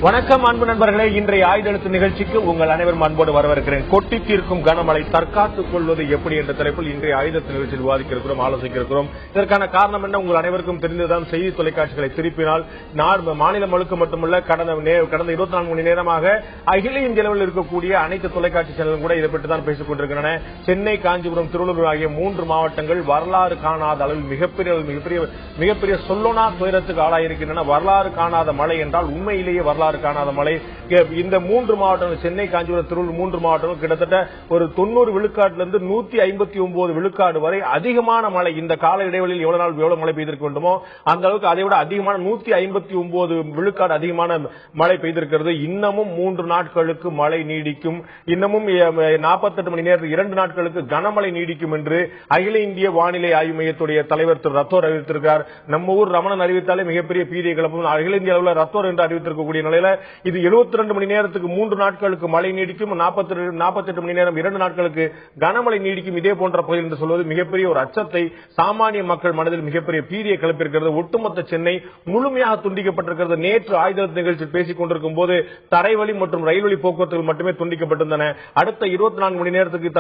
வணக்கம் அன்பு நண்பர்களே, இன்றைய ஆயுதெழுத்து நிகழ்ச்சிக்கு உங்கள் அனைவரும் அன்போடு வரவேற்கிறேன். கொட்டி தீர்க்கும் கனமழை தற்காத்துக் கொள்வது எப்படி என்ற தலைப்பில் இன்றைய ஆயுதத்து நிகழ்ச்சியில் விவாதிக்க இருக்கிறோம், ஆலோசிக்க இருக்கிறோம். இதற்கான காரணம் என்ன? உங்கள் அனைவருக்கும் தெரிந்ததுதான். செய்தி தொலைக்காட்சிகளை திருப்பினால் மாநிலம் முழுக்க மட்டுமல்ல, கடந்த 24 மணி நேரமாக அகில இந்திய அளவில் இருக்கக்கூடிய அனைத்து தொலைக்காட்சி சேனலும் கூட இதை பற்றி தான் பேசிக் கொண்டிருக்கின்றன. சென்னை, காஞ்சிபுரம், திருவள்ளூர் ஆகிய 3 மாவட்டங்கள் வரலாறு காணாத அளவில் மிகப்பெரிய சொல்லோனா துயரத்துக்கு ஆளாயிருக்கின்றன. வரலாறு காணாத மழை என்றால் உண்மையிலேயே வரலாறு காணாத மழை. இந்த 3 மாவட்டங்கள், சென்னை, காஞ்சிபுரம், திருவள்ளூர் 3 மாவட்டங்கள் கிட்டத்தட்ட ஒரு 90 விழுக்காட்டிலிருந்து 159 விழுக்காடு வரை அதிகமான மழை. இந்த கால இடைவெளியில் எவ்வளவு மழை பெய்திருக்க வேண்டுமோ அந்த அளவுக்கு அதை விட அதிகமான 159 விழுக்காடு அதிகமான மழை பெய்திருக்கிறது. இன்னமும் 3 நாட்களுக்கு மழை நீடிக்கும். இன்னமும் 48 மணி நேரத்தில் 2 நாட்களுக்கு கனமழை நீடிக்கும் என்று அகில இந்திய வானிலை ஆய்வு மையத்துடைய தலைவர் திரு ரத்தோர் அறிவித்திருக்கிறார். நம்ம ஊர் ரமணன் அறிவித்தாலே மிகப்பெரிய பீதியை கிளப்பும். அகில இந்திய அளவில் ரத்தோர் என்று அறிவித்திருக்கக்கூடிய நிலையில இது 72 மணி நேரத்துக்கு 3 நாட்களுக்கு மழை நீடிக்கும், 48 மணி நேரம் 2 நாட்களுக்கு கனமழை நீடிக்கும். இதே போன்ற பகுதியில் என்று சொல்வது மிகப்பெரிய ஒரு அச்சத்தை சாமானிய மக்கள் மனதில் மிகப்பெரிய பீதியை கிளப்பியிருக்கிறது. ஒட்டுமொத்த சென்னை முழுமையாக துண்டிக்கப்பட்டிருக்கிறது. நேற்று ஆயுத நிகழ்ச்சியில் பேசிக் கொண்டிருக்கும் போது தரைவழி மற்றும் ரயில்வழி போக்குவரத்துகள் மட்டுமே துண்டிக்கப்பட்டிருந்தன. அடுத்த 24 மணி நேரத்துக்கு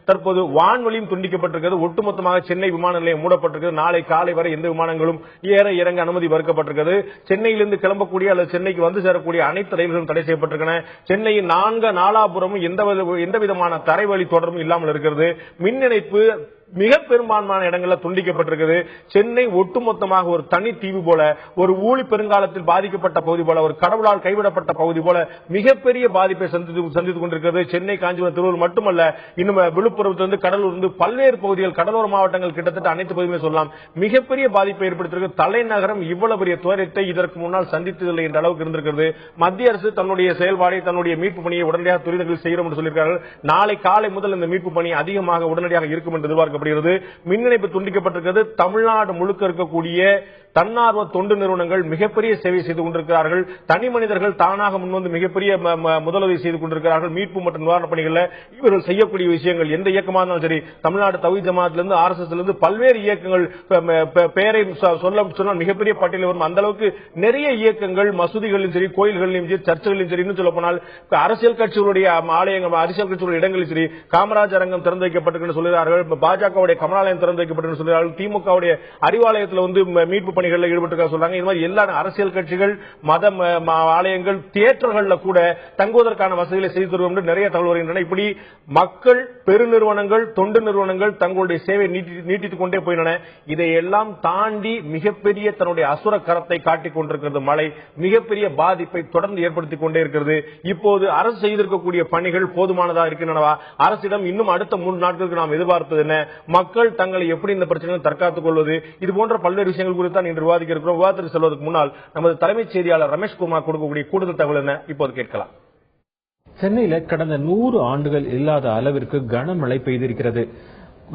தற்போது வான்வழியும் துண்டிக்கப்பட்டிருக்கிறது. ஒட்டுமொத்தமாக சென்னை விமான நிலையம் மூடப்பட்டிருக்கிறது. நாளை காலை வரை எந்த விமானங்களும் ஏற இறங்க அனுமதி மறுக்கப்பட்டிருக்கிறது. சென்னையிலிருந்து கிளம்பக்கூடிய அல்லது சென்னைக்கு வந்து சேரக்கூடிய அனைத்து ரயில்களும் தடை செய்யப்பட்டிருக்கின்றன. சென்னையின் நாலாபுரமும் எந்த விதமான தரைவழி தொடர்பும் இல்லாமல் இருக்கிறது. மின் இணைப்பு மிக பெரும்பான்மையான இடங்களில் துண்டிக்கப்பட்டிருக்கிறது. சென்னை ஒட்டுமொத்தமாக ஒரு தனி தீவு போல, ஒரு ஊழி பெருங்காலத்தில் பாதிக்கப்பட்ட பகுதி போல, ஒரு கடவுளால் கைவிடப்பட்ட பகுதி போல மிகப்பெரிய பாதிப்பை சந்தித்துக் கொண்டிருக்கிறது. சென்னை, காஞ்சிபுரம், திருவள்ளூர் மட்டுமல்ல, இன்னும் விழுப்புரத்திலிருந்து கடலூர் பல்வேறு பகுதிகள், கடலோர மாவட்டங்கள் கிட்டத்தட்ட அனைத்து பகுதியுமே சொல்லலாம் மிகப்பெரிய பாதிப்பை ஏற்படுத்தியிருக்கிறது. தலைநகரம் இவ்வளவு பெரிய துயரத்தை இதற்கு முன்னால் சந்தித்ததில்லை என்ற அளவுக்கு இருந்திருக்கிறது. மத்திய அரசு தன்னுடைய செயல்பாடை, தன்னுடைய மீட்பு பணியை உடனடியாக துரிதங்கள் செய்யும் என்று சொல்லியிருக்கிறார்கள். நாளை காலை முதல் இந்த மீட்பு பணி அதிகமாக உடனடியாக இருக்கும் என்று எதிர்பார்க்கப்படுகிறது. மின் இணைப்பு துண்டிக்கப்பட்டிருக்கிறது. தமிழ்நாடு முழுக்க இருக்கக்கூடிய தன்னார்வ தொண்டு நிறுவனங்கள் மிகப்பெரிய சேவை செய்து கொண்டிருக்கிறார்கள். தனி மனிதர்கள் தானாக முன்வந்து மிகப்பெரிய முதலுதவி செய்து கொண்டிருக்கிறார்கள். மீட்பு மற்றும் நிவாரணப் பணிகளில் இவர்கள் செய்யக்கூடிய விஷயங்கள் எந்த இயக்கமாக இருந்தாலும் சரி, தமிழ்நாடு தவ்ஹீத் ஜமாத்திலிருந்து RSS இருந்து பல்வேறு இயக்கங்கள், பெயரை சொல்ல மிகப்பெரிய பட்டியலில் வரும். அந்த அளவுக்கு நிறைய இயக்கங்கள், மசூதிகளிலும் சரி, கோயில்களிலும் சரி, சர்ச்சைகளிலும் சரி, இன்னும் சொல்ல போனால் அரசியல் கட்சிகளுடைய ஆலயங்கள், அரசியல் கட்சிகளுடைய இடங்களில் சரி, காமராஜ் அரங்கம் திறந்து வைக்கப்பட்டிருக்கிறது சொல்கிறார்கள். பாஜகவுடைய கமலாலயம் திறந்து வைக்கப்பட்டிருக்கிறது சொல்கிறார்கள். திமுகவுடைய அறிவாலயத்தில் வந்து மீட்பு பணிகளில் ஈடுபட்டு சொல்றாங்க. இது மாதிரி எல்லா அரசியல் கட்சிகள், மத ஆலயங்கள், தியேட்டர்கள் கூட தங்குவதற்கான வசதிகளை செய்து தருவோம் என்று நிறைய தகவல் வருகின்றன. இப்படி மக்கள், பெருநிறுவனங்கள், தொண்டு நிறுவனங்கள் தங்களுடைய சேவை நீட்டித்துக் கொண்டே போயின. இதையெல்லாம் தாண்டி மிகப்பெரிய தன்னுடைய அசுர கரத்தை காட்டிக் கொண்டிருக்கிறது மழை. மிகப்பெரிய பாதிப்பை தொடர்ந்து ஏற்படுத்திக் கொண்டே இருக்கிறது. இப்போது அரசு செய்திருக்கக்கூடிய பணிகள் போதுமானதாக இருக்கின்றனவா? அரசிடம் இன்னும் அடுத்த 3 நாட்களுக்கு நாம் எதிர்பார்ப்பது என்ன? மக்கள் தங்களை எப்படி இந்த பிரச்சனையில் தற்காத்துக் கொள்வது? இது போன்ற பல்வேறு விஷயங்கள் குறித்து தான் இன்று விவாதிக்க இருக்கிறோம். விவாதத்திற்கு செல்வதற்கு முன்னால் நமது தலைமைச் செய்தியாளர் ரமேஷ்குமார் கொடுக்கக்கூடிய கூடுதல் தகவல் என்ன இப்போது கேட்கலாம். சென்னையில கடந்த 100 ஆண்டுகள் இல்லாத அளவிற்கு கனமழை பெய்திருக்கிறது.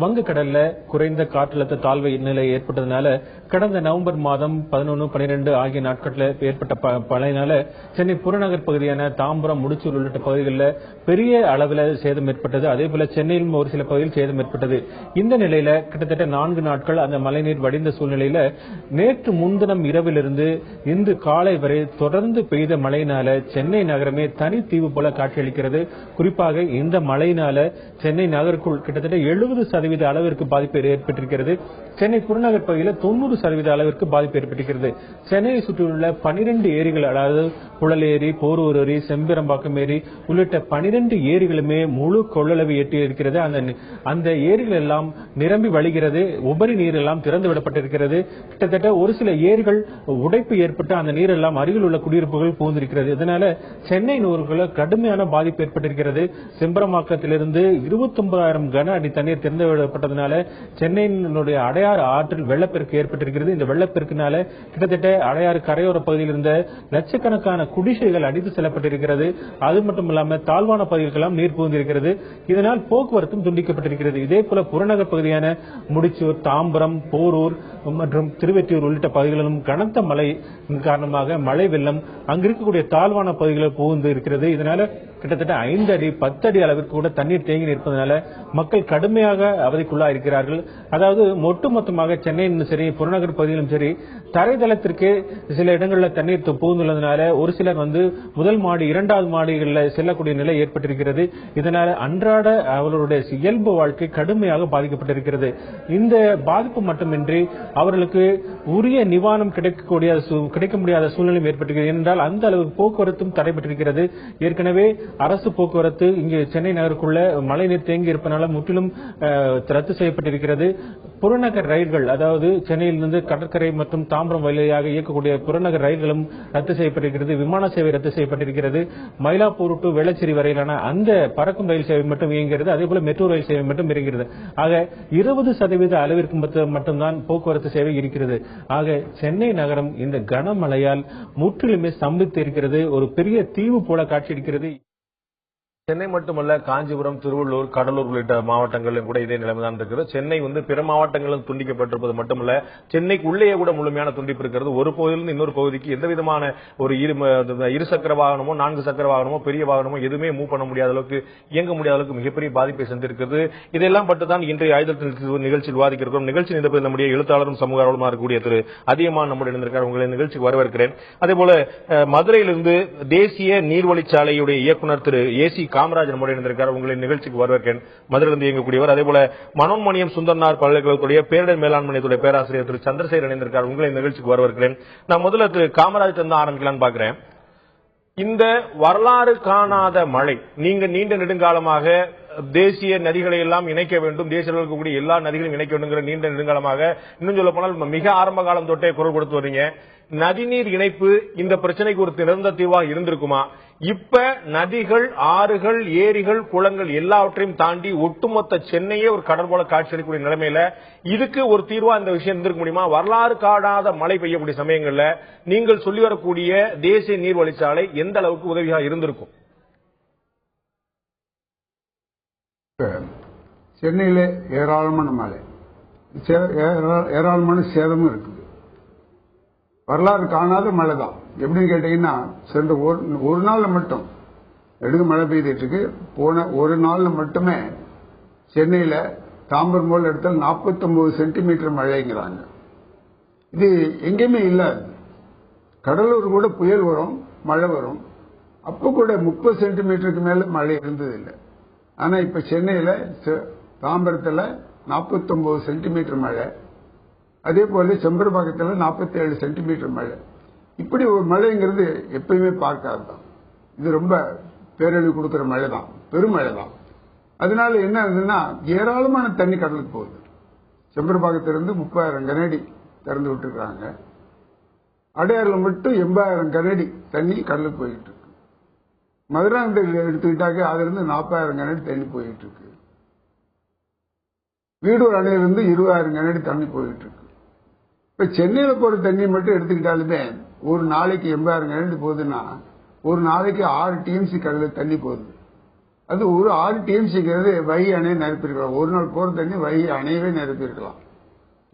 வங்கக்கடல்ல குறைந்த காற்றழுத்த தாழ்வு நிலை ஏற்பட்டதுனால கடந்த நவம்பர் மாதம் 11, 12 ஆகிய நாட்களில் ஏற்பட்ட மழையினால சென்னை புறநகர் பகுதியான தாம்பரம், முடிச்சூர் உள்ளிட்ட பகுதிகளில் பெரிய அளவில் சேதம் ஏற்பட்டது. அதே போல சென்னையிலும் ஒரு சில பகுதியில் சேதம் ஏற்பட்டது. இந்த நிலையில கிட்டத்தட்ட 4 நாட்கள் அந்த மழைநீர் வடிந்த சூழ்நிலையில நேற்று முன்தினம் இரவிலிருந்து இன்று காலை வரை தொடர்ந்து பெய்த மழையினால சென்னை நகரமே தனி தீவு போல காட்சியளிக்கிறது. குறிப்பாக இந்த மழையினால சென்னை நகருக்குள் கிட்டத்தட்ட 70% அளவிற்கு பாதிப்பு ஏற்பட்டிருக்கிறது. சென்னை புறநகர் பகுதியில் 90% அளவிற்கு பாதிப்பு ஏற்பட்டிருக்கிறது. சென்னையை சுற்றியுள்ள 12 ஏரிகள், அதாவது புழல் ஏரி, போரூர் ஏரி, செம்பரம்பாக்கம் ஏரி உள்ளிட்ட 12 ஏரிகளுமே முழு கொள்ளளவு எட்டியிருக்கிறது. அந்த ஏரிகள் எல்லாம் நிரம்பி வழிகிறது. உபரி நீர் எல்லாம் திறந்து விடப்பட்டிருக்கிறது. கிட்டத்தட்ட ஒரு சில ஏரிகள் உடைப்பு ஏற்பட்டு அந்த நீர் எல்லாம் அருகில் உள்ள குடியிருப்புகள் புகுந்திருக்கிறது. இதனால சென்னை நூறுகளை கடுமையான பாதிப்பு ஏற்பட்டிருக்கிறது. செம்பரம்பாக்கத்திலிருந்து 29,000 கன அடி தண்ணீர் திறந்து விடப்பட்டதனால சென்னையினுடைய அடையாறு ஆற்றில் வெள்ளப்பெருக்கு ஏற்பட்டிருக்கிறது. இந்த வெள்ளப்பெருக்கினால கிட்டத்தட்ட அடையாறு கரையோர பகுதியில் இருந்த லட்சக்கணக்கான குடிசைகள் அடித்து செல்லப்பட்டிருக்கிறது. அது மட்டும் இல்லாமல் தாழ்வான பகுதிகளெல்லாம் நீர் புகுந்திருக்கிறது. இதனால் போக்குவரத்தும் துண்டிக்கப்பட்டிருக்கிறது. இதே போல புறநகர் பகுதியான முடிச்சூர், தாம்பரம், போரூர் மற்றும் திருவெற்றியூர் உள்ளிட்ட பகுதிகளிலும் கனத்த மழை காரணமாக மழை வெள்ளம் அங்கிருக்கக்கூடிய தாழ்வான பகுதிகளில் புகுந்து இருக்கிறது. இதனால கிட்டத்தட்ட 5 அடி 10 அடி அளவிற்கு கூட தண்ணீர் தேங்கி நிற்பதனால மக்கள் கடுமையாக அவதிக்குள்ளா இருக்கிறார்கள். அதாவது ஒட்டுமொத்தமாக சென்னையிலும் சரி, புறநகர் பகுதியிலும் சரி, தரைதளத்திற்கு சில இடங்களில் தண்ணீர் புகுந்துள்ளதுனால ஒரு சிலர் முதல் மாடி இரண்டாவது மாடிகளில் செல்லக்கூடிய நிலை ஏற்பட்டிருக்கிறது. இதனால அன்றாட அவர்களுடைய இயல்பு வாழ்க்கை கடுமையாக பாதிக்கப்பட்டிருக்கிறது. இந்த பாதிப்பு மட்டுமின்றி அவர்களுக்கு உரிய நிவாரணம் கிடைக்க முடியாத சூழ்நிலை ஏற்பட்டிருக்கிறது. என்றால் அந்த அளவுக்கு போக்குவரத்தும் தடைபட்டிருக்கிறது. ஏற்கனவே அரசு போக்குவரத்து இங்கு சென்னை நகருக்குள்ள மழைநீர் தேங்கி இருப்பதனால முற்றிலும் ரத்து செய்யப்பட்டிருக்கிறது. புறநகர் ரயில்கள், அதாவது சென்னையிலிருந்து கடற்கரை மற்றும் தாம்பரம் வழியாக இயக்கக்கூடிய புறநகர் ரயில்களும் ரத்து செய்யப்பட்டிருக்கிறது. விமான சேவை ரத்து செய்யப்பட்டிருக்கிறது. மயிலாப்பூர் டு வேளச்சேரி வரையிலான அந்த பறக்கும் ரயில் சேவை மட்டும் இயங்குகிறது. அதேபோல மெட்ரோ ரயில் சேவை மட்டும் இருக்கிறது. ஆக 20% அளவிற்கு மட்டும்தான் போக்குவரத்து சேவை இருக்கிறது. ஆக சென்னை நகரம் இந்த கனமழையால் முற்றிலுமே ஸ்தம்பித்து இருக்கிறது. ஒரு பெரிய தீவு போல காட்சியளிக்கிறது. சென்னை மட்டுமல்ல, காஞ்சிபுரம், திருவள்ளூர், கடலூர் உள்ளிட்ட மாவட்டங்களிலும் கூட இதே நிலைமைதான் இருக்கிறது. சென்னை பிற மாவட்டங்களிலும் துண்டிக்கப்பட்டிருப்பது மட்டுமல்ல, சென்னைக்கு உள்ளே கூட முழுமையான துண்டிப்பு இருக்கிறது. ஒரு பகுதியிலிருந்து இன்னொரு பகுதிக்கு எந்த விதமான ஒரு இருசக்கர வாகனமோ 4 சக்கர வாகனமோ பெரிய வாகனமோ எதுவுமே மூவ் பண்ண முடியாத அளவுக்கு, இயங்க முடியாத அளவுக்கு மிகப்பெரிய பாதிப்பை சந்திருக்கிறது. இதெல்லாம் பட்டுதான் இன்றைய ஆயுதத்தில் நிகழ்ச்சியில் விவாதிக்கிறோம். நிகழ்ச்சி நிரப்பது நம்முடைய எழுத்தாளரும் சமூக ஆர்வலருமா இருக்கக்கூடிய திரு அதியமான் நம்முடைய இருந்திருக்கார். உங்களை நிகழ்ச்சிக்கு வரவேற்கிறேன். அதேபோல மதுரையிலிருந்து தேசிய நீர்வழிச்சாலையுடைய இயக்குநர் திரு ஏசி காமராஜ் நம்முடைய இருந்திருக்கார். உங்களை நிகழ்ச்சிக்கு வரவேற்கிறேன். மதுரையிலிருந்து இயங்கக்கூடியவர். அதேபோல மனோன்மணியம் சுந்தர்னார் பல்கலைக்கழகத்துடைய பேரிடர் மேலாண்மை பேராசிரியர் திரு சந்திரசேகர் இணைந்திருக்கார். உங்களை நிகழ்ச்சிக்கு வரவேற்கிறேன். நான் முதல்ல திரு காமராஜ் ஆரம்பிக்கலான்னு பாக்குறேன். இந்த வரலாறு காணாத மழை, நீங்க நீண்ட நெடுங்காலமாக தேசிய நதிகளை எல்லாம் இணைக்க வேண்டும், தேசிய கூடிய எல்லா நதிகளையும் இணைக்க வேண்டும் நீண்ட நெடுங்காலமாக, இன்னும் சொல்ல போனால் மிக ஆரம்ப காலம் தொட்டே குரல் கொடுத்து வரீங்க. நதிநீர் இணைப்பு இந்த பிரச்சனைக்கு ஒரு நிரந்தர தீர்வாக இருந்திருக்குமா? இப்ப நதிகள், ஆறுகள், ஏரிகள், குளங்கள் எல்லாவற்றையும் தாண்டி ஒட்டுமொத்த சென்னையே ஒரு கடல் போல காட்சியளிக்கக்கூடிய நிலைமையில இதுக்கு ஒரு தீர்வா இந்த விஷயம் இருந்திருக்க முடியுமா? வரலாறு காணாத மழை பெய்யக்கூடிய சமயங்கள்ல நீங்கள் சொல்லி வரக்கூடிய தேசிய நீர்வழிச்சாலை எந்த அளவுக்கு உதவியாக இருந்திருக்கும்? சென்னையில ஏராளமான மழை, ஏராளமான சேதமும் இருக்குது. வரலாறு காணாத மழை தான். எப்படின்னு கேட்டீங்கன்னா, சென்ற ஒரு நாள்ல மட்டும் எடுக்க மழை பெய்துட்டு இருக்கு. போன ஒரு நாள்ல மட்டுமே சென்னையில தாம்பரம் போல இடத்துல 49 சென்டிமீட்டர் மழைங்கிறாங்க. இது எங்கேயுமே இல்லாது. கடலூர் கூட புயல் வரும், மழை வரும், அப்ப கூட 30 சென்டிமீட்டருக்கு மேல மழை இருந்தது இல்லை. ஆனா இப்ப சென்னையில தாம்பரத்துல 49 சென்டிமீட்டர் மழை, அதே போல செம்பரபாக்கத்துல 47 சென்டிமீட்டர் மழை. இப்படி ஒரு மழைங்கிறது எப்பயுமே பார்க்காதுதான். இது ரொம்ப பேரழிவு கொடுக்கிற மழை தான், பெருமழை தான். அதனால என்ன ஆகுதுன்னா, ஏராளமான தண்ணி கடலுக்கு போகுது. செம்பரபாக்கத்திலிருந்து 30,000 கனஅடி திறந்து விட்டுருக்காங்க. அடையாறுல மட்டும் 80,000 கனஅடி தண்ணி கடலுக்கு போயிட்டு இருக்கு. மதுராந்தகம் எடுத்துக்கிட்டாக்க அதுல இருந்து 40,000 கனஅடி தண்ணி போயிட்டு இருக்கு. வீடூர் அணையிலிருந்து 20,000 கனஅடி தண்ணி போயிட்டு இருக்கு. இப்ப சென்னையில போற தண்ணி மட்டும் எடுத்துக்கிட்டாலுமே ஒரு நாளைக்கு 80,000 கனஅடி போகுதுன்னா ஒரு நாளைக்கு 6 டிஎம்சி கடலுக்கு தண்ணி போகுது. அது ஒரு 6 டிஎம்சிங்கிறது வைகை அணையை நிரப்பிருக்கலாம். ஒரு நாள் போற தண்ணி வைகை அணையவே நிரப்பிருக்கலாம்.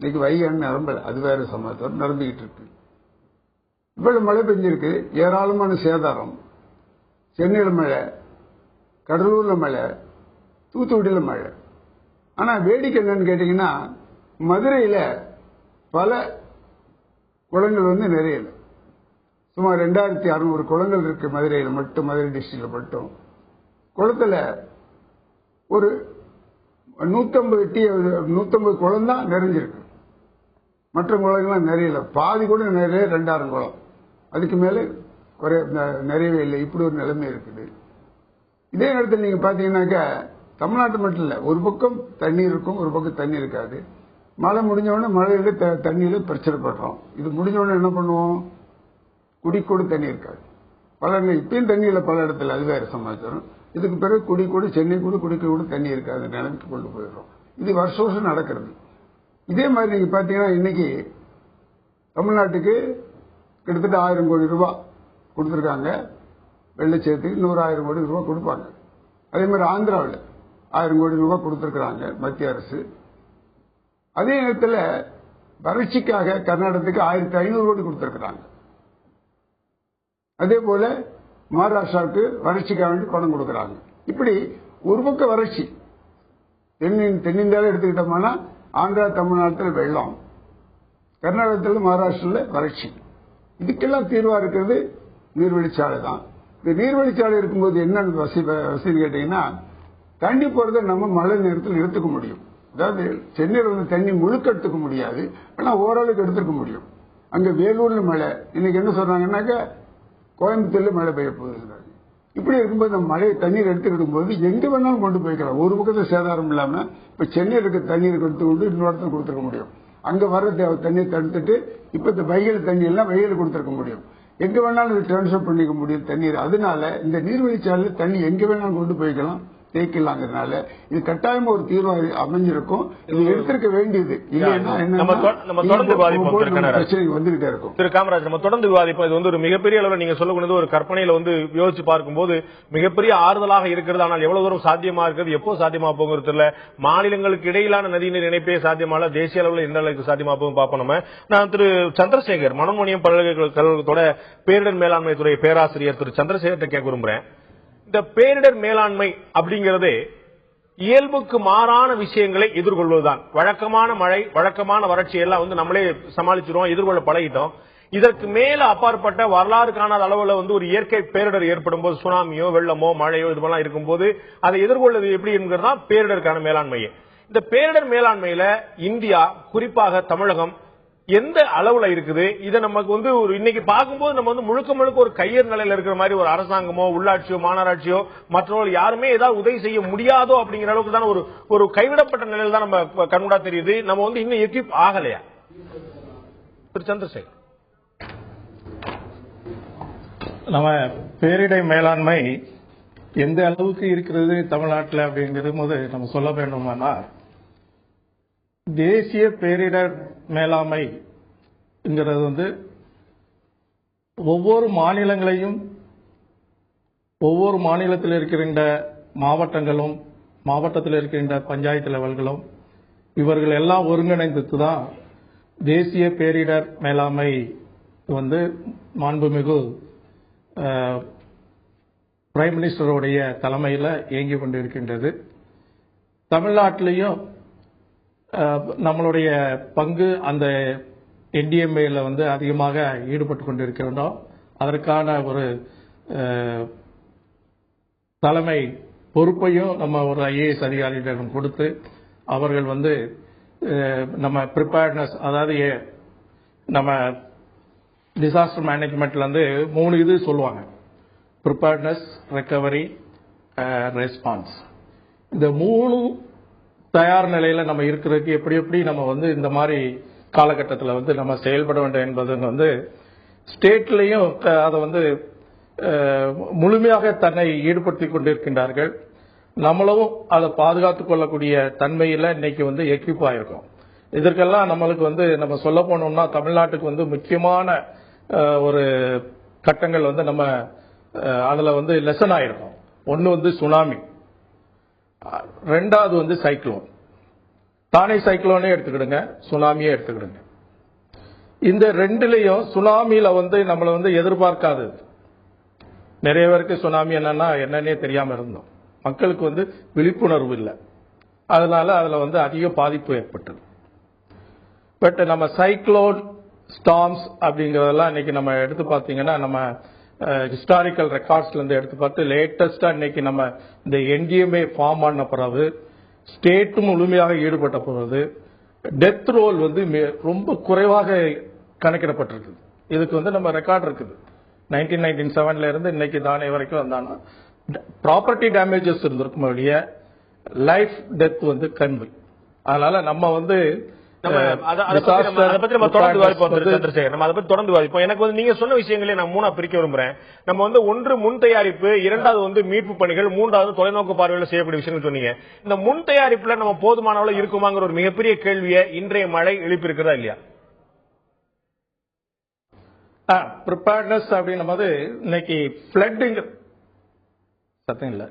இன்னைக்கு வைகை அணை நிரம்பல, அது வேற சமாச்சாரம் நிரம்பிக்கிட்டு இருக்கு. இவ்வளவு மழை பெஞ்சிருக்கு, ஏராளமான சேதாரம். சென்னையில மழை, கடலூர்ல மழை, தூத்துக்குடியில மழை. ஆனா வேடிக்கை என்னன்னு கேட்டீங்கன்னா, மதுரையில பல குளங்கள் நிறைய இல்லை. சுமார் 2600 குளங்கள் இருக்கு மதுரையில மட்டும், மதுரை டிஸ்ட்ரிக்ட்ல மட்டும். குளத்துல ஒரு 150 குளம் தான் நிறைஞ்சிருக்கு. மற்ற குளங்கள்லாம் நிறைய, பாதி கூட நிறைய 2000 குளம், அதுக்கு மேல நிறையவே இல்லை. இப்படி ஒரு நிலைமை இருக்குது. இதே நேரத்தில் நீங்க பாத்தீங்கன்னாக்க தமிழ்நாட்டு மட்டும் இல்ல, ஒரு பக்கம் தண்ணீர் இருக்கும், ஒரு பக்கம் தண்ணி இருக்காது. மழை முடிஞ்ச உடனே மழையில தண்ணியில பிரச்சனை படுறோம். இது முடிஞ்ச உடனே என்ன பண்ணுவோம், குடிக்கூட தண்ணி இருக்காது. பல இப்பயும் தண்ணி இல்லை பல இடத்துல, அது வேற சமாச்சாரம். இதுக்கு பிறகு குடிக்கூட, சென்னை கூட குடிக்கூட தண்ணி இருக்காது நிலைமைக்கு கொண்டு போயிடுறோம். இது வருஷம் நடக்கிறது. இதே மாதிரி நீங்க பாத்தீங்கன்னா இன்னைக்கு தமிழ்நாட்டுக்கு கிட்டத்தட்ட 1000 கோடி ரூபாய் கொடுத்திருக்காங்க. வெள்ளச்சேர்த்துக்கு 100,000 கோடி ரூபாய் கொடுப்பாங்க. அதே மாதிரி ஆந்திராவில் 1000 கோடி ரூபாய் கொடுத்திருக்கிறாங்க மத்திய அரசு. அதே நேரத்தில் வறட்சிக்காக கர்நாடகத்துக்கு 1500 கோடி கொடுத்திருக்கிறாங்க. அதே போல மகாராஷ்டிராவுக்கு வறட்சிக்காக வேண்டி பணம் கொடுக்கறாங்க. இப்படி ஒரு பக்கம் வறட்சி, தென்னிந்தியாவில் எடுத்துக்கிட்டோம்னா ஆந்திரா தமிழ்நாட்டில் வெள்ளம், கர்நாடகத்தில் மகாராஷ்டிரில் வறட்சி. இதுக்கெல்லாம் தீர்வா இருக்கிறது நீர்வழிச்சாலை தான். இந்த நீர்வழிச்சாலை இருக்கும்போது என்ன வசதி கேட்டீங்கன்னா, தண்ணி போறதை நம்ம மழை நேரத்தில் எடுத்துக்க முடியும். அதாவது சென்னையில் வந்து தண்ணி முழுக்க எடுத்துக்க முடியாது, ஆனா ஓரளவுக்கு எடுத்துக்க முடியும். அங்க வேலூர்ல மழை, இன்னைக்கு என்ன சொல்றாங்கன்னாக்கா கோயம்புத்தூர்ல மழை பெய்ய போகுது. இப்படி இருக்கும்போது நம்ம மழையை தண்ணீர் எடுத்துக்கிடும் போது எங்க வேணாலும் கொண்டு போய்க்கலாம். ஒரு பக்கத்தில் சேதாரம் இல்லாம இப்ப சென்னையில் இருக்க தண்ணீர் எடுத்துக்கொண்டு இன்னொரு இடத்துல கொடுத்துருக்க முடியும். அங்க வர்ற தண்ணியை தடுத்துட்டு இப்ப இந்த வயல் தண்ணி எல்லாம் வயல் கொடுத்துருக்க முடியும். எங்க வேணாலும் டிரான்ஸ்பர் பண்ணிக்க முடியும் தண்ணீர். அதனால இந்த நீர்வழிச்சாலையில் தண்ணி எங்க வேணாலும் கொண்டு போய்க்கலாம், தேய்க்கலாங்கிறதுனால இது கட்டாயமா ஒரு தீர்வா அமைஞ்சிருக்கும். இது எடுத்திருக்க வேண்டியது வந்துகிட்டே இருக்கும். திரு காமராஜ், நம்ம தொடர்ந்து விவாதிப்போம். இது வந்து ஒரு மிகப்பெரிய அளவில் நீங்க சொல்லக்கூடியது ஒரு கற்பனையில வந்து யோசிச்சு பார்க்கும்போது மிகப்பெரிய ஆறுதலாக இருக்கிறது. ஆனால் எவ்வளவு தூரம் சாத்தியமா இருக்கிறது, எப்போ சாத்தியமா போகிறது இல்ல. மாநிலங்களுக்கு இடையிலான நதிநீர் இணைப்பே சாத்தியமால தேசிய அளவில் எந்த அளவுக்கு சாத்தியமா போகும் பார்ப்போம். நம்ம நான் திரு சந்திரசேகர், மனோன்மணியம் பல்கலைக்கழகத்தோட பேரிடர் மேலாண்மை துறை பேராசிரியர் திரு சந்திரசேகர் கேட்க விரும்புறேன். இந்த பேரிடர் மேலாண்மை அப்படிங்கிறது இயல்புக்கு மாறான விஷயங்களை எதிர்கொள்வதுதான். வழக்கமான மழை, வழக்கமான வறட்சி எல்லாம் வந்து நம்மளே சமாளிச்சிருவோம், எதிர்கொள்ள பழகிட்டோம். இதற்கு மேல அப்பாற்பட்ட வரலாறு காணாத அளவுல வந்து ஒரு இயற்கை பேரிடர் ஏற்படும் போது, சுனாமியோ வெள்ளமோ மழையோ இது போல இருக்கும்போது அதை எதிர்கொள்வது எப்படி என்கிறதா பேரிடருக்கான மேலாண்மையே. இந்த பேரிடர் மேலாண்மையில இந்தியா, குறிப்பாக தமிழகம் எந்த அளவுல இருக்குது? இதை நமக்கு வந்து ஒரு இன்னைக்கு பார்க்கும்போது நம்ம வந்து முழுக்க முழுக்க ஒரு கையேறு நிலையில இருக்கிற மாதிரி ஒரு அரசாங்கமோ உள்ளாட்சியோ மாநகராட்சியோ மற்றவர்கள் யாருமே ஏதாவது உதவி செய்ய முடியாதோ அப்படிங்கிற அளவுக்கு தான் ஒரு கைவிடப்பட்ட நிலையில தான் நம்ம கண்கூடா தெரியுது. நம்ம வந்து இன்னும் எக்யூப் ஆகலையா? திரு சந்திரசேகர், நம்ம பேரிடர் மேலாண்மை எந்த அளவுக்கு இருக்கிறது தமிழ்நாட்டில் அப்படிங்கிறது போது நம்ம சொல்ல வேண்டுமானா, தேசிய பேரிடர் மேலாண்மைங்கிறது வந்து ஒவ்வொரு மாநிலங்களையும், ஒவ்வொரு மாநிலத்தில் இருக்கின்ற மாவட்டங்களும், மாவட்டத்தில் இருக்கின்ற பஞ்சாயத்து லெவல்களும், இவர்கள் எல்லாம் ஒருங்கிணைந்து தான் தேசிய பேரிடர் மேலாண்மை வந்து மாண்புமிகு பிரைம் மினிஸ்டருடைய தலைமையில் இயங்கிக் கொண்டிருக்கின்றது. தமிழ்நாட்டிலையும் நம்மளுடைய பங்கு அந்த என்டிஎம்ஏல வந்து அதிகமாக ஈடுபட்டு கொண்டிருக்கின்றோம். அதற்கான ஒரு தலைமை பொறுப்பையும் நம்ம ஒரு ஐஏஎஸ் அதிகாரிகளிடம் கொடுத்து அவர்கள் வந்து நம்ம ப்ரிப்பேர்ட்னஸ், அதாவது நம்ம டிசாஸ்டர் மேனேஜ்மெண்ட்ல வந்து 3 இது சொல்லுவாங்க: ப்ரிப்பேர்ட்னஸ், ரெக்கவரி, ரெஸ்பான்ஸ். இந்த 3 தயார் நிலையில நம்ம இருக்கிறதுக்கு எப்படி நம்ம வந்து இந்த மாதிரி காலகட்டத்தில் வந்து நம்ம செயல்பட வேண்டும் என்பது வந்து ஸ்டேட்லையும் அதை வந்து முழுமையாக தன்னை ஈடுபடுத்திக் கொண்டிருக்கின்றார்கள். நம்மளும் அதை பாதுகாத்துக் கொள்ளக்கூடிய தன்மையில இன்னைக்கு வந்து எக்யூப் ஆயிருக்கோம். இதற்கெல்லாம் நம்மளுக்கு வந்து நம்ம சொல்ல போனோம்னா தமிழ்நாட்டுக்கு வந்து முக்கியமான ஒரு கட்டங்கள் வந்து நம்ம அதுல வந்து லெசன் ஆயிருக்கோம். ஒன்னு வந்து சுனாமி, 2வது வந்து சைக்ளோன். தானே சைக்ளோனே எடுத்துக்கிடுங்க, சுனாமியே எடுத்துக்கிடுங்க. இந்த 2லயும் சுனாமியில வந்து நம்மள வந்து எதிர்பார்க்காதது. நிறைய பேருக்கு சுனாமி என்னன்னே தெரியாம இருந்தோம். மக்களுக்கு வந்து விழிப்புணர்வு இல்லை, அதனால அதுல வந்து அதிக பாதிப்பு ஏற்பட்டது. பட் நம்ம சைக்ளோன், ஸ்டார்ம்ஸ் அப்படிங்கறதெல்லாம் இன்னைக்கு நம்ம எடுத்து பார்த்தீங்கன்னா, நம்ம ஹிஸ்டாரிக்கல் ரெக்கார்ட்ஸ்ல இருந்து எடுத்து பார்த்து லேட்டஸ்டா இன்னைக்கு நம்ம இந்த என்டிஎம்ஏ ஃபார்ம் ஆன பிறகு ஸ்டேட்டும் முழுமையாக ஈடுபட்ட பிறகு டெத் ரோல் வந்து ரொம்ப குறைவாக கணக்கிடப்பட்டிருக்கு. இதுக்கு வந்து நம்ம ரெக்கார்ட் இருக்குது. 1997ல இருந்து இன்னைக்கு தானே வரைக்கும் வந்தாங்கன்னா ப்ராப்பர்ட்டி டேமேஜஸ் இருந்திருக்கும் வழிய லைஃப் டெத் வந்து கம்மி. அதனால நம்ம வந்து எனக்கு வந்து நீங்க சொன்ன விஷயங்களே நான் 3ஆ பிரிக்க விரும்புறேன். நம்ம வந்து 1 முன் தயாரிப்பு, 2வது வந்து மீட்பு பணிகள், 3வது தொலைநோக்கு பார்வையில் செய்யக்கூடிய விஷயங்கள் சொன்னீங்க. இந்த முன் தயாரிப்புல நம்ம போதுமான அளவு இருக்குமாங்கிற ஒரு மிகப்பெரிய கேள்வியை இன்றைய மழை எழுப்பி இருக்கிறதா இல்லையா? ப்ரிப்பேர்ட்னஸ் அப்படின்னும் போது இன்னைக்கு ஃபிளட்டிங் சத்தம் இல்ல,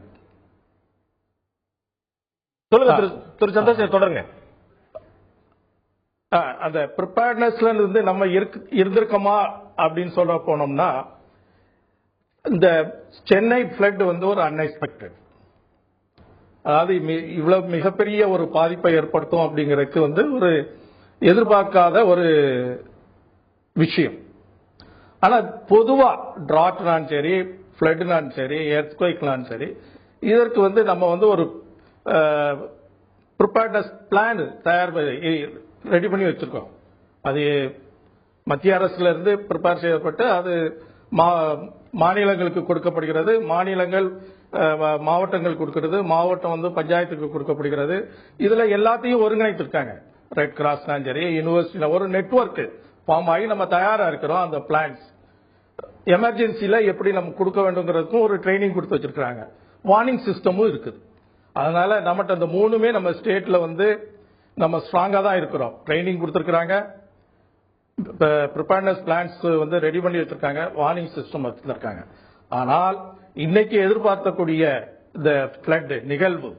சொல்லுங்க திரு சந்திரசேகர், தொடருங்க. அந்த ப்ரிப்பேர்ட்னஸ்ல இருந்து நம்ம இருந்திருக்கோமா அப்படின்னு சொல்ல போனோம்னா, இந்த சென்னை ஃபிளட் வந்து ஒரு அன்எக்ஸ்பெக்டட், அதாவது இவ்வளவு மிகப்பெரிய ஒரு பாதிப்பை ஏற்படுத்தும் அப்படிங்கிறதுக்கு வந்து ஒரு எதிர்பார்க்காத ஒரு விஷயம். ஆனா பொதுவா டிராட்னாலும் சரி, ஃபிளட்னாலும் சரி, எர்த்குவேக்னாலும் சரி, இதற்கு நம்ம ஒரு ப்ரிப்பேர்ட்னஸ் பிளான் ரெடி பண்ணி வச்சிருக்கோம். அது மத்திய அரசுல இருந்து ப்ரிப்பேர் செய்யப்பட்டு அது மாநிலங்களுக்கு கொடுக்கப்படுகிறது. மாநிலங்கள் மாவட்டங்கள் கொடுக்கிறது, மாவட்டம் பஞ்சாயத்துக்கு கொடுக்கப்படுகிறது. இதுல எல்லாத்தையும் ஒருங்கிணைத்திருக்காங்க. ரெட் கிராஸ்னாலும் சரி, யூனிவர்சிட்டி ஒரு நெட்வொர்க் ஃபார்ம் ஆகி நம்ம தயாரா இருக்கிறோம். அந்த பிளான்ஸ் எமர்ஜென்சில எப்படி நம்ம கொடுக்க வேண்டும்ங்கிறதுக்கும் ஒரு ட்ரைனிங் கொடுத்து வச்சிருக்காங்க. வார்னிங் சிஸ்டமும் இருக்குது. அதனால நம்மகிட்ட அந்த மூணுமே நம்ம ஸ்டேட்ல நம்ம ஸ்ட்ராங்கா தான் இருக்கிறோம். ட்ரைனிங் கொடுத்திருக்காங்க, ப்ரிப்பேர்ட்னஸ் பிளான்ஸ் ரெடி பண்ணி வச்சிருக்காங்க, வார்னிங் சிஸ்டம் வச்சிருக்காங்க. ஆனால் இன்னைக்கு எதிர்பார்க்கக்கூடிய இந்த ஃபிளட் நிகழ்வு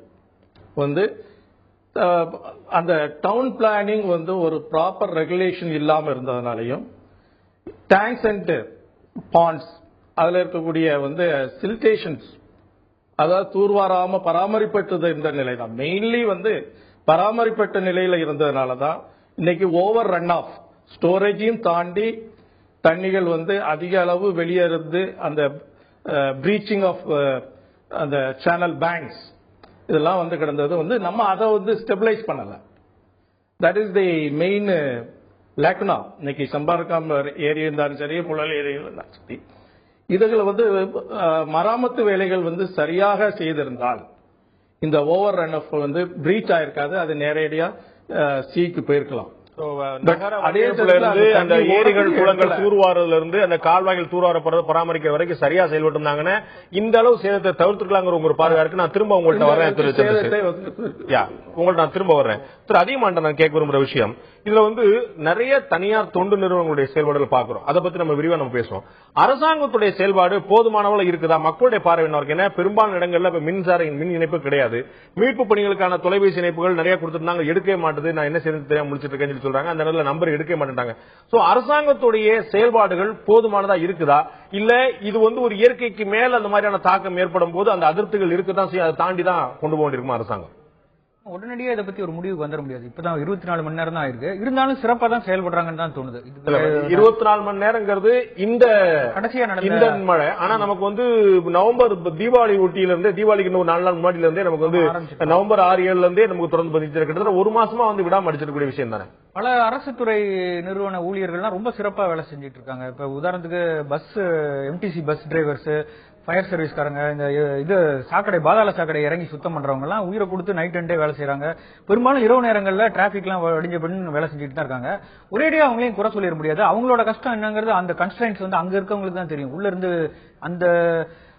அந்த டவுன் பிளானிங் ஒரு ப்ராப்பர் ரெகுலேஷன் இல்லாம இருந்ததுனாலையும், டேங்க்ஸ் அண்ட் பாண்ட்ஸ் அதுல இருக்கக்கூடிய சில்டேஷன்ஸ், அதாவது தூர்வாராம பராமரிப்பட்டது இந்த நிலை தான். மெயின்லி பராமரிப்பட்ட நிலையில இருந்ததுனாலதான் இன்னைக்கு ஓவர் ரன் ஆஃப் ஸ்டோரேஜையும் தாண்டி தண்ணிகள் அதிக அளவு வெளியேறது, அந்த பிரீச்சிங் ஆஃப் அந்த சேனல் பேங்க்ஸ் இதெல்லாம் கிடந்தது. நம்ம அதை ஸ்டெபிலைஸ் பண்ணல. தட் இஸ் தி மெயின் லேக்னா. இன்னைக்கு சம்பார்காம் ஏரியா இருந்தாலும் சரி, புழல் ஏரியா இருந்தாலும் சரி, இதுகளை மராமத்து வேலைகள் சரியாக செய்திருந்தால் இந்த ஓவர் ரன் ஆஃப் பிரீச் ஆயிருக்காது. அது நேரடியா சீக்கு போயிருக்கலாம். அந்த ஏரிகள் குளங்கள் தூர்வாரதுல இருந்து அந்த கால்வாய்கள் தூர்வாரப்படுறது பராமரிக்கிற வரைக்கும் சரியா செயல்பட்டு இந்த அளவு சேதத்தை தவிர்த்துக்கலாங்கிற ஒரு பார்வை இருக்கு. நான் திரும்ப உங்கள்கிட்ட வரேன். உங்கள்ட்ட நான் திரும்ப வர்றேன். திரு அதிகமாண்ட நான் கேட்க விரும்புற விஷயம், இதுல நிறைய தனியார் தொண்டு நிறுவனங்களுடைய செயல்பாடுகள் பாக்குறோம். அதை பத்தி நம்ம விரிவா நம்ம பேசுவோம். அரசாங்கத்துடைய செயல்பாடு போதுமானவள இருக்குதா? மக்களுடைய பார்வை என்ன இருக்கு? பெரும்பாலான இடங்கள்ல மின் இணைப்பு கிடையாது. மீட்பு பணிகளுக்கான தொலைபேசி இணைப்புகள் நிறைய கொடுத்திருந்தாங்க, எடுக்கவே மாட்டது. நான் என்ன செய்யறது தெரியாம முடிச்சிட்டு இருக்கேன்னு சொல்றாங்க. அந்த நேரத்தில் நம்பர் எடுக்க மாட்டாங்க. சோ அரசாங்கத்துடைய செயல்பாடுகள் போதுமானதா இருக்குதா? இல்ல இது ஒரு இயற்கைக்கு மேல அந்த மாதிரியான தாக்கம் ஏற்படும் போது அந்த அதிருப்திகள் இருக்குதான் செய்யும், அதை தாண்டி தான் கொண்டு போக இருக்குமா அரசாங்கம்? உடனடியா இதை பத்தி ஒரு முடிவுக்கு வந்துட முடியாது. இப்பதான் 24 மணி நேரம் தான் ஆயிருக்கு. இருந்தாலும் சிறப்பா தான் செயல்படுறாங்கன்னு தான் தோணுது. 24 மணி நேரங்கிறது இந்த கடைசியா நடந்த மழை. ஆனா நமக்கு நவம்பர் தீபாவளி ஒட்டியில இருந்தே, தீபாவளிக்கு 4 நாள் முன்னாடில இருந்தே நமக்கு நவம்பர் 6-7 இருந்தே நமக்கு தொடர்ந்து பதிச்சு கிட்டத்தட்ட ஒரு மாசமா விடாம அடிச்சிருக்கக்கூடிய விஷயம் தானே. பல அரசு துறை நிறுவன ஊழியர்கள்லாம் ரொம்ப சிறப்பா வேலை செஞ்சுட்டு இருக்காங்க. இப்ப உதாரணத்துக்கு எம்டிசி பஸ் டிரைவர்ஸ், ஃபயர் சர்வீஸ்காரங்க, இந்த சாக்கடை, பாதாள சாக்கடை இறங்கி சுத்தம் பண்றவங்க எல்லாம் உயிரை கொடுத்து நைட் அண்டே வேலை செய்யறாங்க. பெரும்பாலும் இரவு நேரங்கள்ல டிராபிக் எல்லாம் அடிஞ்ச பண்ணி வேலை செஞ்சுட்டு தான் இருக்காங்க. ஒரேடியா அவங்களையும் குறை சொல்லிட முடியாது. அவங்களோட கஷ்டம் என்னங்கிறது அந்த கன்ஸ்ட்ரைன்ஸ் அங்க இருக்கவங்களுக்கு தான் தெரியும். உள்ள இருந்து அந்த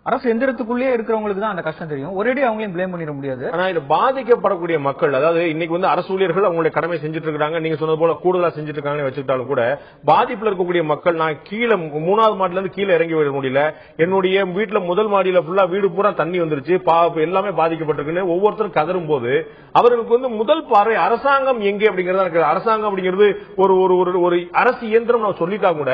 அரசு எந்திரத்துக்குள்ளே இருக்கிறவங்களுக்கு தான் அந்த கஷ்டம் தெரியும். ஒரேடி அவங்களையும் பிளேம் பண்ணிட முடியாது. ஆனா இது பாதிக்கப்படக்கூடிய மக்கள், அதாவது இன்னைக்கு அரசு ஊழியர்கள் அவங்களுடைய கடமை செஞ்சுட்டு இருக்காங்க, நீங்க சொன்னது போல கூடுதலா செஞ்சுட்டு இருக்காங்கன்னு வச்சுக்கிட்டாலும் கூட பாதிப்புல இருக்கக்கூடிய மக்கள், நான் கீழே 3வது மாடில இருந்து கீழே இறங்கி விட முடியல, என்னுடைய வீட்டுல முதல் மாடியில ஃபுல்லா வீடு பூரா தண்ணி வந்துருச்சு, எல்லாமே பாதிக்கப்பட்டிருக்குன்னு ஒவ்வொருத்தரும் கதரும் போது அவர்களுக்கு முதல் பார்வை அரசாங்கம் எங்கே அப்படிங்கறத. அரசாங்கம் அப்படிங்கிறது ஒரு அரசு இயந்திரம் நான் சொல்லிட்டா கூட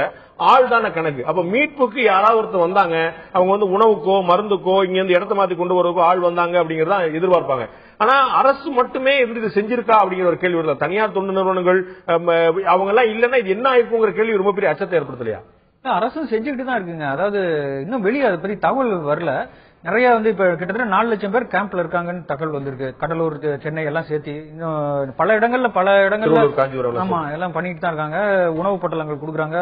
ஆள் தான கணக்கு. அப்ப மீட்புக்கு யாராவது ஒருத்தர் வந்தாங்க, அவங்க உணவுக்கோ மருந்துக்கோ இங்க இருந்து இடத்த மாத்தி கொண்டு வரதுக்கோ ஆள் வந்தாங்க அப்படிங்கறத எதிர்பார்ப்பாங்க. ஆனா அரசு மட்டுமே இது செஞ்சிருக்கா அப்படிங்கிற ஒரு கேள்வி வருது. தனியார் தொண்டு நிறுவனங்கள் அவங்க எல்லாம் இல்லன்னா இது என்ன ஆயிருக்குங்கிற கேள்வி ரொம்ப பெரிய அச்சத்தை ஏற்படுத்தலையா? அரசும் செஞ்சுக்கிட்டு தான் இருக்குங்க. அதாவது இன்னும் வெளியே அதை பத்தி தகவல் வரல. நிறைய இப்ப கிட்டத்தட்ட 4 லட்சம் பேர் கேம்ப்ல இருக்காங்கன்னு தகவல் வந்திருக்கு. கடலூர், சென்னை எல்லாம் சேர்த்து இன்னும் பல இடங்கள்ல ஆமா எல்லாம் பண்ணிட்டு தான் இருக்காங்க. உணவு பொட்டலங்கள் கொடுக்குறாங்க.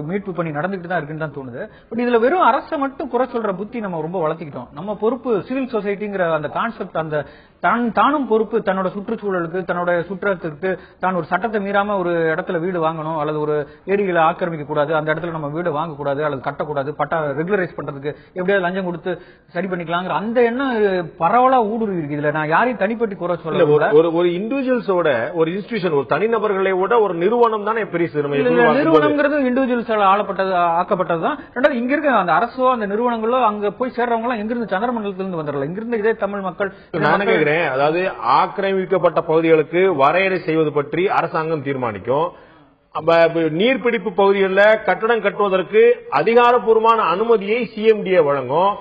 மீட்பு பணி நடந்துகிட்டு தான் இருக்குன்னு தான் தோணுது. பட் இதுல வெறும் அரசை மட்டும் குறை சொல்ற புத்தி நம்ம ரொம்ப வளர்த்திக்கிட்டோம். நம்ம பொறுப்பு சிவில் சொசைட்டிங்கிற அந்த கான்செப்ட், அந்த தானும் பொறுப்பு, தன்னோட சுற்றுச்சூழலுக்கு, தன்னோட சுற்றத்திற்கு தான் ஒரு சட்டத்தை மீறாம ஒரு இடத்துல வீடு வாங்கணும், அல்லது ஒரு ஏரிகளை ஆக்கிரமிக்க கூடாது, அந்த இடத்துல நம்ம வீடு வாங்கக்கூடாது அல்லது கட்டக்கூடாது, பட்டா ரெகுலரைஸ் பண்றதுக்கு எப்படியாவது லஞ்சம் கொடுத்து சரி பண்ணிக்கலாங்கிற அந்த எண்ணம் பரவலா ஊடுருவி இருக்கு. இதுல நான் யாரையும் தனிப்பட்டு குறை சொல்ல. ஒரு இண்டிவிஜுவல்ஸோட, ஒரு இன்ஸ்டிடியூஷன், ஒரு தனிநபர்களை விட ஒரு நிறுவனம் தானே பெரிய சிறுமை. நிறுவனம்ங்கிறது இண்டிவிஜுவல்ஸ் ஆக்கப்பட்டதுதான். ரெண்டாவது இங்க இருக்க அந்த அரசோ அந்த நிறுவனங்களோ அங்க போய் சேர்றவங்க எல்லாம் எங்கிருந்து சந்திரமண்டலத்திலிருந்து வந்துடல. இங்கிருந்து இதே தமிழ் மக்கள். நான் கேட்கிறேன், அதாவது ஆக்கிரமிக்கப்பட்ட பகுதிகளுக்கு வரையறை செய்வது பற்றி அரசாங்கம் தீர்மானிக்கும். நீர்பிடிப்பு பகுதிகளில் கட்டடம் கட்டுவதற்கு அதிகாரப்பூர்வமான அனுமதியை சிஎம்டிஏ வழங்கும்.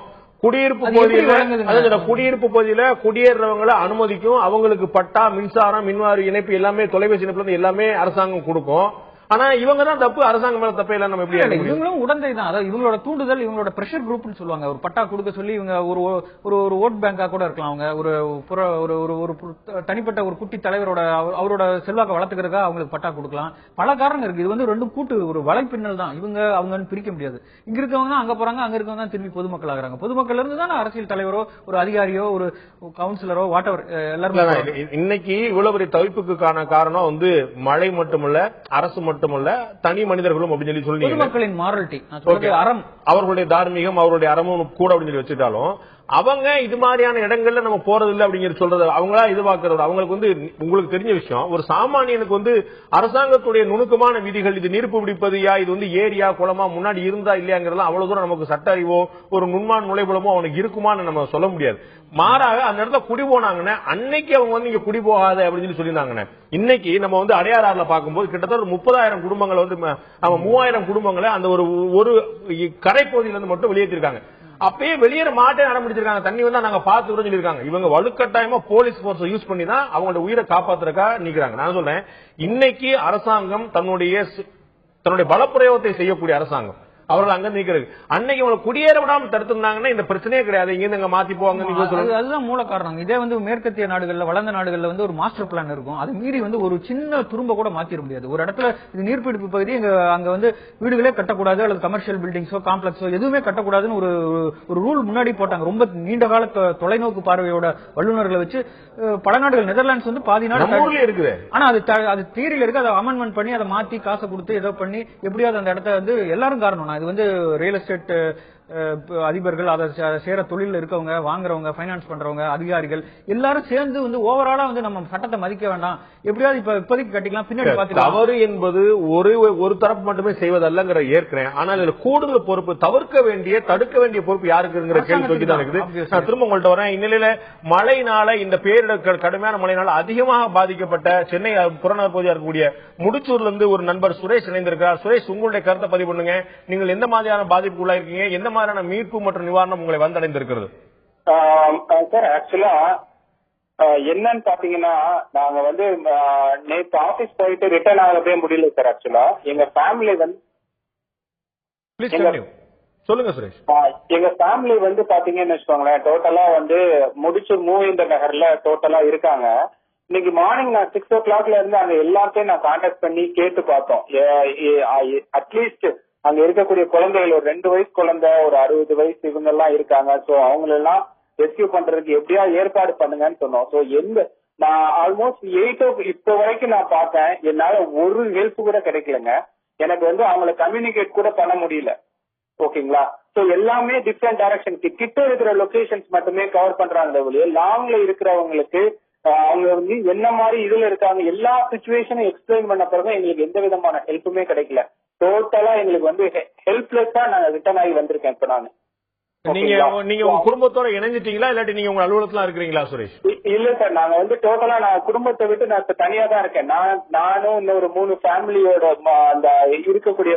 குடியிருப்பு பகுதியில குடியேறவங்களை அனுமதிக்கும், அவங்களுக்கு பட்டா, மின்சாரம், மின்வாரி இணைப்பு எல்லாமே, தொலைபேசி இணைப்புல இருந்து எல்லாமே அரசாங்கம் கொடுக்கும். ஆனா இவங்க தான் தப்பு, அரசாங்கம் மேல தப்பே இல்ல. நம்ம எப்படி இவங்களும் உடந்தை தான். அதாவது இவங்களோட தூண்டுதல், இவங்களோட பிரஷர் குரூப்னு சொல்லுவாங்க. ஒரு பட்டா கொடுக்க சொல்லி இவங்க ஒரு ஓட் பேங்கா கூட இருக்கலாம். அவங்க ஒரு தனிப்பட்ட ஒரு குட்டி தலைவரோட அவரோட செல்வாக்க வளர்த்துக்கிறதுக்காக அவங்களுக்கு பட்டா கொடுக்கலாம். பல காரணங்கள் இருக்கு. இது வந்து ரெண்டும் கூட்டு ஒரு வலைப்பின்னல் தான். இவங்க அவங்க பிரிக்க முடியாது. இங்க இருக்கவங்க தான் அங்க போறாங்க, அங்க இருக்கவங்க தான் திரும்பி பொதுமக்கள் ஆகிறாங்க. பொதுமக்கள் இருந்து தான் அரசியல் தலைவரோ, ஒரு அதிகாரியோ, ஒரு கவுன்சிலரோ, வாட் எவர் எல்லாருமே. இன்னைக்கு இவ்வளவு பெரிய தவிப்புக்கான காரணம் வந்து மழை மட்டுமல்ல, அரசு மட்டுமல்ல, தனி மனிதர்களும் அப்படின்னு சொல்லி பொதுமக்களின் மாரலிட்டி, அறம், அவர்களுடைய தார்மீகம், அவருடைய அறமும் கூட அப்படின்னு சொல்லி வச்சுட்டாலும் அவங்க இது மாதிரியான இடங்கள்ல நம்ம போறது இல்லை அப்படிங்கிறது சொல்றது அவங்களா எதிர்பார்க்கறது. அவங்களுக்கு வந்து உங்களுக்கு தெரிஞ்ச விஷயம், ஒரு சாமானியனுக்கு வந்து அரசாங்கத்துடைய நுணுக்கமான விதிகள், இது நீர்ப்பு பிடிப்பதுயா, இது வந்து ஏரியா குளமா முன்னாடி இருந்தா இல்லையாங்கிறதெல்லாம் அவ்வளவு தூரம் நமக்கு சட்ட அறிவோ ஒரு நுண்மான் நுழைபுலமோ அவனுக்கு இருக்குமான்னு நம்ம சொல்ல முடியாது. மாறாக அந்த இடத்துல குடி போனாங்கன்னா அன்னைக்கு அவங்க வந்து இங்க குடி போகாத அப்படின்னு சொல்லியிருந்தாங்கன்னு. இன்னைக்கு நம்ம வந்து அடையாறுல பார்க்கும்போது கிட்டத்தட்ட 30,000 குடும்பங்கள் வந்து 3000 குடும்பங்களை அந்த ஒரு கரை பகுதியிலிருந்து மட்டும் வெளியேற்றிருக்காங்க. அப்பயே வெளியேற மாட்டே ஆரம்பிச்சிருக்காங்க. தண்ணி வந்தா நாங்க பாத்துக்கிறோம் சொல்லிருக்காங்க. இவங்க வலுக்கட்டாயமா போலீஸ் போர்ஸ் யூஸ் பண்ணி தான் அவங்களோட உயிரை காப்பாத்துறக்கா நிக்கிறாங்க. நான் சொல்றேன், இன்னைக்கு அரசாங்கம் தன்னுடைய பலப்பிரயோகத்தை செய்யக்கூடிய அரசாங்கம், அவர்கள் அங்க நிக்கிறது. அன்னைக்கு அவங்களை குடியேற விடாம தடுத்திருந்தாங்கன்னா இந்த பிரச்சனையே கிடையாது. இங்க மாத்தி போவாங்க. அதுதான் மூல காரணம். இதே வந்து மேற்கத்திய நாடுகள்ல, வளர்ந்த நாடுகள்ல வந்து ஒரு மாஸ்டர் பிளான் இருக்கும். அது மீறி வந்து ஒரு சின்ன துரும்ப கூட மாத்திர முடியாது. ஒரு இடத்துல இது நீர்பிடிப்பு பகுதி, அங்க வந்து வீடுகளே கட்டக்கூடாது, அல்லது கமர்ஷியல் பில்டிங்ஸோ காம்ப்ளெக்ஸோ எதுவுமே கட்டக்கூடாதுன்னு ஒரு ரூல் முன்னாடி போட்டாங்க. ரொம்ப நீண்ட கால தொலைநோக்கு பார்வையோட வல்லுநர்களை வச்சு பல நாடுகள், நெதர்லாண்ட்ஸ் வந்து பாதி நாடு இருக்குது. ஆனா அது தியரியில இருக்கு. அதை அமெண்ட்மெண்ட் பண்ணி அதை மாத்தி காசை கொடுத்து ஏதோ பண்ணி எப்படியாவது அந்த இடத்த வந்து எல்லாரும் காரணம். இது வந்து ரியல் எஸ்டேட் அதிபர்கள், அதை சேர தொழில் இருக்கவங்க, வாங்குறவங்க, பைனான்ஸ் பண்றவங்க, அதிகாரிகள் எல்லாரும் சேர்ந்து வந்து ஓவராலா வந்து நம்ம சட்டத்தை மதிக்க வேண்டாம், எப்படியாவது இப்போதைக்கு கட்டிக்கலாம், பின்னாடி பாத்துக்கலாம். தவறு என்பது ஒரு தரப்பு மட்டுமே செய்வதல்லங்கிற ஏற்கிறேன். ஆனால் இதுல கூடுதல் பொறுப்பு, தவிர்க்க வேண்டிய, தடுக்க வேண்டிய பொறுப்பு யாருக்குங்கிற கேள்வி தோக்கி தான் இருக்குது. நான் திரும்ப உங்கள்கிட்ட வரேன். இந்நிலையில மழையினால, இந்த பேரிடர் கடுமையான மழையினால அதிகமாக பாதிக்கப்பட்ட சென்னை புறநகர் பகுதியாக இருக்கக்கூடிய முடிச்சூர்ல இருந்து ஒரு நண்பர் சுரேஷ் இணைந்திருக்கிறார். சுரேஷ், உங்களுடைய கருத்தை பதிவு பண்ணுங்க. நீங்கள் எந்த மாதிரியான பாதிப்புக்குள்ளா இருக்கீங்க, எந்த மாதிரியான மீட்பு மற்றும் நிவாரணம் உங்களை வந்தடைந்திருக்கிறது? சார், ஆக்சுவலா என்னன்னு பாத்தீங்கன்னா, நாங்க வந்து நேற்று ஆபீஸ் போயிட்டு ரிட்டர்ன் ஆகவே முடியல சார். ஆக்சுவலா எங்க ஃபேமிலி வந்து சொல்லுங்க சுரேஷ். எங்க ஃபேமிலி வந்து பாத்தீங்கன்னு வச்சுக்கோங்களேன், டோட்டலா வந்து முடிச்சூர் மூவேந்தர் நகர்ல டோட்டலா இருக்காங்க. இன்னைக்கு மார்னிங் நான் 6 o'clockல இருந்து அங்க எல்லாத்தையும் நான் கான்டாக்ட் பண்ணி கேட்டு பார்த்தோம். அட்லீஸ்ட் அங்க இருக்கக்கூடிய குழந்தைகள், ஒரு 2 வயசு குழந்தை, ஒரு 60 வயசு இவங்க எல்லாம் இருக்காங்க. சோ அவங்களெல்லாம் ரெஸ்கியூ பண்றதுக்கு எப்படியா ஏற்பாடு பண்ணுங்கன்னு சொன்னோம். சோ நான் ஆல்மோஸ்ட் 8 இப்ப வரைக்கும் நான் பார்த்தேன், என்னால ஒரு ஹெல்ப் கூட கிடைக்கலங்க. எனக்கு வந்து அவங்கள கம்யூனிகேட் கூட பண்ண முடியல. ஓகேங்களா? சோ எல்லாமே டிஃப்ரெண்ட் டைரக்ஷன், கிட்ட இருக்கிற லொகேஷன்ஸ் மட்டுமே கவர் பண்றாங்க. லாங்ல இருக்கிறவங்களுக்கு அவங்க வந்து என்ன மாதிரி இதுல இருக்காங்க, எல்லா சிச்சுவேஷனும் எக்ஸ்பிளைன் பண்ண பிறகு எங்களுக்கு எந்த விதமான ஹெல்ப்புமே கிடைக்கல. டோட்டலா எங்களுக்கு வந்து ஹெல்ப்லெஸ்ஸா நான் ரிட்டர்ன் ஆகி வந்திருக்கேன். இப்ப நீங்க உங்க குடும்பத்தோட இணைஞ்சிட்டீங்களா, இல்லாட்டி நீங்க உங்க அலுவலகத்துல இருக்கிறீங்களா சுரேஷ்? இல்ல சார், நாங்க வந்து டோட்டலா நான் குடும்பத்தை விட்டு நான் தனியா தான் இருக்கேன். நானும் இன்னொரு 3 ஃபேமிலியோட அந்த இருக்கக்கூடிய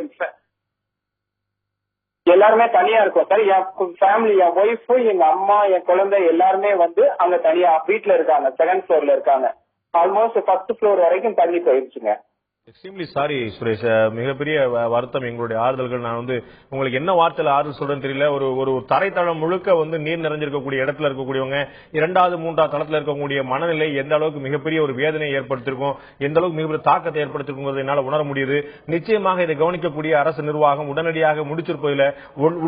எல்லாருமே தனியா இருக்கும் சார். என் ஃபேமிலி, என் ஒய்ஃப், எங்க அம்மா, என் குழந்தை எல்லாருமே வந்து அங்க தனியா வீட்டுல இருக்காங்க. 2nd floorல இருக்காங்க. ஆல்மோஸ்ட் 1st floor வரைக்கும் தண்ணி போயிருச்சுங்க. எக்ஸ்ட்ரீம்லி சாரி சுரேஷ், மிகப்பெரிய வருத்தம். எங்களுடைய ஆறுதல்கள். நான் வந்து உங்களுக்கு என்ன வார்த்தையில ஆறுதல் சொல்றேன்னு தெரியல. ஒரு தரைத்தளம் முழுக்க வந்து நீர் நிறைஞ்சிருக்கக்கூடிய இடத்துல இருக்கக்கூடியவங்க 2வது 3வது தளத்துல இருக்கக்கூடிய மனநிலை எந்த அளவுக்கு மிகப்பெரிய ஒரு வேதனையை ஏற்படுத்திருக்கும், எந்த அளவுக்கு மிகப்பெரிய தாக்கத்தை ஏற்படுத்திருக்கும் என்னால் உணர முடியுது. நிச்சயமாக இதை கவனிக்கக்கூடிய அரசு நிர்வாகம் உடனடியாக முடிச்சிருப்பதில்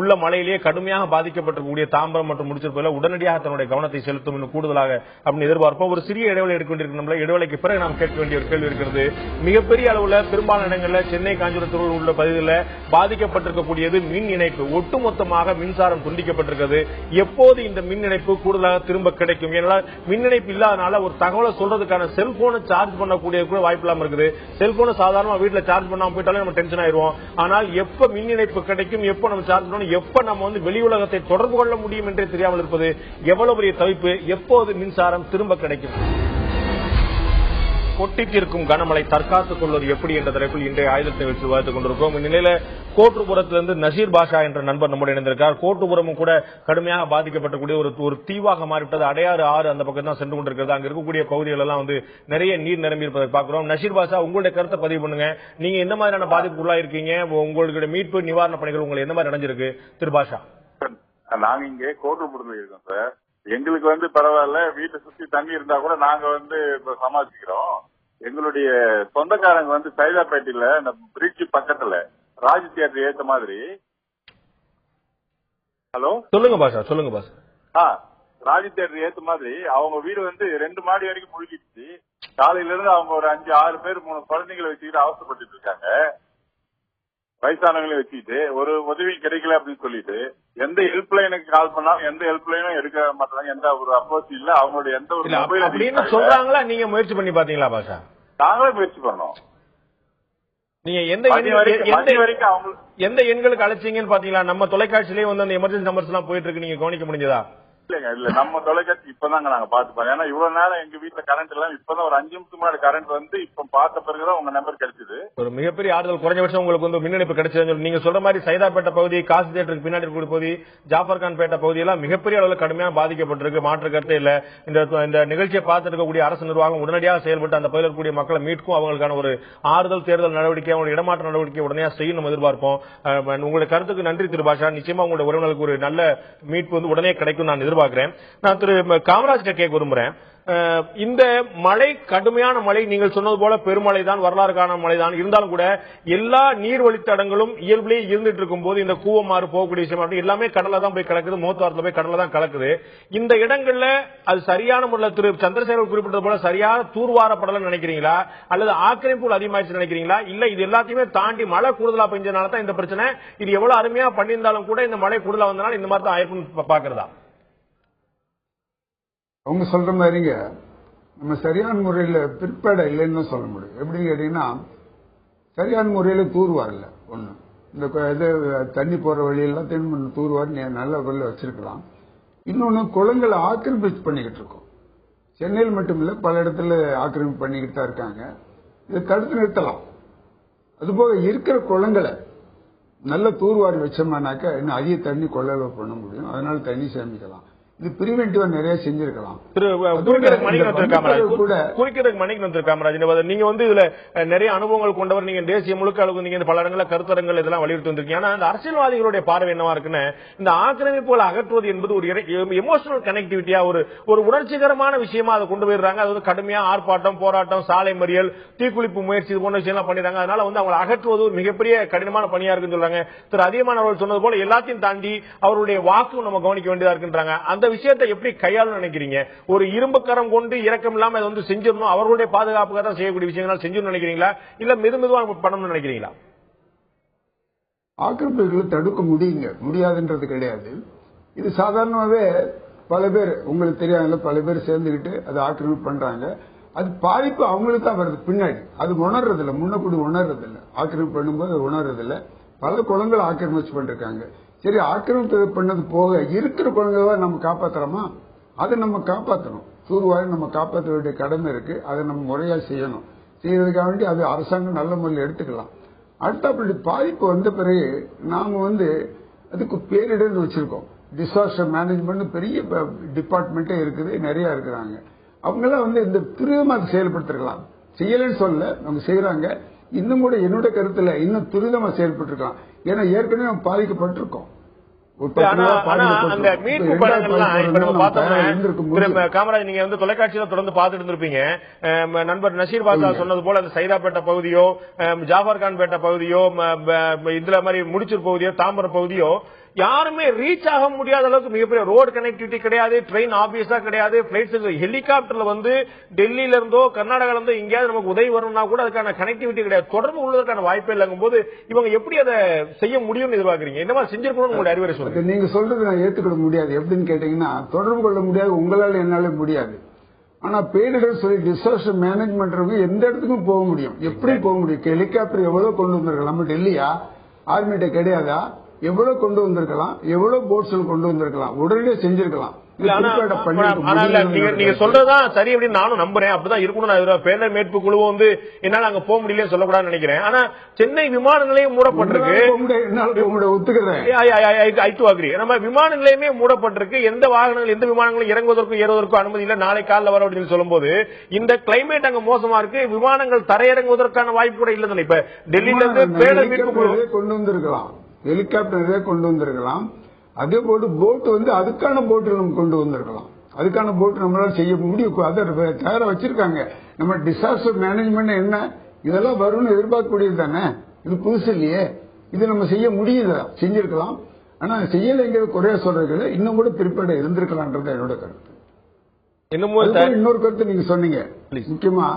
உள்ள மழையிலேயே கடுமையாக பாதிக்கப்பட்டிருக்கக்கூடிய தாம்பரம் மற்றும் முடிச்சிருப்பதில் உடனடியாக தன்னுடைய கவனத்தை செலுத்தும் இன்னும் கூடுதலாக அப்படின்னு எதிர்பார்ப்போம். ஒரு சிறிய இடைவெளி எடுக்க வேண்டியிருக்கிறோம். இடைவெளிக்கு பிறகு நாம் கேட்க வேண்டிய ஒரு கேள்வி இருக்கிறது. மிகப்பெரிய அளவுல பெரும்பாலான இடங்களில் சென்னை காஞ்சிபுரத்தில் உள்ள பகுதிகளில் பாதிக்கப்பட்டிருக்கக்கூடியது மின் இணைப்பு. ஒட்டுமொத்தமாக மின்சாரம் துண்டிக்கப்பட்டிருக்கிறது. எப்போது இந்த மின் இணைப்பு கூடுதலாக திரும்ப கிடைக்கும்? ஏனால் மின் இணைப்பு இல்லாதனால ஒரு தகவலை சொல்றதுக்கான செல்போனை சார்ஜ் பண்ணக்கூடிய கூட வாய்ப்பு இல்லாம இருக்குது. செல்போனை சாதாரணமா வீட்டுல சார்ஜ் பண்ணாம போயிட்டாலே நம்ம டென்ஷன் ஆயிருவோம். ஆனால் எப்ப மின் இணைப்பு கிடைக்கும், எப்ப நம்ம சார்ஜ் பண்ணணும், எப்ப நம்ம வந்து வெளி உலகத்தை தொடர்பு கொள்ள முடியும் என்றே தெரியாமல் இருப்பது எவ்வளவு பெரிய தவிப்பு. எப்போது மின்சாரம் திரும்ப கிடைக்கும்? கொட்டி தீர்க்கும் கனமழை தற்காத்துக் கொள்வது எப்படி என்ற தலைப்பில் இன்றைய ஆயுதத்தை வச்சு விவாதித்துக் கொண்டிருக்கோம். இந்நிலையில கோட்டுப்புறத்திலிருந்து நசீர் பாஷா என்ற நண்பர் நம்முடைய இணைந்திருக்கார். கோட்டுப்புறமும் கூட கடுமையாக பாதிக்கப்பட்டக்கூடிய ஒரு தீவாக மாறிவிட்டது. அடையாறு ஆறு அந்த பக்கம் தான் சென்று கொண்டிருக்கிறது. அங்க இருக்கக்கூடிய பகுதிகள் எல்லாம் நிறைய நீர் நிரம்பி இருப்பதை பார்க்கிறோம். நசீர் பாஷா, உங்களுடைய கருத்தை பதிவு பண்ணுங்க. நீங்க எந்த மாதிரியான பாதிப்புக்குள்ளா இருக்கீங்க? உங்களுடைய மீட்பு நிவாரண பணிகள் உங்களுக்கு எந்த மாதிரி நடந்திருக்கு திரு பாஷா? நாங்க இங்கே கோட்டுப்புறத்துல இருக்கோம் சார். எங்களுக்கு பரவாயில்ல, வீட்டை சுத்தி தண்ணி இருந்தா கூட நாங்க இப்ப சமாளிச்சுக்கிறோம். எங்களுடைய சொந்தக்காரங்க சைதாப்பேட்டையில இந்த பிரிட்ஜ் பக்கத்துல ராஜ் தியேட்டர் ஏத்த மாதிரி. ஹலோ, சொல்லுங்க பாஷா, சொல்லுங்க பாஷா. ராஜ் தியேட்டர் ஏத்த மாதிரி அவங்க வீடு 2 மாடி வரைக்கும் முழுகிடுச்சு. காலையில இருந்து அவங்க ஒரு 5-6 பேர் 3 குழந்தைங்களை வச்சுக்கிட்டு அவசரப்பட்டு இருக்காங்க. வயசானவங்களையும் வச்சுக்கிட்டு ஒரு உதவி கிடைக்கல அப்படின்னு சொல்லிட்டு எந்த ஹெல்ப்லைனுக்கு கால் பண்ணாலும் எந்த ஹெல்ப்லைனும் எடுக்க மாட்டாங்க. எந்த ஒரு அப்ரோச் இல்ல. அவங்களுடைய எந்த ஒரு மொபைல் அப்படின்னு சொல்றாங்களா? நீங்க முயற்சி பண்ணி பாத்தீங்களா பாஷா? நாங்களே முயற்சி பண்ணோம். நீங்க எந்த எண்களுக்கு அழைச்சீங்கன்னு பாத்தீங்களா? நம்ம தொலைக்காட்சியிலேயே அந்த எமர்ஜென்சி நம்பர்ஸ் எல்லாம் போயிட்டு இருக்கு. நீங்க கவனிக்க முடிஞ்சதா? இல்ல, நம்ம தொலைக்காட்சி இப்பதாங்க நாங்க பாத்துப்போம். ஏன்னா இவ்வளவு நேரம் எங்க வீட்டுல கரண்ட் எல்லாம் இப்பதான் ஒரு 5 நிமிஷம் முன்னாடி கரண்ட் இப்ப பார்த்த பிறகுதான் உங்க நம்பர் கிடைச்சது. ஒரு மிகப்பெரிய ஆறுதல். குறைஞ்சபட்சம் உங்களுக்கு மின் இணைப்பு கிடைச்சது. நீங்க சொல்ற மாதிரி சைதாப்பேட்டை பகுதி, காசி தியேட்டருக்கு பின்னாடி இருக்கக்கூடிய பகுதி, ஜாஃபர்கான் பேட்டை பகுதியெல்லாம் மிகப்பெரிய அளவில் கடுமையாக பாதிக்கப்பட்டிருக்கு. மாற்று கருத்தே இல்ல. இந்த நிகழ்ச்சியை பார்த்துட்டு இருக்கக்கூடிய அரசு நிர்வாகம் உடனடியாக செயல்பட்டு அந்த பகுதியில் இருக்கக்கூடிய மக்களை மீட்கும், அவங்களுக்கான ஒரு ஆறுதல் தேர்தல் நடவடிக்கை, அவங்களுடைய இடமாற்ற நடவடிக்கை உடனடியாக செய்யும் நம்ம எதிர்பார்ப்போம். உங்களுடைய கருத்துக்கு நன்றி திரு பாஷா. நிச்சயமா உங்களுடைய உறவினர்களுக்கு ஒரு நல்ல மீட்பு உடனே கிடைக்கும் நான் எதிர்பார்க்கிறேன். நான் திரு காமராஜ் கேட்க விரும்புறேன். இந்த மழை, கடுமையான மழை, நீங்கள் சொன்னது போல பெருமழை தான், வரலாறு காண மழை தான். இருந்தாலும் கூட எல்லா நீர் வழித்தடங்களும் இயல்பிலே இருந்துட்டு இருக்கும் போது இந்த கூவமாறு போகக்கூடிய விஷயம் எல்லாமே கடல்ல தான் போய் கலக்குது. மோத்தாரத்துல போய் கடல்ல தான் கலக்குது. இந்த இடங்கள்ல அது சரியான முறையில் திரு சந்திரசேகர் குறிப்பிட்டது போல சரியான தூர்வாரப்படலன்னு நினைக்கிறீங்களா? அல்லது ஆக்கிரமிப்புகள் அதிகமாயிடுச்சு நினைக்கிறீங்களா? இல்ல இது எல்லாத்தையுமே தாண்டி மழை கூடுதலா பெஞ்சனால தான் இந்த பிரச்சனை? இது எவ்வளவு அருமையா பண்ணியிருந்தாலும் கூட இந்த மழை கூடுதலா வந்தனால இந்த மாதிரி தான் ஆயிருக்குன்னு பாக்குறதா? அவங்க சொல்ற மாதிரிங்க, நம்ம சரியான முறையில் பிற்பட இல்லைன்னு சொல்ல முடியும். எப்படின்னு கேட்டீங்கன்னா, சரியான முறையில் தூர்வாரல. ஒண்ணு, இந்த தண்ணி போற வழியெல்லாம் தூர்வார் நல்ல வழியில் வச்சிருக்கலாம். இன்னொன்னு, குளங்களை ஆக்கிரமிப்பு பண்ணிக்கிட்டு இருக்கோம். சென்னையில் மட்டும் இல்ல, பல இடத்துல ஆக்கிரமிப்பு பண்ணிக்கிட்டு தான் இருக்காங்க. இதை தடுத்து நிறுத்தலாம். அதுபோக இருக்கிற குளங்களை நல்ல தூர்வாரி வச்சோம்னாக்கா இன்னும் அதிக தண்ணி கொள்ளளவு பண்ண முடியும். அதனால தண்ணி சேமிக்கலாம். இது பிரிவென்டிவா நிறைய செஞ்சிருக்கலாம். நீங்க இதுல நிறைய அனுபவங்கள் கொண்டவர். நீங்க தேசிய முழுக்க அளவுக்கு நீங்க பல இடங்களில் கருத்தரங்கள் இதெல்லாம் வலியுறுத்தி வந்திருக்கீங்க. ஆனா இந்த அரசியல்வாதிகளுடைய பார்வை என்னவா இருக்குன்னு, இந்த ஆக்கிரமிப்புகளை அகற்றுவது என்பது ஒரு எமோஷனல் கனெக்டிவிட்டியா, ஒரு உணர்ச்சிகரமான விஷயமா அதை கொண்டு போயிடுறாங்க. அது கடுமையா ஆர்ப்பாட்டம், போராட்டம், சாலை மறியல், தீக்குளிப்பு முயற்சி, இது போன்ற விஷயம் பண்ணிடுறாங்க. அதனால அவங்களை அகற்றுவது ஒரு மிகப்பெரிய கடினமான பணியா இருக்குன்னு சொல்றாங்க. திரு அதிகமான அவர்கள் சொன்னது போல எல்லாத்தையும் தாண்டி அவருடைய வாக்கும் நம்ம கவனிக்க வேண்டியதா இருக்குன்றாங்க. அந்த விஷயத்தை எப்படி கையாள நினைக்கிறீங்க? ஒரு இரும்பு கரம் கொண்டு இரக்கம் இல்லாம அதை செஞ்சிடணும், அவர்களுடைய பாதுகாப்புக்காக தான் செய்யக்கூடிய விஷயங்கள் செஞ்சிடணும் நினைக்கிறீங்களா? இல்ல மெதுவா பண்ணணும்னு நினைக்கிறீங்களா? ஆக்கிரமிப்புகளை தடுக்க முடியாதுன்றது கிடையாது. இது சாதாரணமாவே பல பேர், உங்களுக்கு தெரியாதுல, பல பேர் சேர்ந்துகிட்டு அதை ஆக்கிரமிப்பு பண்றாங்க. அது பாதிப்பு அவங்களுக்கு தான் வருது பின்னாடி. அது உணர்றது இல்ல, முன்னக்கூடி உணர்றது இல்ல. ஆக்கிரமிப்பு பண்ணும்போது உணர்றது இல்ல. பல குளங்களை ஆக்கிரமிச்சு பண்ணிருக்காங்க. சரி, ஆக்கிரமிப்பு பண்ணது போக இருக்கிற குழந்தைகளை நம்ம காப்பாத்துறோமா? அதை நம்ம காப்பாற்றணும். தூர்வாரி நம்ம காப்பாற்ற வேண்டிய கடமை இருக்கு. அதை நம்ம முறையா செய்யணும். செய்யறதுக்காக வேண்டி அது அரசாங்கம் நல்ல முறையில் எடுத்துக்கலாம். அடுத்த அப்படி பாதிப்பு வந்த பிறகு நாம அதுக்கு பேரிடர் வச்சிருக்கோம். டிசாஸ்டர் மேனேஜ்மெண்ட் பெரிய டிபார்ட்மெண்டே இருக்குது, நிறைய இருக்கிறாங்க. அவங்கெல்லாம் இந்த துரிதமா செயல்படுத்திருக்கலாம். செய்யலன்னு சொல்ல, அவங்க செய்யறாங்க. இன்னும் கூட என்னோட கருத்துல இன்னும் துரிதமா செயல்பட்டு இருக்கலாம். ஏன்னா ஏற்கனவே பாதிக்கப்பட்டிருக்கோம். அந்த மீட்பு படங்கள்லாம் காமராஜ் நீங்க தொலைக்காட்சியில தொடர்ந்து பார்த்துட்டு இருந்திருப்பீங்க. நண்பர் நசீர் பாஷா சொன்னது போல அந்த சைதாப்பேட்டை பகுதியோ, ஜாஃபர்கான் பேட்டை பகுதியோ, இதுல மாதிரி முடிச்சூர் பகுதியோ, தாம்பரம் பகுதியோ யாருமே ரீச் ஆக முடியாத அளவுக்கு மிகப்பெரிய ரோடு கனெக்டிவிட்டி கிடையாது. ட்ரெயின் ஆபீஸா கிடையாது. பிளைட்ஸ், ஹெலிகாப்டர்ல டெல்லியில இருந்தோ கர்நாடகால இருந்தோ எங்கேயாவது நமக்கு உதவி வரணும்னா கூட அதுக்கான கனெக்டிவிட்டி கிடையாது. தொடர்பு உள்ளதற்கான வாய்ப்பே இல்லங்கும் போது இவங்க எப்படி அதை செய்ய முடியும்னு எதிர்பார்க்கறீங்க? என்ன மாதிரி செஞ்சிருக்கணும்னு உங்களுடைய அறிவுரை சொல்லுங்க. நீங்க சொல்றது நான் ஏற்றுக்கொள்ள முடியாது. எப்படின்னு கேட்டீங்கன்னா, தொடர்பு கொள்ள முடியாது, உங்களால என்னால முடியாது. ஆனா பேரிடர் சொல்லி டிசாஸ்டர் மேனேஜ்மெண்ட் எந்த இடத்துக்கும் போக முடியும். எப்படி போக முடியும்? ஹெலிகாப்டர் எவ்வளவு கொண்டு வந்திருக்கலாம்? நம்ம டெல்லியா, ஆர்மிட்ட கிடையாதா? எவ்வளவு கொண்டு வந்திருக்கலாம்? எவ்வளவு போட்ஸ்கள் கொண்டு வந்திருக்கலாம்? உடனடியே செஞ்சிருக்கலாம். நீங்க சொல்றதுதான் சரி அப்படின்னு நானும் நம்புறேன். அப்படிதான் இருக்கணும். பேரிடர் மீட்பு குழுவும் வந்து என்னால அங்க போக முடியல சொல்லக்கூடாதுன்னு நினைக்கிறேன். ஆனா சென்னை விமான நிலையம் மூடப்பட்டிருக்கு. நம்ம விமான நிலையமே மூடப்பட்டிருக்கு. எந்த வாகனங்கள் எந்த விமானங்களும் இறங்குவதற்கும் ஏறுவதற்கும் அனுமதி இல்லை. நாளை காலைல வர அப்படின்னு சொல்லும் போது இந்த கிளைமேட் அங்க மோசமா இருக்கு. விமானங்கள் தரையிறங்குவதற்கான வாய்ப்பு கூட இல்ல. இப்ப டெல்லியில இருந்து பேரிடர் மீட்பு குழு கொண்டு வந்திருக்கலாம், ஹெலிகாப்டர் கொண்டு வந்திருக்கலாம். அதே போட்டு போட் வந்து அதுக்கான போட்டு நம்ம கொண்டு வந்திருக்கலாம். அதுக்கான போட்டு நம்மளால செய்ய முடியும். அதை தயாரா வச்சிருக்காங்க. நம்ம டிசாஸ்டர் மேனேஜ்மெண்ட் என்ன இதெல்லாம் வரும்னு எதிர்பார்க்கக்கூடியது தானே. இது புதுசு இல்லையே. இது நம்ம செய்ய முடியுது, செஞ்சிருக்கலாம். ஆனா செய்யலைங்கிற குறைய சொல்றது இன்னும் கூட பிரிப்பேர்டா இருந்திருக்கலாம்ன்றது என்னோட கருத்து. இன்னொரு கருத்து நீங்க சொன்னீங்க முக்கியமா,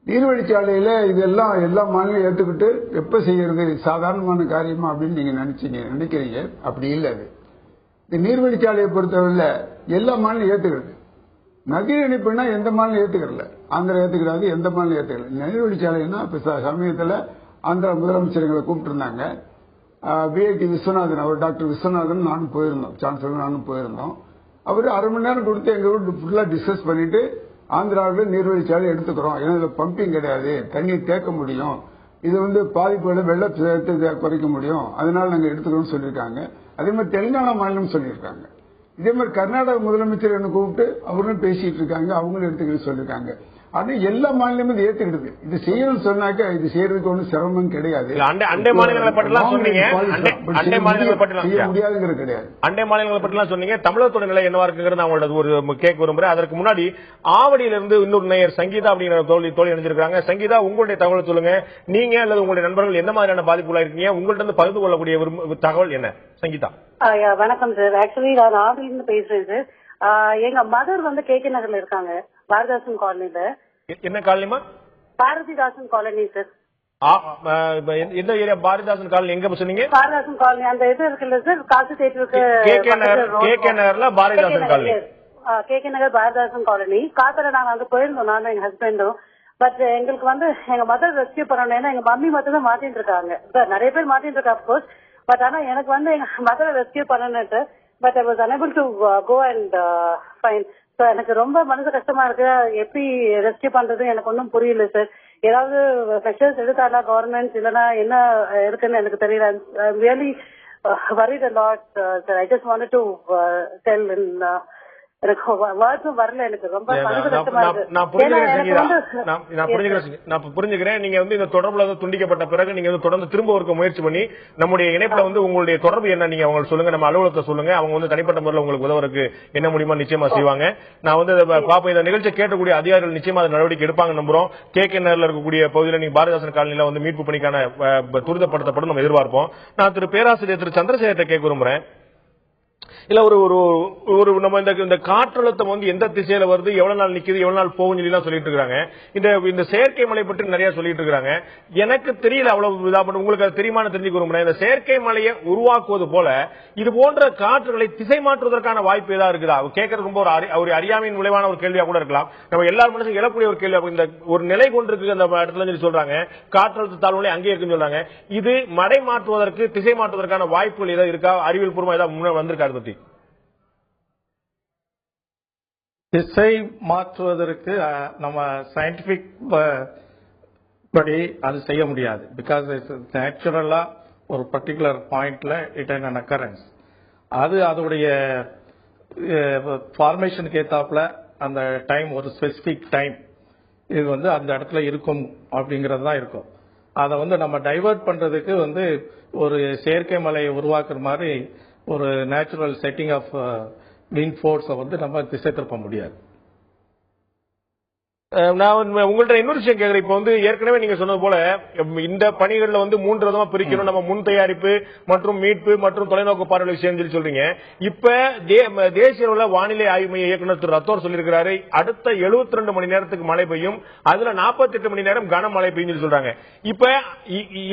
நீர்வழிச்சாலையில இதெல்லாம் எல்லா மாநிலம் ஏற்றுக்கிட்டு எப்ப செய்யறது சாதாரணமான காரியமா அப்படின்னு நீங்க நினைக்கிறீங்க. அப்படி இல்லை. அது இந்த நீர்வழிச்சாலையை பொறுத்தவரை எல்லா மாநிலம் ஏத்துக்கிறது. நதிநீர் இணைப்புனா எந்த மாநிலம் ஏத்துக்கிறல, ஆந்திரா ஏத்துக்கிறாது, எந்த மாநிலம் ஏத்துக்கல. நீர்வழிச்சாலைன்னா இப்ப சமயத்துல ஆந்திரா முதலமைச்சர்களை கூப்பிட்டு இருந்தாங்க. விஐடி விஸ்வநாதன், அவர் டாக்டர் விஸ்வநாதன் நானும் போயிருந்தோம், சான்சலர் நானும் போயிருந்தோம். அவரு அரை மணி நேரம் கொடுத்து எங்க ஃபுல்லா டிஸ்கஸ் பண்ணிட்டு ஆந்திராவில் நீர்வழிச்சாலை எடுத்துக்கிறோம். ஏன்னா இதுல பம்பிங் கிடையாது, தண்ணீர் தேக்க முடியும், இது வந்து பாதிப்புகளை வெள்ளத்தை குறைக்க முடியும், அதனால நாங்க எடுத்துக்கிறோம் சொல்லியிருக்காங்க. அதே மாதிரி தெலுங்கானா மாநிலம் சொல்லியிருக்காங்க. இதே மாதிரி கர்நாடக முதலமைச்சர் என்ன கூப்பிட்டு அவரும் பேசிட்டு இருக்காங்க, அவங்களும் எடுத்துக்கிட்டு சொல்லியிருக்காங்க. ஆனா எல்லா மாநிலமும் இது ஏத்துக்கிடுது. இது செய்யணும்னு சொன்னாக்க இது செய்யறதுக்கு ஒன்றும் சிரமம் கிடையாது. அண்டை மாநிலங்களை பற்றிலாம் சொன்னீங்க, முடியாதுங்கிறது கிடையாது. அண்டை மாநிலங்களை பற்றிலாம் சொன்னீங்க. தமிழகத்தோட நிலை என்னவா இருக்குங்கிறது நான் உங்களோட ஒரு கேட்க விரும்புறேன். அதற்கு முன்னாடி ஆவடியிலிருந்து இன்னொரு நேயர் சங்கீதா அப்படிங்கிற தோழி இணைஞ்சிருக்காங்க. சங்கீதா, உங்களுடைய தகவல் சொல்லுங்க. நீங்க அல்லது உங்களுடைய நண்பர்கள் என்ன மாதிரியான பாதிப்புகளா இருக்கீங்க? உங்கள்ட்ட இருந்து பகிர்ந்து கொள்ளக்கூடிய தகவல் என்ன? சங்கீதா வணக்கம் சார். ஆக்சுவலி நான் ஆவடியிலிருந்து பேசுறேன் சார். எங்க மதர் வந்து கேகே நகர்ல இருக்காங்க, பாரதிதாசன் காலனில. என்ன காலனிமா? Bharathidasan colony sir. எந்த ஏரியா? பாரதிதாசன் காலனி எங்க சொன்னீங்க? பாரதிதாசன் காலனி அந்த இது இருக்குல்ல சார், காசு தேட்டருக்கு கேகே நகர்ல பாரதிதாசன் காலனி. கேகே நகர் பாரதிதாசன் காலனி. காத்தால நாங்க அங்க போயிருந்தோம், நானும் எங்க ஹஸ்பண்டும். பட் எங்களுக்கு வந்து எங்க மதர் ரெஸ்கியூ பண்ணணும். ஏன்னா எங்க மம்மி மட்டும் தான் மாத்திட்டு இருக்காங்க சார். நிறைய பேர் மாத்திட்டு இருக்கா அப்கோர்ஸ். பட் ஆனா எனக்கு வந்து எங்க மதரை ரெஸ்கியூ பண்ணணும்ட்டு but I was unable to go and find. So எனக்கு ரொம்ப மனசு கஷ்டமா இருக்கு. எப்படி ரெஸ்கியூ பண்றது எனக்கு ஒன்றும் புரியல சார். ஏதாவது மெஷர்ஸ் எடுத்தாரா கவர்மெண்ட், இல்லைன்னா என்ன இருக்குன்னு எனக்கு தெரியல. I'm really worried a lot, sir. I just wanted to tell in எனக்கு வார்த்தையும் வரல. எனக்கு ரொம்ப மனசு கஷ்டமா இருக்கு. நான் புரிஞ்சுக்கிறேன். நீங்க வந்து இந்த தொடர்புல துண்டிக்கப்பட்ட பிறகு நீங்க தொடர்ந்து திரும்ப ஒரு முயற்சி பண்ணி நம்முடைய இணைப்புல வந்து உங்களுடைய தொடர்பு என்ன நீங்க அவங்க சொல்லுங்க, நம்ம அலுவலகத்தை சொல்லுங்க. அவங்க வந்து தனிப்பட்ட முறையில் உங்களுக்கு உதவுறதுக்கு என்ன முடியுமா நிச்சயமா செய்வாங்க. நான் வந்து பாப்பா இந்த நிகழ்ச்சியை கேட்கக்கூடிய அதிகாரிகள் நிச்சயமா அதை நடவடிக்கை எடுப்பாங்க நம்புறோம். கேகே நகர்ல இருக்கக்கூடிய பகுதியில் நீங்க பாரதிதாசன் காலனியில வந்து மீட்பு பணிக்கான துரிதப்படுத்தப்படும் நம்ம எதிர்பார்ப்போம். நான் பேராசிரியர் திரு சந்திரசேகரத்தை கேட்க விரும்புறேன். இல்ல ஒரு நம்ம இந்த காற்றழுத்தம் வந்து எந்த திசையில வருது, எவ்வளவு நாள் நிக்குது, எவ்வளவு நாள் போகும் சொல்லி சொல்லிட்டு இருக்காங்க. இந்த செயற்கை மழை பற்றி நிறைய சொல்லிட்டு இருக்காங்க. எனக்கு தெரியல அவ்வளவு இதாப்பட்டு, உங்களுக்கு அது தெரியுமான்னு தெரிஞ்சுக்க விரும்புறேன். இந்த செயற்கை மழையை உருவாக்குவது போல இது போன்ற காற்றுகளை திசை மாற்றுவதற்கான வாய்ப்பு ஏதாவது இருக்குதா? கேட்கறது ரொம்ப ஒரு அறியாமையின் விளைவான ஒரு கேள்வியா கூட இருக்கலாம். நம்ம எல்லாரும் மனசும் எழக்கூடிய ஒரு கேள்வி. இந்த ஒரு நிலை கொண்டிருக்கு அந்த இடத்துல சொல்லி சொல்றாங்க, காற்றழுத்த தாழ்வுகளை அங்கே இருக்குன்னு சொல்றாங்க. இது மழை மாற்றுவதற்கு திசை மாற்றுவதற்கான வாய்ப்புகள் ஏதாவது இருக்கா? அறிவியல் பூர்வமா ஏதாவது வந்திருக்கா? அதை பத்தி திசை மாற்றுவதற்கு நம்ம சயின்டிபிக் படி அது செய்ய முடியாது. பிகாஸ் நேச்சுரலா ஒரு பர்டிகுலர் பாயிண்ட்ல இட் அன் அக்கரன்ஸ். அது அதோடைய ஃபார்மேஷனுக்கு ஏத்தாப்புல அந்த டைம், ஒரு ஸ்பெசிபிக் டைம் இது வந்து அந்த இடத்துல இருக்கும் அப்படிங்கிறது தான் இருக்கும். அதை வந்து நம்ம டைவர்ட் பண்றதுக்கு வந்து ஒரு செயற்கை மலையை உருவாக்குற மாதிரி ஒரு நேச்சுரல் செட்டிங் ஆஃப் விண்ட் ஃபோர்ஸை வந்து நம்ம திசை திருப்ப முடியாது. நான் உங்கள்ட்ட இன்னொரு விஷயம் கேட்கிறேன். இப்ப வந்து ஏற்கனவே நீங்க சொன்னது போல இந்த பணிகள்ல வந்து 3 விதமா பிரிக்கணும். நம்ம முன் தயாரிப்பு மற்றும் மீட்பு மற்றும் தொலைநோக்கு பார்வை விஷயம் சொல்லி சொல்றீங்க. இப்ப தேசிய அளவுல வானிலை ஆய்வு மைய இயக்குநர் திரு ரத்தோர் சொல்லியிருக்கிறாரு, அடுத்த 72 மணி நேரத்துக்கு மழை பெய்யும், அதுல 48 மணி நேரம் கனமழை பெய்யும் சொல்றாங்க. இப்ப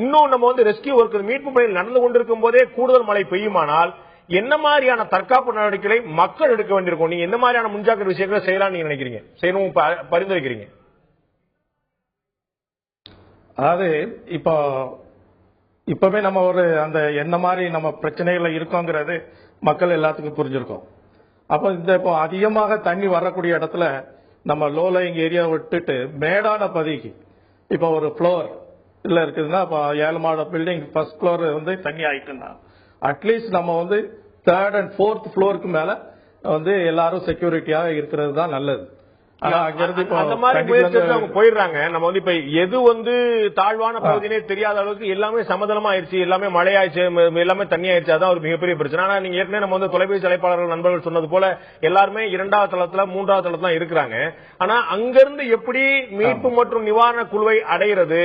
இன்னும் நம்ம வந்து ரெஸ்கியூ ஒர்க் மீட்பு பணிகள் நடந்து கொண்டிருக்கும் போதே கூடுதல் மழை பெய்யுமானால் என்ன மாதிரியான தற்காப்பு நடவடிக்கைகளை மக்கள் எடுக்க வேண்டியிருக்கும்? நீங்க என்ன மாதிரியான முன்ஜாக்கிரதை விஷயங்களை செய்யலாம் நீங்க நினைக்கிறீங்க, செய்யணும் பரிந்துரைக்கிறீங்க? அதாவது இப்பவே நம்ம ஒரு அந்த என்ன மாதிரி நம்ம பிரச்சனைகளை இருக்கோங்கிறது மக்கள் எல்லாத்துக்கும் புரிஞ்சிருக்கோம். அப்ப இப்போ அதிகமாக தண்ணி வரக்கூடிய இடத்துல நம்ம லோ லைங் ஏரியா விட்டுட்டு மேடான பகுதிக்கு இப்ப ஒரு ஃப்ளோர் இல்ல இருக்குதுன்னா இப்போ 7 மாட பில்டிங் ஃபர்ஸ்ட் ஃப்ளோர் வந்து தண்ணி ஆயிட்டுன்னா அட்லீஸ்ட் நம்ம வந்து 3rd and 4th ஃப்ளோருக்கு மேல வந்து எல்லாரும் செக்யூரிட்டியா இருக்கிறது தான் நல்லது. அந்த மாதிரி அவங்க போயிடுறாங்க. நம்ம வந்து இப்ப எது வந்து தாழ்வான பகுதினே தெரியாத அளவுக்கு எல்லாமே சமதளமா ஆயிடுச்சு, எல்லாமே மழையாயிடுச்சு, எல்லாமே தண்ணி ஆயிடுச்சு. அதான் ஒரு மிகப்பெரிய பிரச்சனை. ஆனா நீங்க ஏற்கனவே நம்ம வந்து தொலைபேசி அழைப்பாளர்கள் நண்பர்கள் சொன்னது போல எல்லாருமே 2வது தளத்துல 3வது தளத்துல தான் இருக்கிறாங்க. ஆனா அங்கிருந்து எப்படி மீட்பு மற்றும் நிவாரண குழுவை அடைகிறது?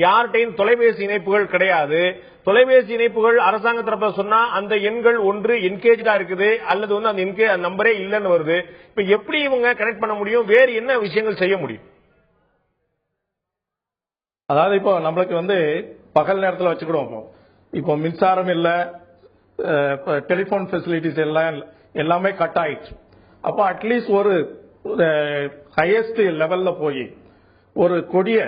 யார்கிட்டையும் தொலைபேசி இணைப்புகள் கிடையாது. தொலைபேசி இணைப்புகள் அரசாங்க தரப்புல சொன்னா அந்த எண்கள் ஒன்று என்கேஜா இருக்குது அல்லது வந்து அந்த நம்பரே இல்லன்னு வருது. இப்ப எப்படி இவங்க கனெக்ட் பண்ண முடியும்? வேறு என்ன விஷயங்கள் செய்ய முடியும்? அதாவது இப்போ நம்மளுக்கு வந்து பகல் நேரத்தில் வச்சுக்கிடுவோம். இப்போ மின்சாரம் இல்ல, டெலிபோன் ஃபெசிலிட்டிஸ் எல்லாமே கட் ஆயிடுச்சு. அப்போ அட்லீஸ்ட் ஒரு ஹையஸ்ட் லெவல்ல போய் ஒரு கொடிய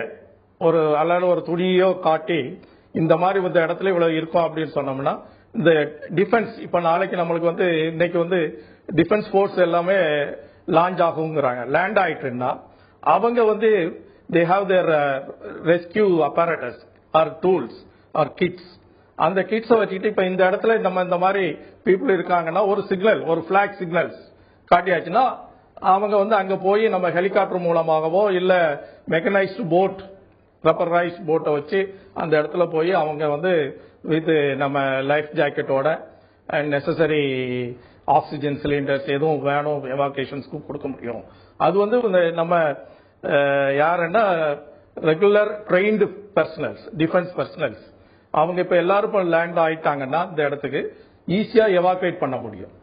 ஒரு அல்லது ஒரு துணியோ காட்டி இந்த மாதிரி இந்த இடத்துல இவ்வளவு இருக்கும் அப்படின்னு சொன்னோம்னா இந்த டிஃபென்ஸ் இப்ப நாளைக்கு நம்மளுக்கு வந்து இன்னைக்கு வந்து டிஃபென்ஸ் போர்ஸ் எல்லாமே லான்ச் ஆகுங்கிறாங்க. லேண்ட் ஆயிட்டுன்னா அவங்க வந்து they have their rescue apparatus or tools or kits. அந்த கிட்ஸை வச்சுக்கிட்டு இப்ப இந்த இடத்துல நம்ம இந்த மாதிரி பீப்புள் இருக்காங்கன்னா ஒரு சிக்னல், ஒரு பிளாக் சிக்னல்ஸ் காட்டியாச்சுன்னா அவங்க வந்து அங்க போய் நம்ம ஹெலிகாப்டர் மூலமாகவோ இல்ல மெக்கனைஸ்டு போட், ப்ரெப்பரைஸ்ட் போட்டை வச்சு அந்த இடத்துல போய் அவங்க வந்து வித் நம்ம லைஃப் ஜாக்கெட்டோட அண்ட் நெசசரி ஆக்சிஜன் சிலிண்டர்ஸ் எதுவும் வேணும் எவாகேஷன்ஸ்க்கு கொடுக்க முடியும். அது வந்து நம்ம யாருன்னா regular trained personnels, defence personnels. அவங்க இப்ப எல்லாரும் இப்ப லேண்ட் ஆயிட்டாங்கன்னா இந்த இடத்துக்கு ஈஸியா எவாக்குவேட் பண்ண முடியும்.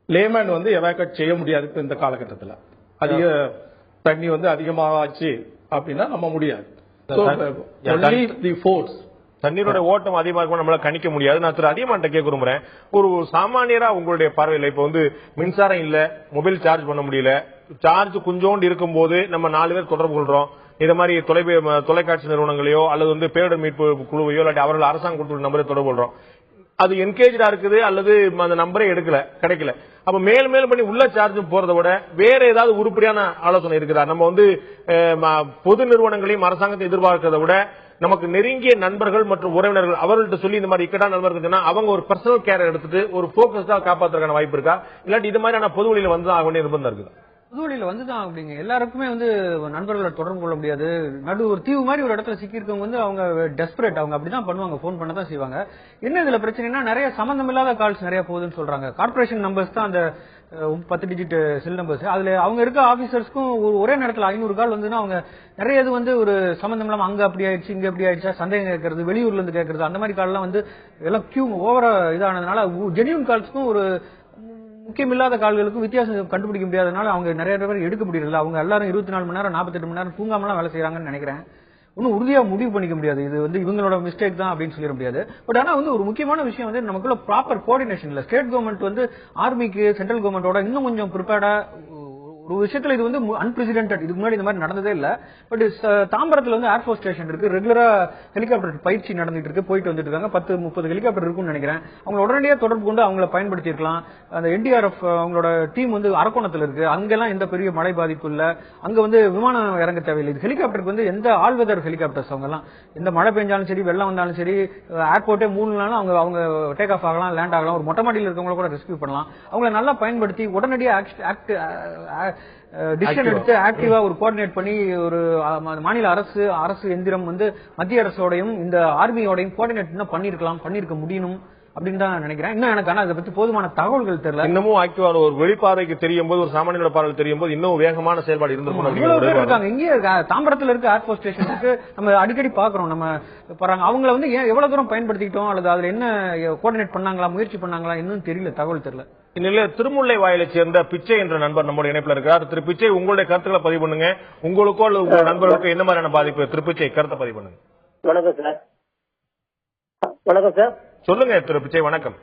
லேமேன் வந்து எவாக்குவேட் செய்ய முடியாது இப்ப இந்த காலகட்டத்தில். அதிக தண்ணி வந்து அதிகமாக ஆச்சு அப்படின்னா நம்ம முடியாது. தண்ணீரோட ஓட்டம் அதிகமா இருக்கும், நம்மளால கணிக்க முடியாது. நான் திரு அதிகமான்ட்ட கேட்க விரும்புறேன், ஒரு சாமானியரா உங்களுடைய பார்வையில் இப்ப வந்து மின்சாரம் இல்ல, மொபைல் சார்ஜ் பண்ண முடியல, சார்ஜ் கொஞ்சோண்டு இருக்கும் போது நம்ம 4 பேர் தொடர்பு கொள்றோம். இத மாதிரி தொலைக்காட்சி நிறுவனங்களையோ அல்லது வந்து பேரிடர் மீட்பு குழுவையோ இல்லாட்டி அவர்கள் அரசாங்கம் கொடுத்துள்ள நம்பரை தொடர்பு கொள்றோம். அது என்கேஜா இருக்குது அல்லது அந்த நம்பரே கிடைக்கல. அப்ப மேலும் பண்ணி உள்ள சார்ஜ் போறதை விட வேற ஏதாவது உருப்படியான ஆலோசனை இருக்குதா? நம்ம வந்து பொது நிறுவனங்களையும் அரசாங்கத்தை எதிர்பார்க்கிறத விட நமக்கு நெருங்கிய நண்பர்கள் மற்றும் உறவினர்கள் அவர்கள்ட்ட சொல்லி இந்த மாதிரி இக்கட்டான நண்பர்கள் அவங்க ஒரு பர்சனல் கேர் எடுத்துட்டு ஒரு போக்கஸ்டா காப்பாற்றுறதுக்கான வாய்ப்பு இருக்கா? இல்லாட்டி இது மாதிரியான பொது வழியில வந்து ஆக வேண்டிய நிர்பந்தம் இருக்குது? புதுவெளியில வந்துதான் அப்படிங்க. எல்லாருக்குமே வந்து நண்பர்களை தொடர்பு கொள்ள முடியாது. ஒரு தீவு மாதிரி ஒரு இடத்துல சிக்கி இருக்கவங்க வந்து அவங்க டெஸ்பரேட், அவங்க அப்படிதான் பண்ணுவாங்க, போன் பண்ண தான் செய்வாங்க. என்ன இதுல பிரச்சனைனா நிறைய சம்பந்தம் இல்லாத கால்ஸ் நிறைய போகுதுன்னு சொல்றாங்க. கார்பரேஷன் நம்பர்ஸ் தான் அந்த 10 டிஜிட் செல் நம்பர்ஸ். அதுல அவங்க இருக்க ஆபீசர்ஸ்க்கும் ஒரே நேரத்தில் 500 கால் வந்துன்னா அவங்க நிறைய இது வந்து ஒரு சம்பந்தம் இல்லாம அங்க அப்படி ஆயிடுச்சு இங்க அப்படி ஆயிடுச்சா சந்தேகம் கேட்கறது, வெளியூர்ல இருந்து கேட்கறது, அந்த மாதிரி கால் எல்லாம் வந்து எல்லாம் கியூ ஓவரா இதானதுனால ஜெனியூன் கால்ஸ்க்கும் ஒரு முக்கியமில்லாத கால்களுக்கும் வித்தியாசம் கண்டுபிடிக்க முடியாதனால அவங்க நிறைய பேர் எடுக்க முடியல. அவங்க எல்லாரும் 24 மணி நேரம் 48 மணி நேரம் தூங்காமலாம் வேலை செய்யறாங்கன்னு நினைக்கிறேன். ஒன்னும் உறுதியா முடிவு பண்ணிக்க முடியாது, இது வந்து இவங்களோட மிஸ்டேக் தான் அப்படின்னு சொல்லிட முடியாது. பட் ஆனா வந்து ஒரு முக்கியமான விஷயம் வந்து நமக்குள்ள ப்ராப்பர் கோஆர்டினேஷன் இல்ல. ஸ்டேட் கவர்மெண்ட் வந்து ஆர்மிக்கு சென்ட்ரல் கவர்மெண்டோட இன்னும் கொஞ்சம் ப்ரிப்பேர்டா ஒரு விஷயத்துல இது வந்து அன்பிரசிடென்டட், இதுக்கு முன்னாடி இந்த மாதிரி நடந்ததே இல்ல. பட் தாம்பரத்துல வந்து ஏர்போர்ட் ஸ்டேஷன் இருக்கு, ரெகுலரா ஹெலிகாப்டர் பயிற்சி நடந்துட்டு இருக்கு, போயிட்டு வந்துட்டு இருக்காங்க. 10-30 ஹெலிகாப்டர் இருக்குன்னு நினைக்கிறேன். அவங்க உடனடியாக தொடர்பு கொண்டு அவங்கள பயன்படுத்தி இருக்கலாம். அந்த NDRF அவங்களோட டீம் வந்து அரக்கோணத்துல இருக்கு, அங்கெல்லாம் எந்த பெரிய மழை பாதிப்பு இல்ல, அங்க வந்து விமானம் இறங்க தேவையில்லை. இது ஹெலிகாப்டருக்கு வந்து எந்த ஆல்வெதர் ஹெலிகாப்டர்ஸ், அவங்க எல்லாம் எந்த மழை பெஞ்சாலும் சரி வெள்ளம் வந்தாலும் சரி ஏர்போர்ட்டே 3 நாளும் அவங்க டேக் ஆஃப் ஆகலாம், லேண்ட் ஆகலாம், ஒரு மொட்டை மாடியில் இருக்கவங்கள கூட ரெஸ்கியூ பண்ணலாம். அவங்கள நல்லா பயன்படுத்தி உடனடியாக டிசிஷன் எடுத்து ஆக்டிவா ஒரு கோஆர்டினேட் பண்ணி ஒரு மாநில அரசு எந்திரம் வந்து மத்திய அரசோடையும் இந்த ஆர்மியோடையும் கோஆர்டினேட் பண்ணிருக்க முடியும் அப்படின்னு தான் நினைக்கிறேன். இன்னும் எனக்கு ஆனா அதை பத்தி போதுமான தகவல்கள் தெரியல. இன்னமும் ஆக்டிவா ஒரு வெளிப்பாதைக்கு தெரியும் போது, ஒரு சாமானியோட பார்வையில் தெரியும் போது இன்னும் வேகமான செயல்பாடு இருந்திருக்கும். இங்கே தாம்பரத்தில் இருக்க ஏர்போர்ட் ஸ்டேஷனுக்கு நம்ம அடிக்கடி பாக்குறோம். நம்ம போறாங்க, அவங்கள வந்து எவ்வளவு தூரம் பயன்படுத்திக்கிட்டோம் அல்லது அதுல என்ன கோஆர்டினேட் பண்ணாங்களா, முயற்சி பண்ணாங்களா, இன்னும் தெரியல, தகவல் தெரியல. இந்நிலையில் திருமுல்லை வாயிலை சேர்ந்த பிச்சை என்ற நண்பர் நம்முடைய இணைப்புல இருக்கிறார். திரு பிச்சை, உங்களுடைய கருத்துக்களை பதிவு பண்ணுங்க. உங்களுக்கோ அல்லது உங்க நண்பர்களுக்கோ என்ன மாதிரியான பாதிப்பு? திரு பிச்சை, கருத்தை பதிவு பண்ணுங்க. வணக்கம் சார். வணக்கம் சார். சொல்லுங்க திரு பிச்சை. வணக்கம்.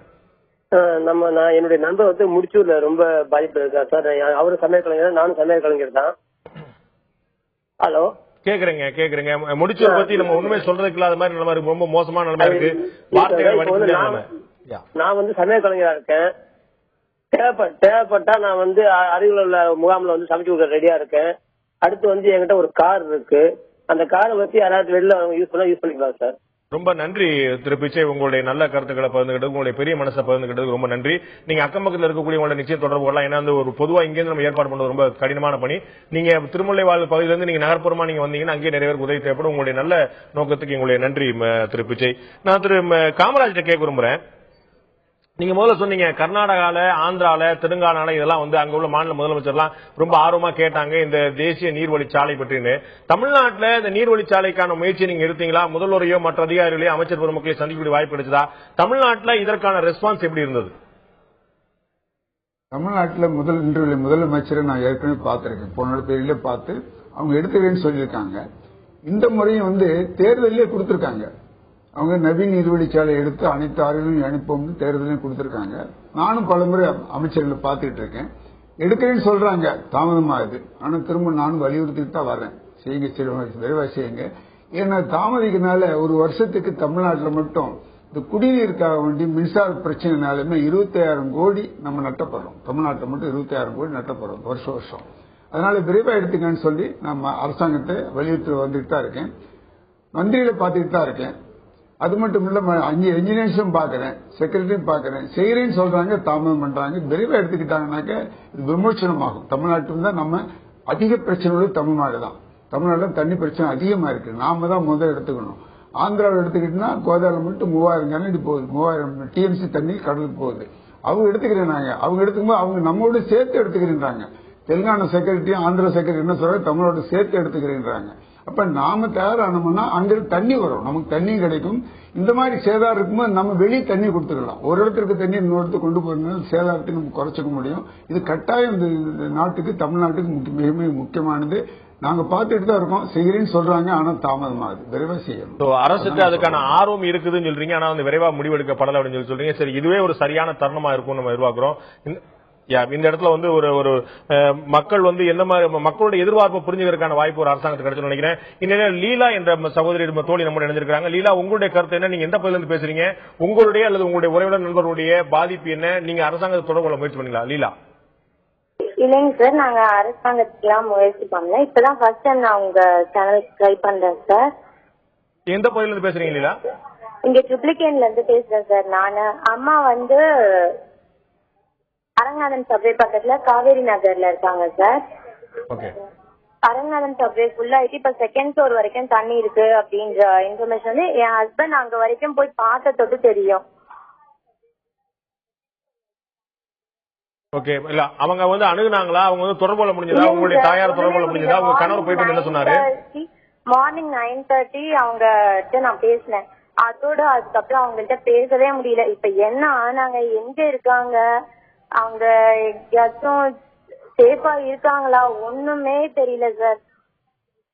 நான் என்னுடைய நண்பர் வந்து முடிச்சூர்ல ரொம்ப பாதிப்பு இருக்கா சார். அவரு சமையல் கலைஞர், நானும் சமையல் கலைஞர் தான். ஹலோ, கேக்குறீங்க. முடிச்சூர் பத்தி நம்ம ஒண்ணுமே சொல்றதுக்கு இல்லாத மாதிரி ரொம்ப மோசமான நிலைமை இருக்கு. வார்த்தைகள் நான் வந்து சமையல் கலைஞரா இருக்கேன். தேவைப்பட்டா நான் வந்து அருகில் உள்ள முகாம்ல வந்து சமைச்சு கொடுக்க ரெடியா இருக்கேன். அடுத்து வந்து என்கிட்ட ஒரு கார் இருக்கு. அந்த காரை வச்சு யாராவது வெளில யூஸ் பண்ணிக்கலாம் சார். ரொம்ப நன்றி திரு பிச்சை, உங்களுடைய நல்ல கருத்துக்களை பகிர்ந்துகிட்டது, உங்களுடைய பெரிய மனசை பகிர்ந்துகிட்டது ரொம்ப நன்றி. நீங்க அக்கம் பக்கத்தில் இருக்கக்கூடிய உங்களுடைய நிச்சயம் தொடர்பு கொள்ளலாம். ஏன்னா ஒரு பொதுவா இங்கிருந்து நம்ம ஏற்பாடு பண்றது ரொம்ப கடினமான பணி. நீங்க திருமுல்லைவாழ் பகுதியிலிருந்து நீங்க நகர்ப்புறமா நீங்க வந்தீங்கன்னா அங்கேயே நிறைய பேருக்கு உதவி தேவைப்படும். உங்களுடைய நல்ல நோக்கத்துக்கு எங்களுடைய நன்றி திரு பிச்சை. நான் திரு காமராஜ் கேட்க விரும்புறேன். நீங்க முதல்ல சொன்னீங்க கர்நாடகால, ஆந்திரால, தெலுங்கானால இதெல்லாம் வந்து அங்க உள்ள மாநில முதலமைச்சர்லாம் ரொம்ப ஆர்வமா கேட்டாங்க இந்த தேசிய நீர்வழிச்சாலை பற்றின்னு. தமிழ்நாட்டில் இந்த நீர்வழிச்சாலைக்கான முயற்சி நீங்க எடுத்தீங்களா? முதல்வரையோ மற்ற அதிகாரிகளையோ அமைச்சர் பெருமக்களை சந்திக்கக்கூடிய வாய்ப்பு கிடைச்சதா? தமிழ்நாட்டில் இதற்கான ரெஸ்பான்ஸ் எப்படி இருந்தது? தமிழ்நாட்டில் முதலமைச்சரை நான் ஏற்கனவே பார்த்திருக்கேன். போன பேரிலே பார்த்து அவங்க எடுத்துவேன்னு சொல்லியிருக்காங்க. இந்த முறையும் வந்து தேர்தலே கொடுத்திருக்காங்க. அவங்க நவீன நீர்வழிச்சாலை எடுத்து அனைத்து ஆறுகளையும் அனுப்போம்னு தேர்தலையும் கொடுத்திருக்காங்க. நானும் பலமுறை அமைச்சர்களை பார்த்துட்டு இருக்கேன். எடுக்கிறேன்னு சொல்றாங்க, தாமதமாகுது. ஆனா திரும்ப நானும் வலியுறுத்திட்டு தான் வரேன், செய்யுங்க, விரைவா செய்யுங்க. ஏன்னா தாமதிக்கிறதுனால ஒரு வருஷத்துக்கு தமிழ்நாட்டில் மட்டும் இந்த குடிநீருக்காக வேண்டி மின்சார பிரச்சனைனாலுமே 25,000 கோடி நம்ம நட்டப்படுறோம். தமிழ்நாட்டில் மட்டும் 25,000 கோடி நட்டப்படுறோம் வருஷம். அதனால விரைவா எடுத்துக்கன்னு சொல்லி நம்ம அரசாங்கத்தை வலியுறுத்தி வந்துட்டு தான் இருக்கேன். மந்திரிகளை பார்த்துட்டு தான் இருக்கேன். அது மட்டும் இல்ல, என்ஜினியர்ஸும் பாக்குறேன், செக்ரட்டரியும் பாக்குறேன். செய்யறேன்னு சொல்றாங்க, தாமதம் பண்றாங்க. விரைவா எடுத்துக்கிட்டாங்கன்னாக்க இது விமோசனமாகும். தமிழ்நாட்டில் தான் நம்ம அதிக பிரச்சனை தமிழ்நாடு தான். தமிழ்நாட்டில் தண்ணி பிரச்சனை அதிகமா இருக்கு. நாம தான் முதல் எடுத்துக்கணும். ஆந்திராவில் எடுத்துக்கிட்டோம்னா கோதாவில் மட்டும் 3000 கனடி போகுது, 3000 டிஎம்சி தண்ணி கடலுக்கு போகுது. அவங்க எடுத்துக்கிறேன். அவங்க எடுத்துக்கும்போது அவங்க நம்மளோட சேர்த்து எடுத்துக்கிறேன்றாங்க. தெலுங்கானா செக்ரட்டரி, ஆந்திரா செக்ரட்டரி என்ன சொல்றாங்க, தமிழோட சேர்த்து எடுத்துக்கிறேன்றாங்க. அப்ப நாம தயாரானோம்னா அங்கிருந்து தண்ணி வரும், நமக்கு தண்ணி கிடைக்கும். இந்த மாதிரி சேதாரம் இருக்கும்போது நம்ம வெளியே தண்ணி கொடுத்துக்கலாம். ஒரு இடத்துக்கு தண்ணி இன்னொரு இடத்துக்கு கொண்டு போறதுனால சேதாரத்தை நம்ம குறைச்சிக்க முடியும். இது கட்டாயம் இந்த நாட்டுக்கு, தமிழ்நாட்டுக்கு மிக மிக முக்கியமானது. நாங்க பார்த்துட்டு தான் இருக்கோம். செய்கிறேன்னு சொல்றாங்க, ஆனா தாமதமாகுது. விரைவா செய்யணும். அரசுக்கு அதுக்கான ஆர்வம் இருக்குதுன்னு சொல்றீங்க, ஆனா வந்து விரைவா முடிவெடுக்கப்படல அப்படின்னு சொல்றீங்க. சரி, இதுவே ஒரு சரியான தருணமா இருக்கும் நம்ம எதிர்பார்க்கிறோம். இந்த இடத்துல வந்து ஒரு மக்கள் வந்து என்ன மாதிரி மக்களுடைய எதிர்பார்ப்பு புரிஞ்சுக்கிறதுக்கான வாய்ப்பு ஒரு அரசாங்கத்துக்கு கிடைச்சு நினைக்கிறேன். இந்த லீலா என்ற சகோதரி தோழி நம்ம இணைஞ்சிருக்காங்க. லீலா, உங்களுடைய கருத்து என்ன? நீங்க எந்த பகுதியில இருந்து பேசுறீங்க? உங்களுடைய அல்லது உங்களுடைய உறவினர் நண்பர்களுடைய பாதிப்பு என்ன? நீங்க அரசாங்கத்தை தொடர்பு கொள்ள முயற்சி பண்ணீங்களா? லீலா. இல்லைங்க சார், நாங்க அரசாங்கத்துக்குலாம் முயற்சி பண்ணல. இப்பதான் ஃபர்ஸ்ட் டைம் நான் உங்க சேனல் ட்ரை பண்றேன் சார். எந்த பகுதியில இருந்து பேசுறீங்க லீலா? இங்க ட்ரிப்ளிகேன்ல இருந்து பேசுறேன் சார். நானு அம்மா வந்து அரங்கானன் சப்வே பக்கத்துல காவேரி நகர்ல இருக்காங்க சார். அரங்கானன் சப்வே ஃபுல்லா ஆயிட்டு இப்ப செகண்ட் ஃப்ளோர் வரைக்கும் தண்ணி இருக்கு அப்படின்ற இன்ஃபர்மேஷன் வந்து என் ஹஸ்பண்ட் அங்க வரைக்கும் போய் பார்த்த தொட்டு தெரியும். ஓகே, இல்ல அவங்க வந்து அணுகுனாங்களா? அவங்க வந்து தொடர்பு கொள்ள முடிஞ்சதா? உங்களுடைய தாயார் தொடர்பு கொள்ள முடிஞ்சதா? உங்க கணவர் போயிட்டு என்ன சொன்னாரு? மார்னிங் 9:30 அவங்க நான் பேசினேன். அதோட அதுக்கப்புறம் அவங்கள்ட்ட பேசவே முடியல. இப்ப என்ன ஆனாங்க, எங்க இருக்காங்க, அவங்க எங்கேயாச்சும் சேஃபா இருக்காங்களா, ஒண்ணுமே தெரியல சார்.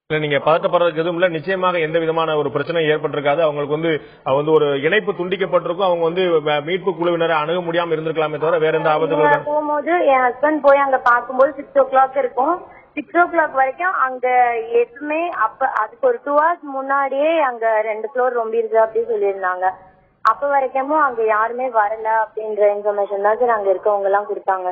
நீங்க பதட்டப்படுறதுக்கு எதுவும் இல்ல. நிச்சயமாக எந்த விதமான ஒரு பிரச்சனையும் ஏற்பட்டிருக்காது. அவங்களுக்கு வந்து ஒரு இணைப்பு துண்டிக்கப்பட்டிருக்கும். அவங்க வந்து மீட்பு குழுவினரை அணுக முடியாம இருந்திருக்கலாமே தவிர வேற எந்த ஆபத்துகளும். போகும்போது என் ஹஸ்பண்ட் போய் அங்க பாக்கும்போது 6 o'clock இருக்கும். 6 o'clock வரைக்கும் அங்க எதுவுமே, அப்ப அதுக்கு ஒரு 2 hours முன்னாடியே அங்க 2 ஃப்ளோர் ரொம்பிருக்கு அப்படின்னு சொல்லியிருந்தாங்க. அப்ப வரைக்கும் அங்க யாருமே வரல அப்படின்ற இன்ஃபர்மேஷன் தான் சார் அங்க இருக்கவங்க எல்லாம் கொடுத்தாங்க.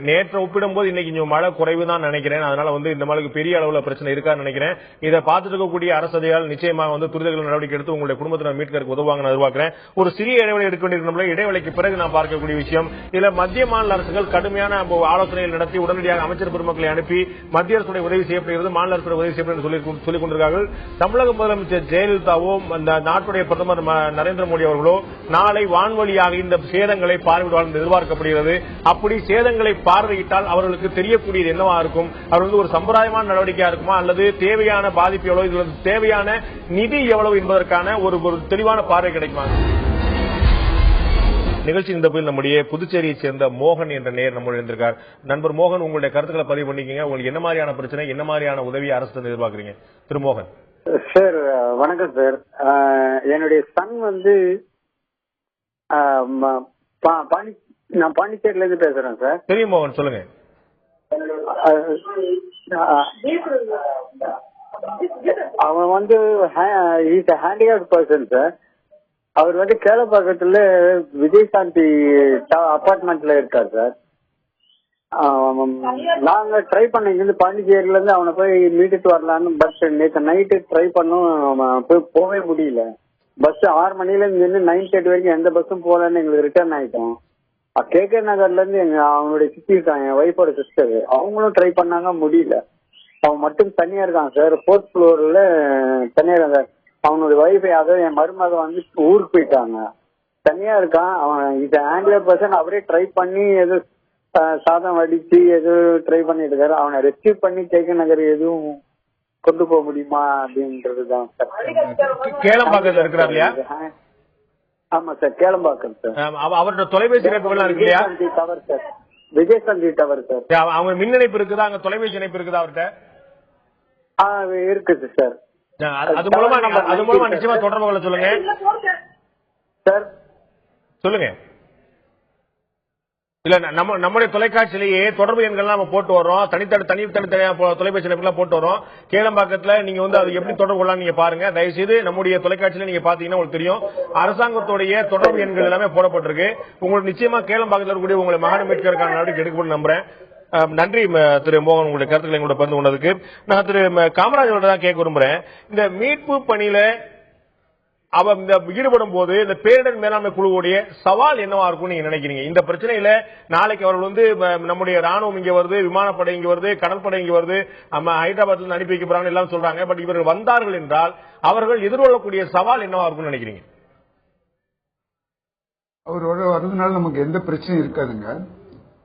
நேற்று ஒப்பிடும்போது இன்னைக்கு கொஞ்சம் மழை குறைவு தான் நினைக்கிறேன். அதனால வந்து இந்த மாதிரி பெரிய அளவுல பிரச்சனை இருக்கான்னு நினைக்கிறேன். இதை பார்த்துட்டு இருக்கக்கூடிய அரசு அதிகாரிகள் நிச்சயமாக வந்து துரிதங்கள் நடவடிக்கை எடுத்து உங்களுடைய குடும்பத்தினர் மீட்கிறதுக்கு உதவாங்க எதிர்பார்க்கிறேன். ஒரு சிறிய இடைவெளி எடுக்க வேண்டியிருக்கும். இடைவெளிக்கு பிறகு நான் பார்க்கக்கூடிய விஷயம், இதுல மத்திய மாநில அரசுகள் கடுமையான ஆலோசனைகள் நடத்தி உடனடியாக அமைச்சர் பெருமக்களை அனுப்பி மத்திய அரசுடைய உதவி செய்யப்படுகிறது, மாநில அரசுடைய உதவி செய்யப்படுகிறது சொல்லிக் கொண்டிருக்கிறார்கள். தமிழக முதலமைச்சர் ஜெயலலிதாவோ அந்த நாட்டுடைய பிரதமர் நரேந்திர மோடி அவர்களோ நாளை வான்வழியாக இந்த சேதங்களை பார்வையிடுவார்கள் என்று எதிர்பார்க்கப்படுகிறது. அப்படி சேதங்கள் பார்வையிட்டால் அவர்களுக்கு தெரியக்கூடியது என்னவா இருக்கும்? அவர் வந்து ஒரு சம்பிரதாயமான நடவடிக்கையா இருக்குமா, அல்லது தேவையான பாதிப்பு எவ்வளவு, தேவையான நிதி எவ்வளவு என்பதற்கான ஒரு தெளிவான பார்வை கிடைக்குமா? நிகழ்ச்சி இந்த போய் நம்முடைய புதுச்சேரியை சேர்ந்த மோகன் என்ற நேயர் நம்ம இருந்திருக்கார். நண்பர் மோகன், உங்களுடைய கருத்துக்களை பதிவு பண்ணிக்கங்க. உங்களுக்கு என்ன மாதிரியான பிரச்சனை, என்ன மாதிரியான உதவி அரசு எதிர்பார்க்கறீங்க? திரு மோகன் சார். வணக்கம் சார். என்னுடைய சன் வந்து நான் பாண்டிச்சேரியில இருந்து பேசுறேன் சார். தெரியும் மோகன், சொல்லுங்க. அவன் வந்து ஹேண்டிகேப்ட் பர்சன் சார். அவர் வந்து கேளப்பாக்கத்துல விஜயசாந்தி அபார்ட்மெண்ட்ல இருக்கார் சார். நாங்க ட்ரை பண்ண இங்கிருந்து பாண்டிச்சேரியில இருந்து அவனை போய் மீட்டுட்டு வரலான்னு. பட் நேற்று நைட்டு ட்ரை பண்ணும் போகவே முடியல. பஸ் 6 மணில இருந்து 9:30 வரைக்கும் எந்த பஸ்ஸும் போகலன்னு எங்களுக்கு ரிட்டர்ன் ஆயிட்டோம். KK நகர்ல இருந்து அவனுடைய சித்தி இருக்காங்க, என் ஒய்ஃபோட சிஸ்டர், அவங்களும் ட்ரை பண்ணாங்க, முடியல. அவன் மட்டும் தனியா இருக்கான் சார், 4th ஃப்ளோர்ல தனியா இருக்காங்க. அவனுடைய ஒய்ஃப், அதாவது என் மருமக வந்து ஊருக்கு போயிட்டாங்க, தனியா இருக்கான். அவன் இது ஆங்கில பர்சன், அவரே ட்ரை பண்ணி எது சாதம் வடிச்சு எது ட்ரை பண்ணிட்டு இருக்காரு. அவனை ரெஸ்கியூ பண்ணி KK நகர் எதுவும் கொண்டு போக முடியுமா அப்படின்றதுதான் சார். கேளம்பாக்கத்துல இருக்கிறார் இல்லையா? ஆமா சார், கேளம்பாக்கம் சார். அவரோட தொலைபேசி இணைப்புகள் இருக்கு இல்லையா? Tower sir, Vijayashanti tower sir. அவங்க மின் இணைப்பு இருக்குதா, அங்க தொலைபேசி இணைப்பு இருக்குதா அவர்கிட்ட? இருக்குது சார். அது மூலமா நிச்சயமா தொடர்பு கொள்ள சொல்லுங்க சார். சொல்லுங்க. இல்ல நம்முடைய தொலைக்காட்சியிலேயே தொடர்பு எண்கள் நம்ம போட்டு வரோம், தனித்தனியா தொலைபேசி இணைப்புலாம் போட்டு வரோம். கேளம்பாக்கத்துல நீங்க வந்து அது எப்படி தொடர்பு கொள்ளலாம் நீங்க பாருங்க. தயவுசெய்து நம்முடைய தொலைக்காட்சியில நீங்க பாத்தீங்கன்னா உங்களுக்கு தெரியும், அரசாங்கத்துடைய தொடர்பு எண்கள் எல்லாமே போடப்பட்டிருக்கு. உங்களுக்கு நிச்சயமா கேளம்பாக்கத்தில் இருக்கக்கூடிய உங்களை மகனை மீட்கிறதுக்கான நடவடிக்கை எடுக்கப்படும் நம்புறேன். நன்றி திரு மோகன், உங்களுடைய கருத்துக்களை எங்களோட பகிர்ந்து கொண்டதுக்கு. நான் திரு காமராஜோட தான் கேட்க விரும்புறேன். இந்த மீட்பு பணியில அவன் ஈடுபடும் போது இந்த பேரிடர் மேலாண்மை குழுவுடைய சவால் என்னவா இருக்கும் நீங்க நினைக்கிறீங்க? இந்த பிரச்சனையில நாளைக்கு அவர்கள் வந்து நம்முடைய ராணுவம் இங்க வருது, விமானப்படை இங்க வருது, கடற்படை இங்க வருது, ஹைதராபாத்ல இருந்து அனுப்பி வைக்கப்படுறாங்க எல்லாம் சொல்றாங்க. பட் இவர்கள் வந்தார்கள் என்றால் அவர்கள் எதிர்கொள்ளக்கூடிய சவால் என்னவா இருக்கும்னு நினைக்கிறீங்க? அவரோட வர்றதுனால நமக்கு எந்த பிரச்சனையும் இருக்காதுங்க.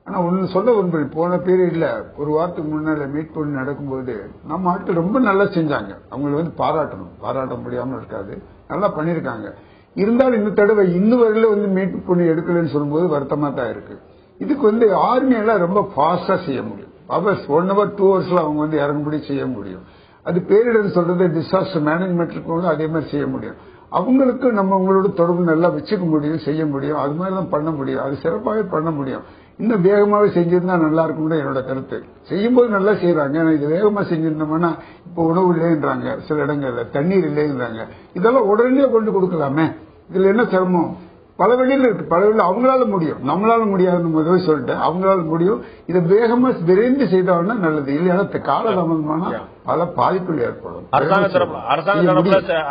ஆனா ஒண்ணு சொல்ல விரும்புறேன், போன பீரியட்ல ஒரு வாரத்துக்கு முன்னால மீட் பண்ணி நடக்கும்போது நம்ம ஆட்கள் ரொம்ப நல்லா செஞ்சாங்க. அவங்களை வந்து பாராட்ட முடியாம இருக்காது, நல்லா பண்ணிருக்காங்க. இருந்தாலும் இந்த தடவை இன்னும் வரையில வந்து மீட்பு பண்ணி எடுக்கலன்னு சொல்லும்போது வருத்தமா தான் இருக்கு. இதுக்கு வந்து ஆர்மி எல்லாம் ரொம்ப ஃபாஸ்டா செய்ய முடியும். அவர்ஸ் 1 hour 2 hours அவங்க வந்து இறங்கும்படி செய்ய முடியும். அது பேரிடர் சொல்றது டிசாஸ்டர் மேனேஜ்மெண்ட் அதே மாதிரி செய்ய முடியும். அவங்களுக்கு நம்ம உங்களோட தொடர்பு நல்லா வச்சுக்க முடியும், செய்ய முடியும், அது மாதிரிலாம் பண்ண முடியும். அது சிறப்பாகவே பண்ண முடியும். இன்னும் வேகமாவே செஞ்சிருந்தா நல்லா இருக்கும்னு என்னோட கருத்து. செய்யும்போது நல்லா செய்யறாங்க. இது வேகமா செஞ்சிருந்தோம்னா இப்ப உணவு இல்லைன்றாங்க, சில இடங்கள்ல தண்ணீர் இல்லைன்றாங்க. இதெல்லாம் உடனே கொண்டு கொடுக்கலாமே, இதுல என்ன சிரமம்? பல வழியில் இருக்கு, பல வழியில் அவங்களால முடியும், நம்மளால முடியாதுன்னு முதவே சொல்லிட்டேன். அவங்களால முடியும். இதை வேகமா விரைந்து செய்தாங்கன்னா நல்லது. இல்லையா காலதாமதமான பல பாதிப்புகள் ஏற்படும்.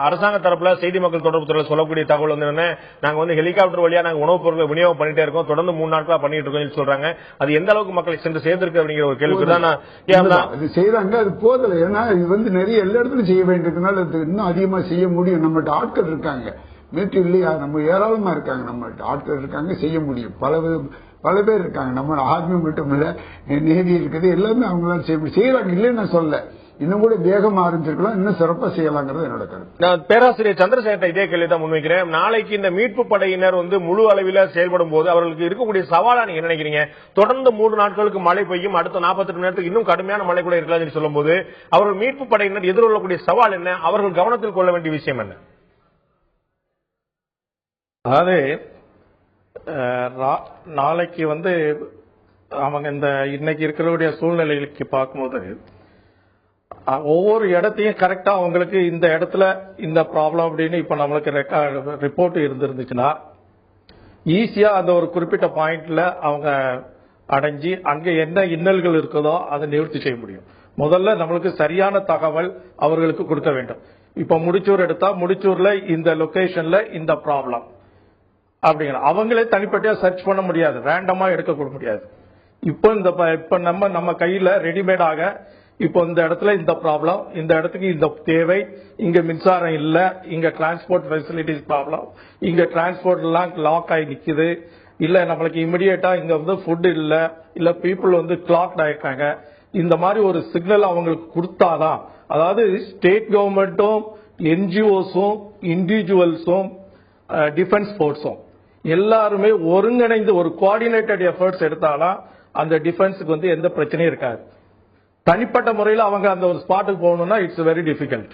அரசாங்க தரப்புல செய்தி மக்கள் தொடர்பு துறையில் சொல்லக்கூடிய தகவல் வந்து என்ன, நாங்க வந்து ஹெலிகாப்டர் வழியா நாங்க உணவுப் பொருட்களை விநியோகம் பண்ணிட்டே இருக்கோம், தொடர்ந்து 3 நாட்களா பண்ணிட்டு இருக்கோம் சொல்றாங்க. அது எந்த அளவுக்கு மக்களை சென்று சேர்ந்திருக்கு அப்படிங்கிற ஒரு கேள்விதான் அது செய்யறாங்க. அது போதல, ஏன்னா இது வந்து நிறைய எல்லா இடத்துலயும் செய்ய வேண்டியதுனால இன்னும் அதிகமா செய்ய முடியும். நம்மகிட்ட ஆட்கள் இருக்காங்க, மிலிட்டரி இல்லையா, நம்ம ஏராளமா இருக்காங்க, நம்ம ஆட்கள் இருக்காங்க, செய்ய முடியும். பல பேர் இருக்காங்க. நம்ம ஆர்மி மட்டும் இல்ல, நேவி இருக்குது, எல்லாமே அவங்களால செய்யறாங்க. இல்லைன்னு நான் சொல்ல, இன்னும் கூட வேகமா ஆரம்பிச்சிருக்கலாம், இன்னும் சிறப்பா செய்யலாங்கிறது என்னோட கருத்து. நான் பேராசிரியர் சந்திரசேகர் இதே கேள்வி தான் முன்வைக்கிறேன். நாளைக்கு இந்த மீட்பு படையினர் வந்து முழு அளவில் செயல்படும் போது அவர்களுக்கு இருக்கக்கூடிய சவாலா நீங்க என்ன நினைக்கிறீங்க? தொடர்ந்து 3 நாட்களுக்கு மழை பெய்யும், அடுத்த 48 மணி நேரத்துக்கு இன்னும் கடுமையான மழை கூட இருக்கலாம் சொல்லும் போது அவர்கள் மீட்பு படையினர் எதிர்கொள்ளக்கூடிய சவால் என்ன? அவர்கள் கவனத்தில் கொள்ள வேண்டிய விஷயம் என்ன? அதாவது நாளைக்கு வந்து அவங்க இந்த இன்னைக்கு இருக்கிற சூழ்நிலைக்கு பார்க்கும்போது ஒவ்வொரு இடத்தையும் கரெக்டா அவங்களுக்கு இந்த இடத்துல இந்த ப்ராப்ளம் அப்படின்னு இப்ப நம்மளுக்கு ரிப்போர்ட் இருந்துச்சுன்னா ஈஸியா அந்த ஒரு குறிப்பிட்ட பாயிண்ட்ல அவங்க அடைஞ்சு அங்க என்ன இன்னல்கள் இருக்குதோ அதை நிவர்த்தி செய்ய முடியும். முதல்ல நம்மளுக்கு சரியான தகவல் அவர்களுக்கு கொடுக்க வேண்டும். இப்ப முடிச்சூர் எடுத்தா முடிச்சூர்ல இந்த லொகேஷன்ல இந்த ப்ராப்ளம் அப்படிங்கிற அவங்களே தனிப்பட்டியா சர்ச் பண்ண முடியாது, ரேண்டமா எடுக்க முடியாது. இப்ப நம்ம கையில ரெடிமேடாக இப்போ இந்த இடத்துல இந்த ப்ராப்ளம், இந்த இடத்துக்கு இந்த தேவை, இங்க மின்சாரம் இல்ல, இங்க டிரான்ஸ்போர்ட் ஃபெசிலிட்டிஸ் ப்ராப்ளம், இங்க டிரான்ஸ்போர்ட் எல்லாம் லாக் ஆகி நிக்குது, இல்ல நம்மளுக்கு இமிடியேட்டா இங்க வந்து ஃபுட் இல்ல பீப்புள் வந்து கிளாக்ட் ஆயிருக்காங்க. இந்த மாதிரி ஒரு சிக்னல் அவங்களுக்கு கொடுத்தாதான், அதாவது ஸ்டேட் கவர்மெண்ட்டும் என்ஜிஓஸும் இண்டிவிஜுவல்ஸும் டிஃபென்ஸ் போர்ஸும் எல்லாருமே ஒருங்கிணைந்து ஒரு கோஆர்டினேட்டட் எஃபர்ட்ஸ் எடுத்தாலும் அந்த டிஃபென்ஸுக்கு வந்து எந்த பிரச்சனையும் இருக்காது. தனிப்பட்ட முறையில் அவங்க அந்த ஒரு ஸ்பாட்டுக்கு போகணும்னா it's very difficult.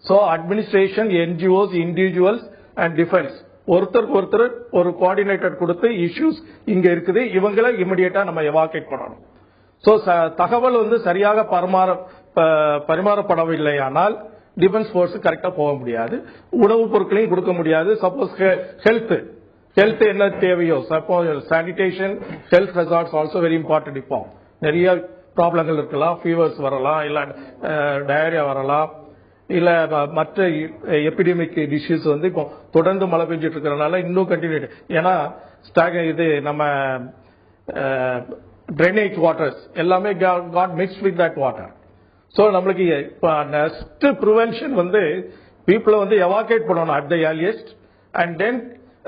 So administration, NGOs, individuals and defence ஒருத்தருக்கு ஒருத்தர் ஒரு கோஆர்டினேட்டட் கொடுத்து இஷ்யூஸ் இங்க இருக்குது, இவங்களை இமிடியேட்டா நம்ம எவாக்குவேட் பண்ணணும். சோ தகவல் வந்து சரியாக பரிமாறப்படவில்லையானால் டிஃபென்ஸ் போர்ஸ் கரெக்டா போக முடியாது, உணவுப் பொருட்களையும் கொடுக்க முடியாது. சப்போஸ் ஹெல்த் என்ன தேவையோ, suppose sanitation, health resorts also very important. இப்போ நிறைய ப்ராப்ளங்கள் இருக்கலாம், ஃபீவர்ஸ் வரலாம், இல்ல டயரியா வரலாம், இல்ல மற்ற எபிடமிக் டிசீஸ் வந்து இப்போ தொடர்ந்து மழை பெஞ்சிட்டு இருக்கிறதுனால இன்னும் கண்டினியூ. ஏன்னா இது நம்ம ட்ரைனேஜ் வாட்டர்ஸ் எல்லாமே got mixed with that water. So நம்மளுக்கு நெக்ஸ்ட் ப்ரிவென்ஷன் வந்து பீப்புளை வந்து எவாக்குவேட் பண்ணணும் at the earliest. And then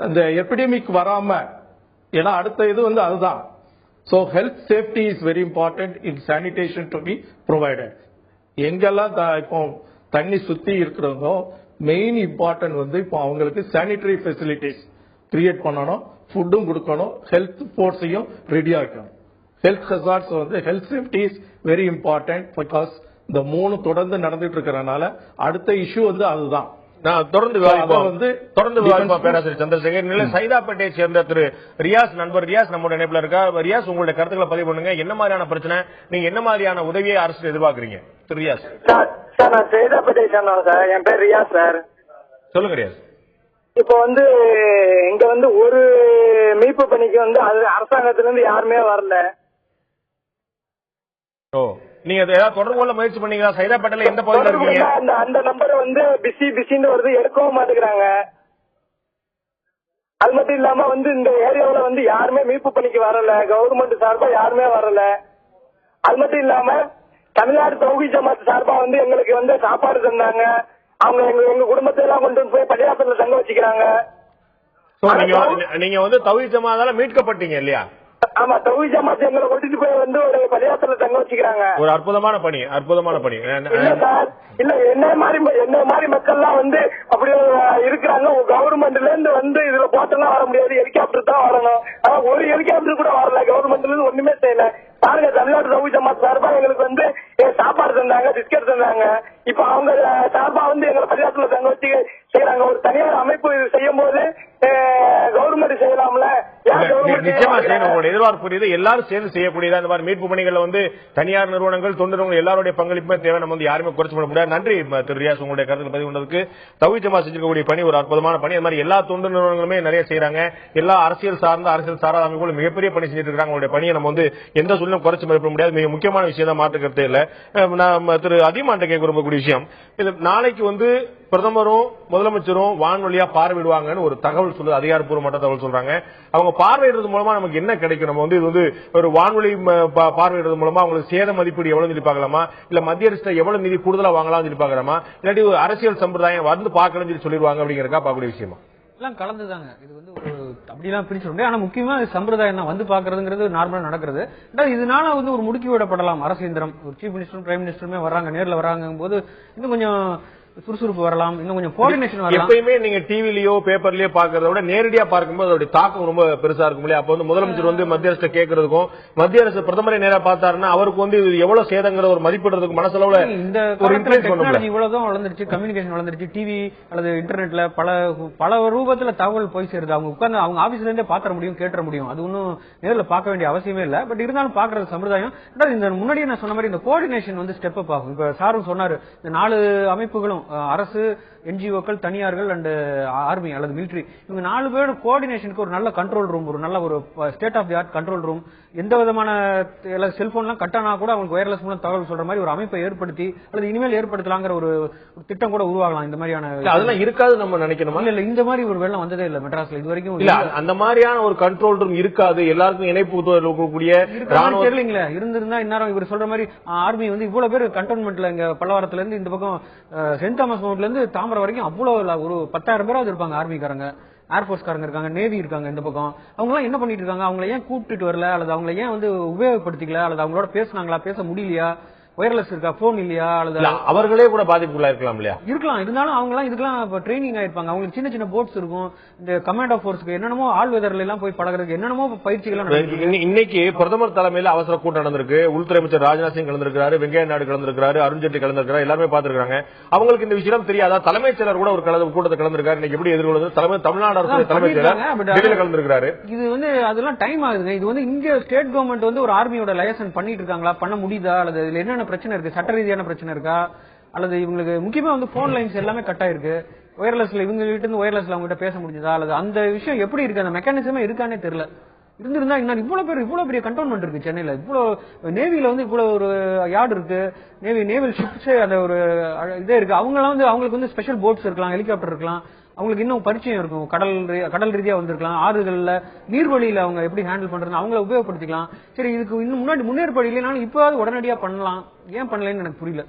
அந்த எபிடமிக் வராம, ஏன்னா அடுத்த இது வந்து அதுதான். So health safety is very important in sanitation to be provided. எங்கெல்லாம் இப்போ தண்ணி சுத்தி இருக்கிறவங்க மெயின் இம்பார்ட்டன்ட் வந்து இப்போ அவங்களுக்கு சானிடரி ஃபெசிலிட்டிஸ் கிரியேட் பண்ணணும், ஃபுட்டும் கொடுக்கணும், ஹெல்த் போர்ட்ஸையும் ரெடியா இருக்கணும். ஹெல்த் ஹசார்ட்ஸ் வந்து health safety is very important. Because இந்த 3 தொடர்ந்து நடந்துட்டு இருக்கிறதுனால அடுத்த இஷ்யூ வந்து அதுதான். நான் தொடர்ந்து பேராசிரியர் சந்திரசேகர். சைதாப்பேட்டையை சேர்ந்த திரு ரியாஸ், நண்பர் ரியாஸ் நம்மளோட இணைப்புல இருக்கா. ரியாஸ், உங்களுடைய கருத்துக்களை பதிவு பண்ணுங்க. என்ன மாதிரியான பிரச்சனை, நீங்க என்ன மாதிரியான உதவியை அரசு எதிர்பார்க்கறீங்க? திரு ரியாஸ். சார், நான் சைதாப்பேட்டை சேர்ந்தோம் சார். என் பேர் ரியாஸ் சார். சொல்லுங்க ரியாஸ். இப்போ வந்து இங்க வந்து ஒரு மீட்பு பணிக்கு வந்து அது அரசாங்கத்திலிருந்து யாருமே வரல. ஓ, நீங்க ஏதாவது தொடர்பு கொள்ள முயற்சி பண்ணீங்களா? சைதாப்பேட்டையில எந்த பகுதியில் இருக்கீங்க? அந்த நம்பர் வந்து பிஸின்னு வருது, எடுக்கவும் மாட்டேங்கிறாங்க. அது மட்டும் இல்லாம வந்து இந்த ஏரியாவில் வந்து யாருமே மீட்பு பணிக்கு வரல, கவர்மெண்ட் சார்பா யாருமே வரல. அது மட்டும் இல்லாம தமிழ்நாடு தௌஹீத் ஜமாத் சார்பா வந்து எங்களுக்கு வந்து சாப்பாடு தந்தாங்க. அவங்க எங்க குடும்பத்தை எல்லாம் கொண்டு போய் பள்ளியாசத்துல தங்க வச்சுக்கிறாங்க. நீங்க வந்து தௌஹீத் ஜமாத்தால மீட்கப்பட்டீங்க இல்லையா? ஆமா, தௌஹீத் ஜமாத் எங்களை கொண்டுட்டு போய் வந்து ஒரு பள்ளியாசத்துல தங்க வச்சுக்கிறாங்க. ஒரு அற்புதமான பணி, அற்புதமான பணி. இல்ல சார், இல்ல என்ன மாதிரி மக்கள் எல்லாம் வந்து அப்படி இருக்கிறாங்க. கவர்மெண்ட்ல இருந்து வந்து இதுல போட்டெல்லாம் வர முடியாது, ஹெலிகாப்டர் தான் வரணும். ஆனா ஒரு ஹெலிகாப்டர் கூட வரல, கவர்மெண்ட்ல இருந்து ஒண்ணுமே செய்யல. பாருங்க, தமிழ்நாடு தௌஹீத் ஜமாத் சார்பா எங்களுக்கு வந்து சாப்பாடு தந்தாங்க, பிஸ்கட் தந்தாங்க. இப்ப அவங்க சார்பா வந்து எங்களை பள்ளியாசத்துல தங்க வச்சு செய்யறாங்க. ஒரு தனியார் அமைப்பு செய்யும் போது கவர்மெண்ட் செய்யலாம்ல. நிச்சயமா செய்யணும். உங்களுடைய எதிர்பார்ப்பு புரியுது. எல்லாரும் சேர்ந்து செய்யக்கூடியதா இந்த மாதிரி மீட்பு பணிகளை வந்து தனியார் நிறுவனங்கள், தொண்டு நிறுவனங்கள் எல்லாருடைய பங்களிப்புமே தேவை. நம்ம வந்து யாருமே குறைச்சு பண்ண முடியாது. நன்றி திரு ரியாஸ், உங்களுடைய கருத்து பதிவு கொண்டதுக்கு. தௌஹீத் ஜமாத் செஞ்சிருக்கக்கூடிய பணி ஒரு அற்புதமான பணி. அது மாதிரி எல்லா தொண்டு நிறுவனங்களுமே நிறைய செய்யறாங்க. எல்லா அரசியல் சார்ந்த, அரசியல் சாராத அமைப்புகளும் மிகப்பெரிய பணி செஞ்சிட்டு இருக்காங்க. உங்களுடைய பணியை நம்ம வந்து எந்த சூழ்நிலை குறைச்சு மதிப்பிட முடியாது. மிக முக்கியமான விஷயம் தான், மாற்று கருத்தே இல்ல. நான் திரு அதிமாண்ட கேட்க விரும்பக்கூடிய விஷயம், நாளைக்கு வந்து பிரதமரும் முதலமைச்சரும் வான்வழியா பார்வையிடுவாங்கன்னு ஒரு தகவல் சொல்லுது, அதிகாரப்பூர்வமான தகவல் சொல்றாங்க. அவங்க பார்வையிடுறது மூலமா நமக்கு என்ன கிடைக்கும்? நம்ம வந்து இது வந்து ஒரு வான்வழி பார்வையிடுறது மூலமா அவங்களுக்கு சேத மதிப்பீடு எவ்வளவு சொல்லி பார்க்கலாமா, இல்ல மத்திய அரசு எவ்வளவு நிதி கூடுதலா வாங்கலாம் சொல்லி பார்க்கலாமா, இல்லாட்டி ஒரு அரசியல் சம்பிரதாயம் வந்து பார்க்கணும்னு சொல்லி சொல்லிடுவாங்க அப்படிங்கிறக்கா பார்க்கக்கூடிய விஷயமா? எல்லாம் கலந்துதாங்க. இது வந்து ஒரு அப்படிலாம் பிரிச்சு முடியாது. ஆனா முக்கியமா சம்பிரதாயம் தான் வந்து பாக்குறதுங்கிறது நார்மலா நடக்கிறது. இதனால வந்து ஒரு முடுக்கி விடப்படலாம் அரசு இயந்திரம். சீஃப் மினிஸ்டரும் பிரைம் மினிஸ்டருமே வர்றாங்க, நேர்ல வர்றாங்க போது இன்னும் கொஞ்சம் சுறுசுறுப்பு வரலாம், இன்னும் கொஞ்சம் கோஆர்டினேஷன் வரலாம். எப்பயுமே நீங்க டிவிலயோ பேப்பர்லயோ பாக்குறத விட நேரடியா பார்க்கும்போது அதோட தாக்கம் ரொம்ப பெருசா இருக்கும் இல்லையா? அப்ப வந்து முதலமைச்சர் வந்து மத்திய அரசு கேட்கறதுக்கும், மத்திய அரசு பிரதமரை நேரா பார்த்தாருன்னா அவருக்கு வந்து இது எவ்வளவு சேதங்கிற ஒரு மதிப்பிடுறதுக்கு மனசளவுல இந்த டெக்னாலஜி இவ்வளவுதான் வளர்ந்துருச்சு, கம்யூனிகேஷன் வளர்ந்துருச்சு, டிவி அல்லது இன்டர்நெட்ல பல ரூபத்துல தகவல் போய் சேருது. அவங்க உட்கார்ந்து அவங்க ஆபீஸ்ல இருந்தே பாத்திர முடியும், கேட்ட முடியும். அது ஒன்னும் நேர்ல பார்க்க வேண்டிய அவசியமே இல்ல. பட் இருந்தாலும் பாக்குறது சம்பிரதாயம். இந்த முன்னாடியே நான் சொன்ன மாதிரி இந்த கோஆர்டினேஷன் வந்து ஸ்டெப் அப் ஆகும். இப்ப சாரும் சொன்னாரு, இந்த 4 அமைப்புகளும் அரசு, என்ஜிஓக்கள், தனியார்கள் அண்ட் ஆர்மி அல்லது மிலிட்டரி, இவங்க 4 பேரோட கோஆர்டினேஷனுக்கு ஒரு நல்ல கண்ட்ரோல் ரூம், ஒரு நல்ல ஒரு state of the art control room, எந்த விதமான செல்போன்லாம் கட்டானா கூட அவங்களுக்கு வயர்லெஸ் மூலம் தகவல் சொல்ற மாதிரி ஒரு அமைப்பை ஏற்படுத்தி அல்லது இனிமேல் ஏற்படுத்தலாங்கிற ஒரு திட்டம் கூட உருவாகலாம். இந்த மாதிரியான அதெல்லாம் இருக்காது நம்ம நினைக்கணுமா? இல்ல, இந்த மாதிரி ஒரு வெள்ளம் வந்ததே இல்ல மெட்ராஸ்ல இது வரைக்கும். இல்ல, அந்த மாதிரியான ஒரு கண்ட்ரோல் ரூம் இருக்காது. எல்லாருக்கும் இணைப்பு கூடிய தெரியலீங்களா? இருந்திருந்தா இந்நேரம் இவர் சொல்ற மாதிரி ஆர்மி வந்து இவ்வளவு பேர் கண்டோன்மெண்ட்ல இங்க பல்லவாரத்துல இருந்து இந்த பக்கம் சென்ட் தாமஸ் மவுண்ட்ல இருந்து தாம்பரம் வரைக்கும் அவ்வளவு ஒரு 10,000 பேராவது இருப்பாங்க. ஆர்மிக்காரங்க, ஏர்போர்ஸ் காரங்க இருக்காங்க, நேவி இருக்காங்க. இந்த பக்கம் அவங்க எல்லாம் என்ன பண்ணிட்டு இருக்காங்க? அவங்களை ஏன் கூப்பிட்டு வரல, அல்லது அவங்களை ஏன் வந்து உபயோகப்படுத்திக்கல, அல்லது அவங்களோட பேசினாங்களா, பேச முடியலையா, ஒயர்லெஸ் இருக்கா, போன் இல்லையா, அல்லது அவர்களே கூட பாதிப்புக்குள்ளா இருக்கலாம் இல்லையா? இருக்கலாம். இருந்தாலும் அவங்க எல்லாம் இதுக்கெல்லாம் ட்ரைனிங் ஆயிருப்பாங்க. அவங்களுக்கு சின்ன சின்ன போட்ஸ் இருக்கும். இந்த கமாண்ட் ஆஃப் போர்ஸ்க்கு என்னென்னமோ ஆள் வெதர்ல எல்லாம் போய் பழகிறதுக்கு என்னென்னமோ பயிற்சிகள். இன்னைக்கு பிரதமர் தலைமையில் அவசர கூட்டம் நடந்திருக்கு. உள்துறை அமைச்சர் ராஜ்நாத் சிங் கலந்திருக்காரு, வெங்கையா நாயுடு கலந்திருக்காரு, அருண்ஜேட்லி கலந்திருக்காரு, எல்லாருமே பாத்துருக்காங்க. அவங்களுக்கு இந்த விஷயம் தெரியாதா? தலைமைச் செயலர் கூட ஒரு கூட்டத்தை கலந்திருக்காரு. இன்னைக்கு எப்படி எதிர்கொள்வது? தமிழ்நாடு அரசு தலைமைச் செயலர் கலந்திருக்காரு. இது வந்து அதெல்லாம் டைம் ஆகுதுங்க. இது வந்து இங்க ஸ்டேட் கவர்மெண்ட் வந்து ஒரு ஆர்மியோட லைசன்ஸ் பண்ணிட்டு இருக்காங்களா, பண்ண முடியுதா, அல்லது என்னென்ன பிரச்சனை இருக்கு, சட்ட ரீதியான பிரச்சனை இருக்கா, அல்லது இவங்களுக்கு முக்கியமா வந்து போன் லைன்ஸ் எல்லாமே கட் ஆயிருக்கு. ஒயர்லெஸ்ல இவங்க கிட்ட இருந்து ஒயர்லெஸ்ல அவங்க கிட்ட பேச முடிஞ்சதா அல்லது அந்த விஷயம் எப்படி இருக்கு, அந்த மெக்கானிசமே இருக்கானே தெரியல. இருந்திருந்தா இன்னும் இவ்வளவு பெரிய கண்டோன்மெண்ட் இருக்கு சென்னையில, இவ்வளவு நேவில வந்து இவ்வளவு ஒரு யார்டு இருக்கு, நேவல் ஷிப்ஸ் அந்த ஒரு இதே இருக்கு. அவங்களுக்கு வந்து ஸ்பெஷல் போட்ஸ் இருக்கலாம், ஹெலிகாப்டர் இருக்கலாம், அவங்களுக்கு இன்னும் பரிச்சயம் இருக்கும், கடல் ரீதியா வந்திருக்கலாம், ஆறுகள்ல நீர்வழியில அவங்க எப்படி ஹேண்டில் பண்றது அவங்களை உபயோகப்படுத்திக்கலாம். சரி, இதுக்கு இன்னும் முன்னாடி முன்னேற்பாடு இல்லைனாலும் இப்போது உடனடியா பண்ணலாம், ஏன் பண்ணலன்னு எனக்கு புரியல.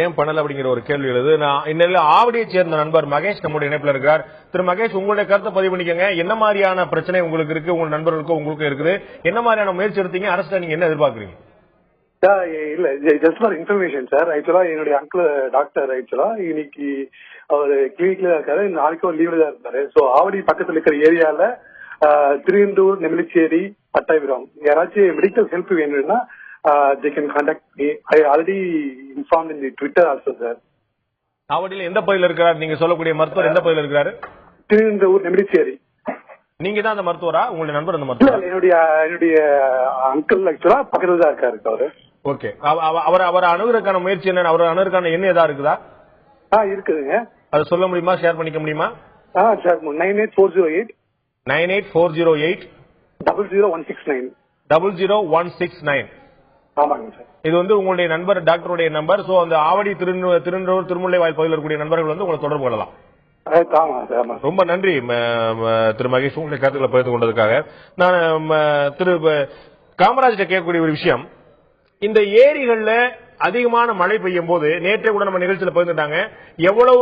ஏன் பண்ணல அப்படிங்கிற ஒரு கேள்வி எழுது. நான் இன்னும் ஆவடியை சேர்ந்த நண்பர் மகேஷ் நம்முடைய இணைப்பில் இருக்கிறார். திரு மகேஷ், உங்களுடைய கருத்தை பதிவு பண்ணிக்கங்க. என்ன மாதிரியான பிரச்சனை உங்களுக்கு இருக்கு, உங்க நண்பர்களுக்கும் உங்களுக்கும் இருக்குது, என்ன மாதிரியான முயற்சி எடுத்தீங்க, அரசு நீங்க என்ன எதிர்பார்க்கறீங்க? இல்ல, ஜஸ்ட் ஃபார் இன்ஃபர்மேஷன் சார். ஆக்சுவலா என்னுடைய அங்கிள் டாக்டர், ஆக்சுவலா இன்னைக்கு அவர் கிளினிக்ல இருக்காரு, நாளைக்கும் லீவ்ல தான் இருந்தாரு. சோ ஆவடி பக்கத்துல இருக்கிற ஏரியால திருவெந்தூர், நெமிலிச்சேரி, பட்டாபிராம் யாராச்சும் மெடிக்கல் ஹெல்ப் வேணும்னா they can contact me. I already informed in the Twitter also sir. ஆவடியில எந்த பகுதியில் இருக்கிறார் நீங்க சொல்லக்கூடிய மருத்துவர்? எந்த பகுதியில் இருக்கிறாரு? திருவெந்தூர், நெமிலிச்சேரி. நீங்க தான் அந்த மருத்துவரா, உங்களுடைய நண்பர் அந்த மருத்துவர்? என்னுடைய அங்கிள் ஆக்சுவலா பக்கத்துல தான் இருக்காரு அவரு. ஓகே, அவர் அணுகுறதுக்கான முயற்சி என்ன, அவர் அணுகுறதுக்கான எண்ணம் ஏதா இருக்குதா? இருக்குதுங்க. அது சொல்ல முடியுமா, ஷேர் பண்ணிக்க முடியுமா? 98408 98408 00169 00169. ஆமாங்க சார். இது வந்து உங்களுடைய நண்பர் டாக்டருடைய நம்பர். சோ அந்த ஆவடி, திருநெல்வேலி, திருமுல்லைவாயல் பகுதியில் இருக்கக்கூடிய நண்பர்கள் வந்து உங்களை தொடர்பு கொள்ளலாம். ரொம்ப நன்றி திரு மகேஷ், உங்களுடைய கருத்துக்களை பகிர்ந்து கொண்டதுக்காக. நான் திரு காமராஜ் கேட்கக்கூடிய ஒரு விஷயம், இந்த ஏரிகள்ல அதிகமான மழை பெய்யும் போது நேற்றே கூட நம்ம நிகழ்ச்சியில் பகிர்ந்துட்டாங்க, எவ்வளவு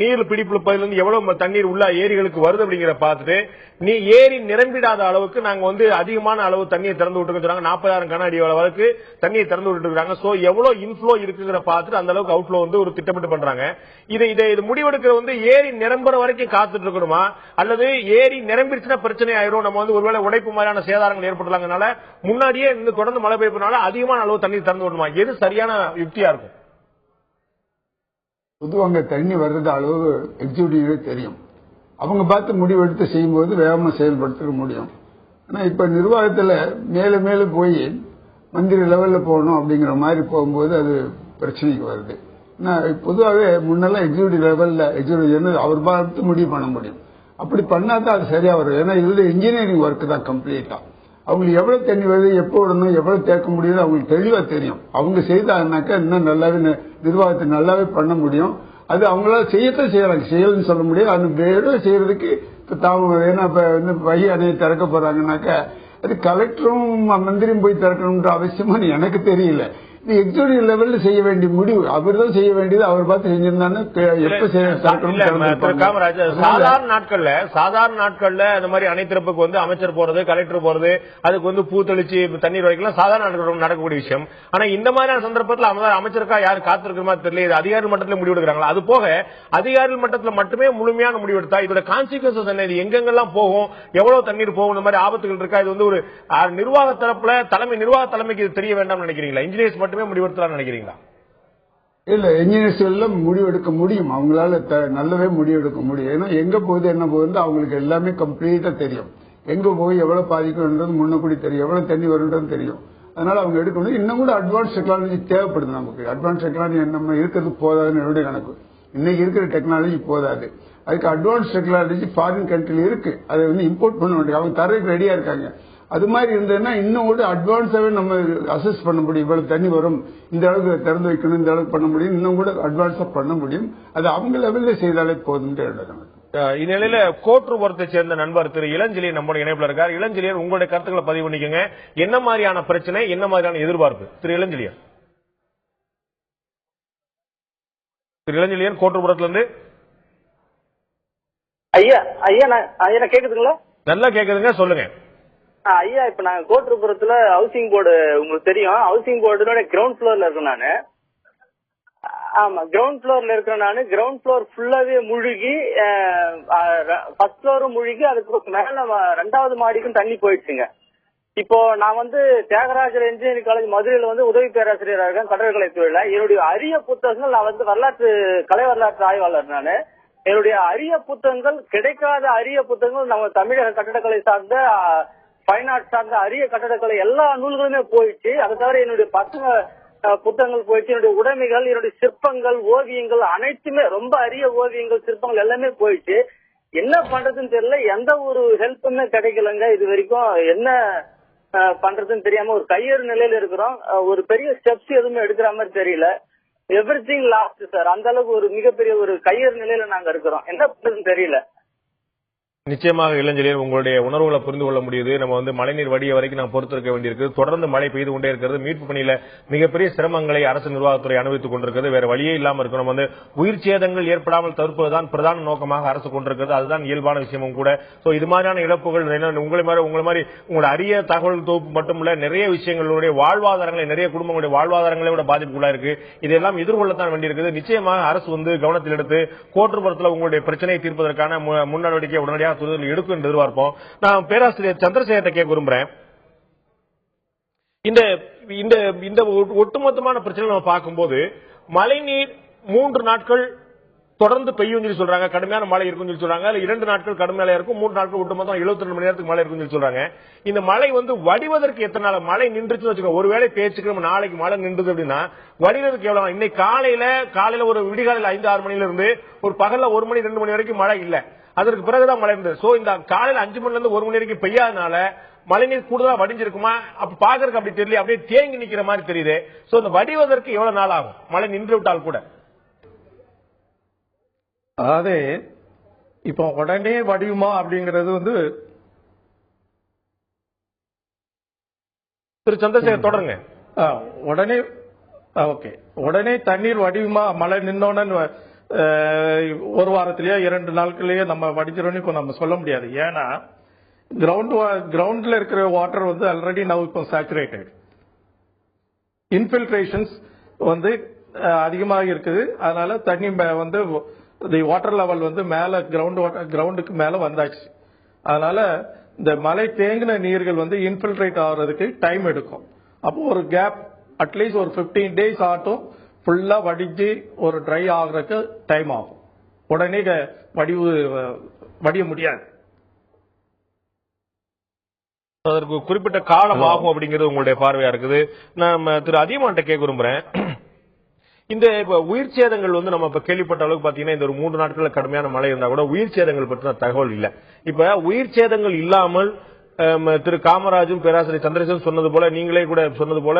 நீர் பிடிப்பு பகுதியிலிருந்து எவ்வளவு தண்ணீர் உள்ள ஏரிகளுக்கு வருது அப்படிங்கிற பார்த்துட்டு, நீ ஏரி நிரம்பிடாத அளவுக்கு நாங்க வந்து அதிகமான அளவு தண்ணியை திறந்து விட்டுருக்காங்க, 40,000 கன அடி அளவுக்கு தண்ணியை திறந்து விட்டு இருக்காங்க. சோ எவ்வளவு இன்ஃப்ளோ இருக்குங்கிற பார்த்துட்டு அந்த அளவுக்கு அவுட்ஃப்ளோ வந்து ஒரு திட்டமிட்டு பண்றாங்க. இது முடிவெடுக்கிற வந்து ஏரி நிரம்புற வரைக்கும் காத்துட்டு இருக்கணுமா, அல்லது ஏரி நிரம்பிடுச்சுன்னா பிரச்சனை ஆயிரும், நம்ம வந்து ஒருவேளை உடைப்பு மாதிரியான சேதாரங்கள் ஏற்படலாங்கனால முன்னாடியே இந்த தொடர்ந்து மழை பெய்யறதுனால அதிகமான அளவு தண்ணீர் திறந்து விடணுமா, எது சரியான யுக்தியா இருக்கும்? பொதுவாக தண்ணி வர்றது அளவு எக்ஸிக்யூட்டிவ் தெரியும், அவங்க பார்த்து முடிவெடுத்து செய்யும்போது வேகமா செயல்படுத்த முடியும். ஆனா இப்ப நிர்வாகத்துல மேலும் மேலும் போய் மந்திரி லெவல்ல போகணும் அப்படிங்கிற மாதிரி போகும்போது அது பிரச்சனைக்கு வருது. பொதுவாகவே முன்னெல்லாம் எக்ஸிக்யூட்டிவ் லெவல்ல எக்ஸிக்யூட்டிவ் அவர் பார்த்து முடிவு பண்ண முடியும், அப்படி பண்ணாதான் அது சரியா வரும். ஏன்னா இதுல இன்ஜினியரிங் ஒர்க் தான் கம்ப்ளீட்டா. அவங்களுக்கு எவ்வளவு தண்ணி வருது, எப்போ விடணும், எவ்வளவு தேக்க முடியுது அவங்களுக்கு தெளிவா தெரியும். அவங்க செய்தாங்கனாக்கா இன்னும் நல்லாவே நிர்வாகத்தை நல்லாவே பண்ண முடியும். அது அவங்களால செய்யத்தான் செய்யறாங்க, செய்யலன்னு சொல்ல முடியாது. அது வேற செய்யறதுக்கு இப்ப தாங்க, ஏன்னா இப்ப வந்து வகை அணையை திறக்க போறாங்கன்னாக்கா அது கலெக்டரும் மந்திரியும் போய் திறக்கணும்ன்ற அவசியமா எனக்கு தெரியல. இது எக்ஸிக்யூட்டிவ் லெவல்ல செய்ய வேண்டிய முடிவு, அவர் தான் செய்ய வேண்டியது. அவர் பார்த்து செஞ்சிருந்தானே எப்ப சாதாரண நாட்கள்ல அந்த மாதிரி அணை திறப்புக்கு வந்து அமைச்சர் போறது, கலெக்டர் போறது, அதுக்கு வந்து பூ தெளிச்சு தண்ணீர் வைக்கலாம், சாதாரண நடக்கக்கூடிய விஷயம். ஆனா இந்த மாதிரியான சந்தர்ப்பத்தில் அமைச்சருக்கா யாரு காத்திருக்கிற மாதிரி தெரியல, இது அதிகாரி மட்டத்தில் முடிவெடுக்கிறாங்களா? அது போக அதிகாரிகள் மட்டத்தில் மட்டுமே முழுமையான முடிவெடுத்தா இதோட கான்சிக்வன்சஸ் என்ன, இது எங்கெங்கெல்லாம் போகும், எவ்வளவு தண்ணீர் போகும், இந்த மாதிரி ஆபத்துகள் இருக்கா? இது வந்து ஒரு நிர்வாக தரப்புல நிர்வாக தலைமைக்கு இது தெரிய வேண்டாம் நினைக்கிறீங்களா? இன்ஜினியர்ஸ் மட்டுமே முடிவெடுக்கலாம் நினைக்கிறீங்களா? இல்ல, என்ஜினியர்ஸ் எல்லாம் முடிவெடுக்க முடியும், அவங்களால நல்லாவே முடிவெடுக்க முடியும். ஏன்னா எங்க போகுது என்ன போகுது அவங்களுக்கு எல்லாமே கம்ப்ளீட்டா தெரியும். எங்க போய் எவ்வளவு பாதிக்கும்ன்றது முன்னக்கூடி தெரியும், எவ்வளவு தண்ணி வரும்ன்றது தெரியும். அதனால அவங்க எடுக்கணும். இன்னும் கூட அட்வான்ஸ் டெக்னாலஜி தேவைப்படுது நமக்கு. அட்வான்ஸ் டெக்னாலஜி நம்ம இருக்கிறது போதாதுன்னு என்னுடைய கணக்கு. இன்னைக்கு இருக்கிற டெக்னாலஜி போதாது, அதுக்கு அட்வான்ஸ் டெக்னாலஜி ஃபாரின் கண்ட்ரில இருக்கு, அதை வந்து இம்போர்ட் பண்ண வேண்டிய அவங்க தரக்கு ரெடியா இருக்காங்க. அது மாதிரி இருந்ததுன்னா இன்னும் கூட அட்வான்ஸாவே நம்ம அசஸ் பண்ண முடியும், இவ்வளவு தண்ணி வரும், இந்த அளவுக்கு திறந்து வைக்கணும், இந்த அளவுக்கு பண்ண முடியும், இன்னும் கூட அட்வான்ஸா பண்ண முடியும். அது அவங்க லெவல்ல செய்தாலே போதும். இந்நிலையில கோட்டுப்புறத்தை சேர்ந்த நண்பர் திரு இளஞ்செழியன் நம்முடைய இணைப்புல இருக்கார். இளஞ்செழியன், உங்களுடைய கருத்துக்களை பதிவு பண்ணிக்கங்க. என்ன மாதிரியான பிரச்சனை, என்ன மாதிரியான எதிர்பார்ப்பு? திரு இளஞ்செழியன் கோட்டுப்புறத்துல இருந்து. ஐயா கேக்குதுங்களா? நல்லா கேக்குதுங்க, சொல்லுங்க. ஐயா, இப்ப நாங்க கோட்டுப்புறத்துல ஹவுசிங் போர்டு உங்களுக்கு தெரியும், ஹவுசிங் போர்டுனோட கிரவுண்ட் ஃப்ளோர்ல இருக்கேன் நானு. ஆமா, கிரவுண்ட் ஃப்ளோர்ல இருக்கிறேன் நானு. கிரவுண்ட் ஃப்ளோர் ஃபுல்லாவே முழுகி, ஃபர்ஸ்ட் ஃப்ளோரும் முழுகி, அதுக்கு மேல 2வது மாடிக்கும் தண்ணி போயிடுச்சுங்க. இப்போ நான் வந்து தியாகராஜர் இன்ஜினியரிங் காலேஜ் மதுரையில வந்து உதவி பேராசிரியராக இருக்கேன் கடற்கலை தொழில. என்னுடைய அரிய புத்தகங்கள், நான் வந்து கலை வரலாற்று ஆய்வாளர் நானு. என்னுடைய அரிய புத்தகங்கள், கிடைக்காத அரிய புத்தகங்கள் நம்ம தமிழக கட்டடக்கலை சார்ந்த, ஃபைன் ஆர்ட் சார்ந்த அரிய கட்டடக்கலை எல்லா நூல்களுமே போயிடுச்சு. அதை தவிர என்னுடைய பசங்க புத்தகங்கள் போயிடுச்சு. என்னுடைய உடைமைகள், என்னுடைய சிற்பங்கள், ஓவியங்கள் அனைத்துமே, ரொம்ப அரிய ஓவியங்கள், சிற்பங்கள் எல்லாமே போயிடுச்சு. என்ன பண்றதுன்னு தெரியல, எந்த ஒரு ஹெல்ப்புமே கிடைக்கலங்க இது வரைக்கும். என்ன பண்றதுன்னு தெரியாம ஒரு கையேறு நிலையில இருக்கிறோம். ஒரு பெரிய ஸ்டெப்ஸ் எதுவுமே எடுக்கிற மாதிரி தெரியல. Everything last sir. அந்த அளவுக்கு ஒரு மிகப்பெரிய ஒரு கையேறு நிலையில நாங்க இருக்கிறோம். என்ன பண்றதுன்னு தெரியல. நிச்சயமாக இளஞ்செழியன், உங்களுடைய உணர்வுகளை புரிந்து கொள்ள முடியுது. நம்ம வந்து மழைநீர் வடிய வரைக்கும் நாம் பொறுத்திருக்க வேண்டியிருக்கு. தொடர்ந்து மழை பெய்து கொண்டே இருக்கிறது. மீட்பு பணியில மிகப்பெரிய சிரமங்களை அரசு நிர்வாகத்துறை அனுபவித்துக் கொண்டிருக்கிறது. வேற வழியே இல்லாம இருக்கு. நம்ம வந்து உயிர் சேதங்கள் ஏற்படாமல் தடுப்பதுதான் பிரதான நோக்கமாக அரசு கொண்டிருக்கிறது. அதுதான் இயல்பான விஷயமும் கூட. இது மாதிரியான இழப்புகள் உங்களை மாதிரி உங்களோட அரிய தகவல் தொகுப்பு மட்டுமல்ல, நிறைய விஷயங்களுடைய வாழ்வாதாரங்களை, நிறைய குடும்பங்களுடைய வாழ்வாதாரங்களை விட பாதிப்புக்குள்ளா இருக்கு. இதெல்லாம் எதிர்கொள்ளத்தான் வேண்டியிருக்குது. நிச்சயமாக அரசு வந்து கவனத்தில் எடுத்து கோட்டுப்புறத்தில் உங்களுடைய பிரச்சனையை தீர்ப்பதற்கான முன்னெடுக்கை உடனடியாக எடுக்கும் என்று எதிர்பார்ப்போம். நான் பேராசிரியர் சந்திரசேகரத்தை கேட்க விரும்புறேன். இந்த ஒட்டுமொத்தமான பிரச்சனை நம்ம பார்க்கும்போது மழைநீர் 3 நாட்கள் தொடர்ந்து பெய்யும் சொல்லி சொல்றாங்க. கடுமையான மழை இருக்கும் சொல்லி சொல்றாங்க. 2 நாட்கள் கடுமையா இருக்கும், 3 நாட்கள் ஒட்டுமொத்தம் 72 மணி நேரத்துக்கு மழை இருக்கும் சொல்லி சொல்றாங்க. இந்த மழை வந்து வடிவதற்கு எத்தனை நாள்? மழை நின்றுச்சுன்னு வச்சுக்கோங்க, ஒருவேளை பேச்சுக்கு நம்ம நாளைக்கு மழை நின்றுது அப்படின்னா வடிவதற்கு எவ்வளவு? இன்னைக்கு காலையில ஒரு விடிகாலையில் 5-6 மணில இருந்து ஒரு பகல்ல 1 மணி 2 மணி வரைக்கும் மழை இல்ல. அதற்கு பிறகுதான் மழை இருந்தது. சோ இந்த காலையில 5 மணில இருந்து 1 மணி வரைக்கும் பெய்யாதனால மழைநீர் கூடுதலா வடிஞ்சிருக்குமா? அப்ப பாக்குறதுக்கு அப்படி தெரியல, அப்படியே தேங்கி நிக்கிற மாதிரி தெரியுது. சோ இந்த வடிவதற்கு எவ்வளவு நாள் ஆகும் மழை நின்று விட்டால் கூட? அதாவது இப்போ உடனே வடியுமா அப்படிங்கிறது வந்து திரு சந்திரசேகர் தொடருங்க. உடனே ஓகே, உடனே தண்ணீர் வடியுமா? மழை நின்னோன்னு ஒரு வாரத்திலேயே 2 நாட்கள்லயே நம்ம வடிச்சிடணும் நம்ம சொல்ல முடியாது. ஏன்னா கிரவுண்ட்ல இருக்கிற வாட்டர் வந்து ஆல்ரெடி நவ் இப்போ சேச்சுரேட்டட், இன்ஃபில்ட்ரேஷன்ஸ் வந்து அதிகமாக இருக்குது. அதனால தண்ணி வந்து வாட்டர் லெவல் வந்து மேல கிரவுண்டுக்கு மேல வந்தாச்சு. அதனால இந்த மழை தேங்கின நீர்கள் வந்து இன்ஃபில்ட்ரேட் ஆகுறதுக்கு டைம் எடுக்கும். அப்போ ஒரு கேப் அட்லீஸ்ட் ஒரு 15 days ஆட்டும் ஃபுல்லா வடிஞ்சு ஒரு ட்ரை ஆகுறதுக்கு டைம் ஆகும். உடனே வடிய முடியாது. அதற்கு குறிப்பிட்ட காலம் ஆகும் அப்படிங்கிறது உங்களுடைய பார்வையா இருக்குது. நான் திரு அதியமான்ட்ட கேட்க விரும்புறேன். இந்த உயிர் சேதங்கள் வந்து நம்ம இப்ப கேள்விப்பட்ட அளவுக்கு பாத்தீங்கன்னா இந்த ஒரு 3 நாட்கள்ல கடுமையான மழை இருந்தா கூட உயிர் சேதங்கள் பற்றின தகவல் இல்ல. இப்ப உயிர் சேதங்கள் இல்லாமல் திரு காமராஜும் பேராசிரியர் சந்திரசேகரன் சொன்னது போல, நீங்களே கூட சொன்னது போல,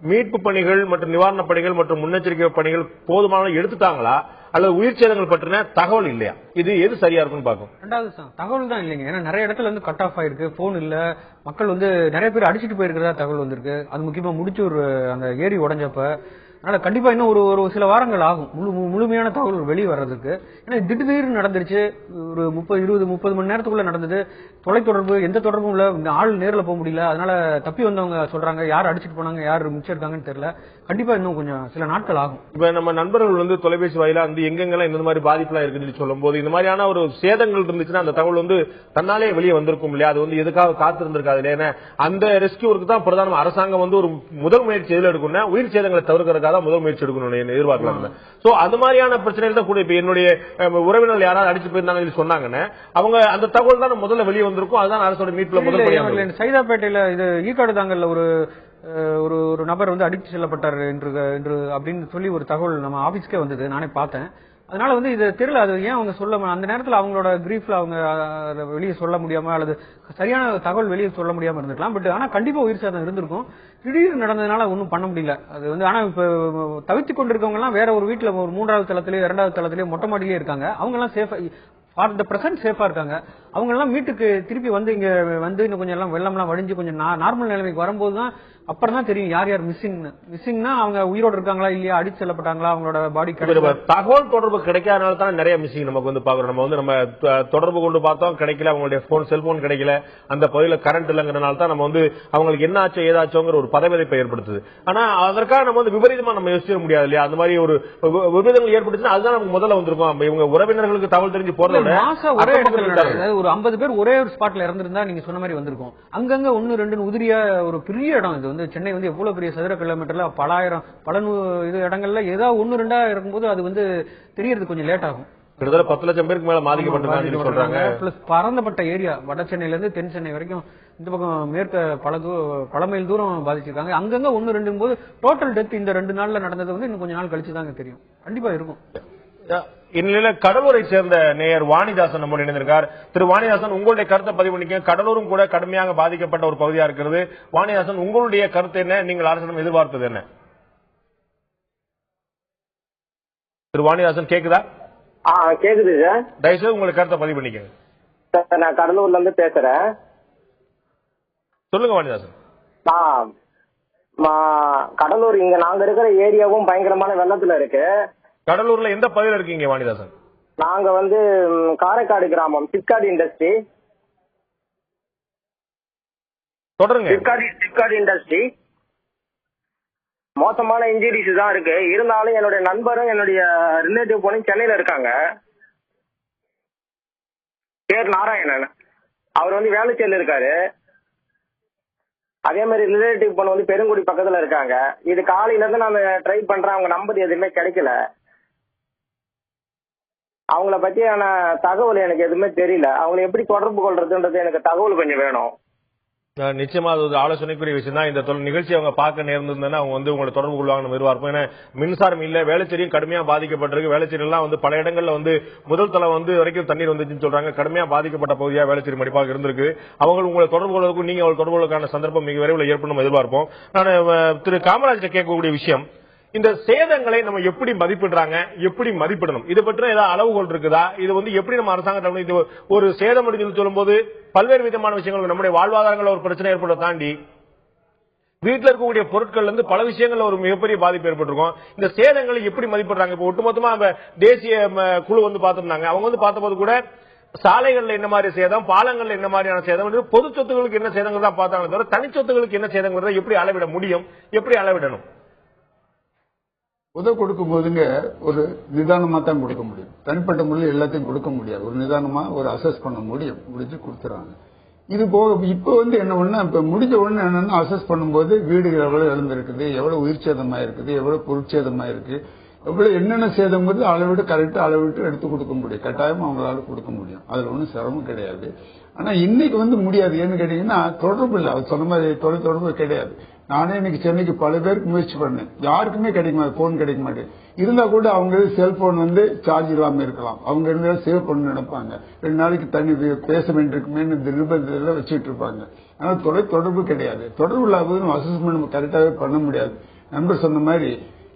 மீட்பு பணிகள் மற்றும் நிவாரண பணிகள் மற்றும் முன்னெச்சரிக்கை பணிகள் போதுமான எடுத்துட்டாங்களா அல்லது உயிர் சேதங்கள் பற்றின தகவல் இல்லையா? இது எது சரியா இருக்குன்னு பாக்கும். ரெண்டாவது தகவல் தான் இல்லைங்க. ஏன்னா நிறைய இடத்துல வந்து கட் ஆஃப் ஆயிருக்கு, போன் இல்ல, மக்கள் வந்து நிறைய பேர் அடிச்சுட்டு போயிருக்கிறதா தகவல் வந்திருக்கு. அது முக்கியமா முடிச்சு ஒரு அந்த ஏரி உடைஞ்சப்ப. அதனால கண்டிப்பா இன்னும் ஒரு சில வாரங்கள் ஆகும் முழுமையான தகவல் வெளியே வர்றதுக்கு. ஏன்னா திடீர்னு நடந்துருச்சு, ஒரு 30 மணி நேரத்துக்குள்ள நடந்தது. தொலைத்தொடர்பு எந்த தொடர்பும் இல்ல, ஆள் நேரில் போக முடியல. அதனால தப்பி வந்தவங்க சொல்றாங்க யார் அடிச்சுட்டு போனாங்க, யார் மிச்சம் இருக்காங்கன்னு தெரியல. கண்டிப்பா இன்னும் கொஞ்சம் சில நாட்கள் ஆகும். இப்ப நம்ம நண்பர்கள் வந்து தொலைபேசி வாயிலா வந்து எங்கெங்கெல்லாம் இந்த மாதிரி பாதிப்புலாம் இருக்குன்னு சொல்லும் போது இந்த மாதிரியான ஒரு சேதங்கள் இருந்துச்சுன்னா அந்த தகவல் வந்து தன்னாலே வெளியே வந்திருக்கும் இல்லையா? அது வந்து எதுக்காக காத்திருந்திருக்காது இல்லையா? அந்த ரெஸ்கியூருக்கு தான் பிரதான அரசாங்கம் வந்து ஒரு முதல் முயற்சி எதில் எடுக்கணும்னா உயிர் சேதங்களை தவிர்க்கிறதுக்காக முதல் முயற்சி எடுக்கணும் எதிர்பார்க்கலாம். சோ அது மாதிரியான பிரச்சனைகள் தான் கூட இப்ப என்னுடைய உறவினர்கள் யாராவது அடிச்சு போயிருந்தாங்க சொன்னாங்கன்னா அவங்க அந்த தகவல் தான் முதல்ல வெளியே வந்திருக்கும். அதுதான் அரசோட மீட்புல முதல். சைதாப்பேட்டையில இது ஈக்காடு தாங்கல்ல ஒரு நபர் வந்து அடித்து செல்லப்பட்டார் என்று அப்படின்னு சொல்லி ஒரு தகவல் நம்ம ஆபீஸ்க்கே வந்தது, நானே பார்த்தேன். அதனால வந்து இது தெரியல, அது ஏன் அவங்க சொல்ல அந்த நேரத்தில் அவங்களோட கிரீஃப்ல அவங்க வெளியே சொல்ல முடியாம அல்லது சரியான தகவல் வெளியே சொல்ல முடியாம இருந்திருக்கலாம். பட் ஆனா கண்டிப்பா உயிர் சேதம் இருந்திருக்கும். திடீர்னு நடந்ததுனால ஒன்றும் பண்ண முடியல. அது வந்து ஆனா இப்ப தவிர்த்து கொண்டிருக்கவங்க எல்லாம் வேற ஒரு வீட்டுல ஒரு 3வது தளத்திலேயோ 2வது தளத்திலேயோ மொட்டை மாடியிலே இருக்காங்க. அவங்க எல்லாம் சேஃபா ஃபார் த பிரசன்ட் சேஃபா இருக்காங்க. அவங்க எல்லாம் வீட்டுக்கு திருப்பி வந்து இங்க வந்து இன்னும் கொஞ்சம் எல்லாம் வெள்ளம்லாம் வடிஞ்சு கொஞ்சம் நார்மல் நிலைமைக்கு வரும்போது தான் அப்புறம் தான் தெரியும் யார் யார் மிஸ்ஸிங்னா அவங்க உயிரோடு இருக்காங்களா இல்லையா, அடிச்சு செல்லப்பட்டாங்களா, அவங்களோட பாடி தகவல் தொடர்பு கிடைக்காதனால தான் நிறைய மிஸ்ஸிங் நமக்கு வந்து பாக்குறோம். நம்ம வந்து நம்ம தொடர்பு கொண்டு பார்த்தோம் கிடைக்கல, அவங்களுடைய செல்போன் கிடைக்கல, அந்த பகுதியில கரண்ட் இல்லைங்கிறனால தான் நம்ம வந்து அவங்களுக்கு என்ன ஆச்சோ ஏதாச்சோங்கிற ஒரு பதவியப்பை ஏற்படுத்துது. ஆனா அதற்காக நம்ம வந்து விபரீதமா நம்ம யோசிக்க முடியாது இல்லையா? அந்த மாதிரி ஒரு விபரீதங்கள் ஏற்படுச்சுன்னா அதுதான் நமக்கு முதல்ல வந்திருக்கும். இவங்க உறவினர்களுக்கு தகவல் தெரிஞ்சு போறத ஒரே இடத்துல ஒரு 50 பேர் ஒரே ஒரு ஸ்பாட்ல இறந்திருந்தா நீங்க சொன்ன மாதிரி வந்திருக்கும். அங்கங்க 1-2 உதிரியா ஒரு பெரிய இடம். இது வந்து சென்னை வந்து எவ்வளவு பெரிய சதுர கிலோமீட்டர்ல பல இடங்கள்ல ஏதாவது 1-2 இருக்கும்போது அது வந்து தெரியறது கொஞ்சம் லேட் ஆகும். கிட்டத்தட்ட 10 லட்சம் பேருக்கு மேல பாதிக்கப்பட்டிருக்காங்க சொல்றாங்க. பிளஸ் பரந்தப்பட்ட ஏரியா வட சென்னையில இருந்து தென் சென்னை வரைக்கும் இந்த பக்கம் மேற்க பல மைல் தூரம் பாதிச்சிருக்காங்க. அங்கங்க 1-2 போது டோட்டல் டெத் இந்த 2 நாள்ல நடந்தது வந்து இன்னும் கொஞ்ச நாள் கழிச்சு தாங்க தெரியும். கண்டிப்பா இருக்கும். இந்நிலையில கடலூரை சேர்ந்த நேயர் வாணிதாசன் நம்மோடு இணைந்திருக்கார். திரு வாணிதாசன், உங்களுடைய கருத்தை பதிவு பண்ணிக்க. கடலூரும் கூட கடுமையாக பாதிக்கப்பட்ட ஒரு பகுதியா இருக்கிறது. வாணிதாசன், உங்களுடைய கருத்து என்ன? நீங்கள் அரசிடம் எதிர்பார்த்தது என்ன? திரு வாணிதாசன் கேக்குதா? கேக்குது சார். தயவுசெய்து உங்களுக்கு கருத்தை பதிவு பண்ணிக்க. சார், நான் கடலூர்ல இருந்து பேசுறேன். சொல்லுங்க வாணிதாசன். கடலூர் இங்க நாங்க இருக்கிற ஏரியாவும் பயங்கரமான வெள்ளத்துல இருக்கு. கடலூர்ல எந்த பகுதியில் இருக்கீங்க வாணிதாசன்? நாங்க வந்து காரைக்காடு கிராமம், சிப்காட் இண்டஸ்ட்ரி. தொடருங்க. சிப்காட் இண்டஸ்ட்ரி மோசமான இன்ஜுரிஸ் தான் இருக்கு. இருந்தாலும் என்னுடைய நண்பரும் என்னுடைய ரிலேட்டிவ் போன சென்னையில இருக்காங்க. பேர் நாராயணன். அவர் வந்து வேலைச்சேரியில் இருக்காரு. அதே மாதிரி ரிலேட்டிவ் பொண்ணு வந்து பெருங்குடி பக்கத்துல இருக்காங்க. இது காலையில இருந்து நான் ட்ரை பண்றேன், அவங்க நம்பர் எதுவுமே கிடைக்கல. அவங்கள பத்தியான தகவல் எனக்கு எதுவுமே தெரியல. அவங்களை எப்படி தொடர்பு கொள்றதுன்றது எனக்கு தகவல் கொஞ்சம் வேணும். நிச்சயமா அது ஒரு ஆலோசனைக்குரிய விஷயம் தான். இந்த நிகழ்ச்சி அவங்க பார்க்க நேர்ந்ததுன்னா அவங்க வந்து உங்களை தொடர்பு கொள்வாங்க நம்ம எதிர்பார்ப்போம். ஏன்னா மின்சாரம் இல்ல, வேளச்சேரியும் கடுமையா பாதிக்கப்பட்டிருக்கு. வேளச்சேரி எல்லாம் வந்து பல இடங்கள்ல வந்து முதல் தளம் வந்து வரைக்கும் தண்ணீர் வந்துச்சுன்னு சொல்றாங்க. கடுமையா பாதிக்கப்பட்ட பகுதியா வேளச்சேரி மடிப்பாக இருந்திருக்கு. அவங்க உங்களை தொடர்பு கொள்வதற்கும் நீங்க அவங்களை தொடர்பு கொள்வதற்கான சந்தர்ப்பம் மிக விரைவில் ஏற்படும் நம்ம எதிர்பார்ப்போம். நான் திரு காமராஜ் கேட்கக்கூடிய விஷயம், இந்த சேதங்களை நம்ம எப்படி மதிப்பிடுறாங்க, எப்படி மதிப்பிடணும், இதை பற்றி ஏதாவது அளவுகோல் இருக்குதா? இது வந்து எப்படி நம்ம அரசாங்கத்தை ஒரு சேதம் அடைஞ்சு சொல்லும் போது பல்வேறு விதமான விஷயங்கள் நம்முடைய வாழ்வாதாரங்கள் ஒரு பிரச்சனை ஏற்பட தாண்டி வீட்டில் இருக்கக்கூடிய பொருட்கள் இருந்து பல விஷயங்கள்ல ஒரு மிகப்பெரிய பாதிப்பு ஏற்பட்டிருக்கும். இந்த சேதங்களை எப்படி மதிப்பிடுறாங்க? இப்ப ஒட்டுமொத்தமா தேசிய குழு வந்து பார்த்திருந்தாங்க. அவங்க வந்து பார்த்தபோது கூட சாலைகள்ல என்ன மாதிரி சேதம், பாலங்கள்ல என்ன மாதிரியான சேதம், பொது சொத்துகளுக்கு என்ன சேதங்கள் தான் பார்த்தாங்க தவிர தனி சொத்துகளுக்கு என்ன சேதங்கிறத எப்படி அளவிட முடியும், எப்படி அளவிடணும்? உதவி கொடுக்கும் போதுங்க ஒரு நிதானமா தான் கொடுக்க முடியும். தனிப்பட்ட முறையில் எல்லாத்தையும் கொடுக்க முடியாது. ஒரு நிதானமா ஒரு அசஸ் பண்ண முடியும், முடிஞ்சு கொடுத்துறாங்க. இது போக இப்ப வந்து என்ன ஒண்ணு, இப்ப முடிஞ்ச உடனே என்னன்னா அசஸ் பண்ணும்போது வீடுகள் எவ்வளவு இழந்திருக்குது, எவ்வளவு உயிர் சேதமா இருக்குது, எவ்வளவு பொருட்சேதமா இருக்கு, எவ்வளவு என்னென்ன சேதங்கிறது அளவிட்டு கரெக்டா அளவிட்டு எடுத்து கொடுக்க முடியும். கட்டாயமா அவங்களால கொடுக்க முடியும். அதுல ஒன்றும் சிரமம் கிடையாது. ஆனா இன்னைக்கு வந்து முடியாது. ஏன்னு கேட்டீங்கன்னா தொடர்பு இல்லை. அது சொன்ன மாதிரி தொடர்பு கிடையாது. நானே இன்னைக்கு சென்னைக்கு பல பேருக்கு முயற்சி பண்ணேன். யாருக்குமே கிடைக்க மாட்டேன், போன் கிடைக்க மாட்டேன். இருந்தா கூட அவங்க செல்போன் வந்து சார்ஜ் இல்லாம இருக்கலாம். அவங்க இருந்தா சேவ் பண்ண நினைப்பாங்க. 2 நாளைக்கு தண்ணி பேச வேண்டியிருக்குமே இந்த நிர்பந்தத்தில் வச்சுட்டு இருப்பாங்க. ஆனா தொடர்பு கிடையாது. தொடர்பு இல்லாத அசஸ்மெண்ட் நம்ம கரெக்டாவே பண்ண முடியாது. நண்பர் சொன்ன மாதிரி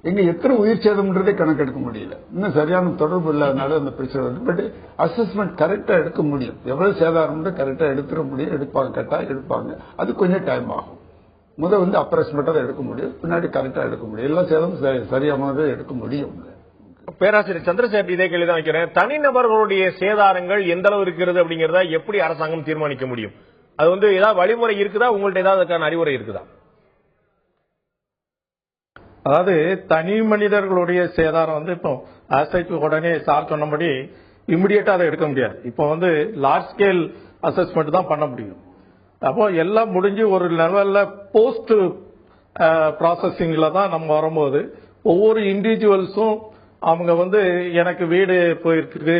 எங்க எத்தனை உயிர் சேதம்ன்றதே கணக்கெடுக்க முடியல. இன்னும் சரியான தொடர்பு இல்லாதனால அந்த பிரச்சனை வருது. பட் அசஸ்மெண்ட் கரெக்டா எடுக்க முடியும். எவ்வளவு சேதாரம் கரெக்டா எடுத்துட முடியும். எடுப்பாங்க, கரெக்டா எடுப்பாங்க. அது கொஞ்சம் டைம் ஆகும். முதல் வந்து அப்ராக்சிமேட்டா எடுக்க முடியும், பின்னாடி கரெக்டா எடுக்க முடியும். எல்லா சேதமும் சரியானதை எடுக்க முடியும். பேராசிரியர் சந்திரசேகர் இதே கேள்விதான் வைக்கிறேன். தனிநபர்களுடைய சேதாரங்கள் எந்த அளவு இருக்கிறது அப்படிங்கறத எப்படி அரசாங்கம் தீர்மானிக்க முடியும்? அது வந்து ஏதாவது வழிமுறை இருக்குதா? உங்கள்ட்ட ஏதாவது அறிவுரை இருக்குதா? அதாவது தனி மனிதர்களுடைய சேதாரம் வந்து இப்போ ஆசைக்கு உடனே சார் சொன்னபடி இமிடியேட்டா அதை எடுக்க முடியாது. இப்போ வந்து லார்ஜ் ஸ்கேல் அசஸ்மெண்ட் தான் பண்ண முடியும். அப்போ எல்லாம் முடிஞ்சு ஒரு லெவல்ல போஸ்ட் ப்ராசஸிங்ல தான் நம்ம வரும்போது ஒவ்வொரு இண்டிவிஜுவல்ஸும் அவங்க வந்து எனக்கு வீடு போயிருக்குது,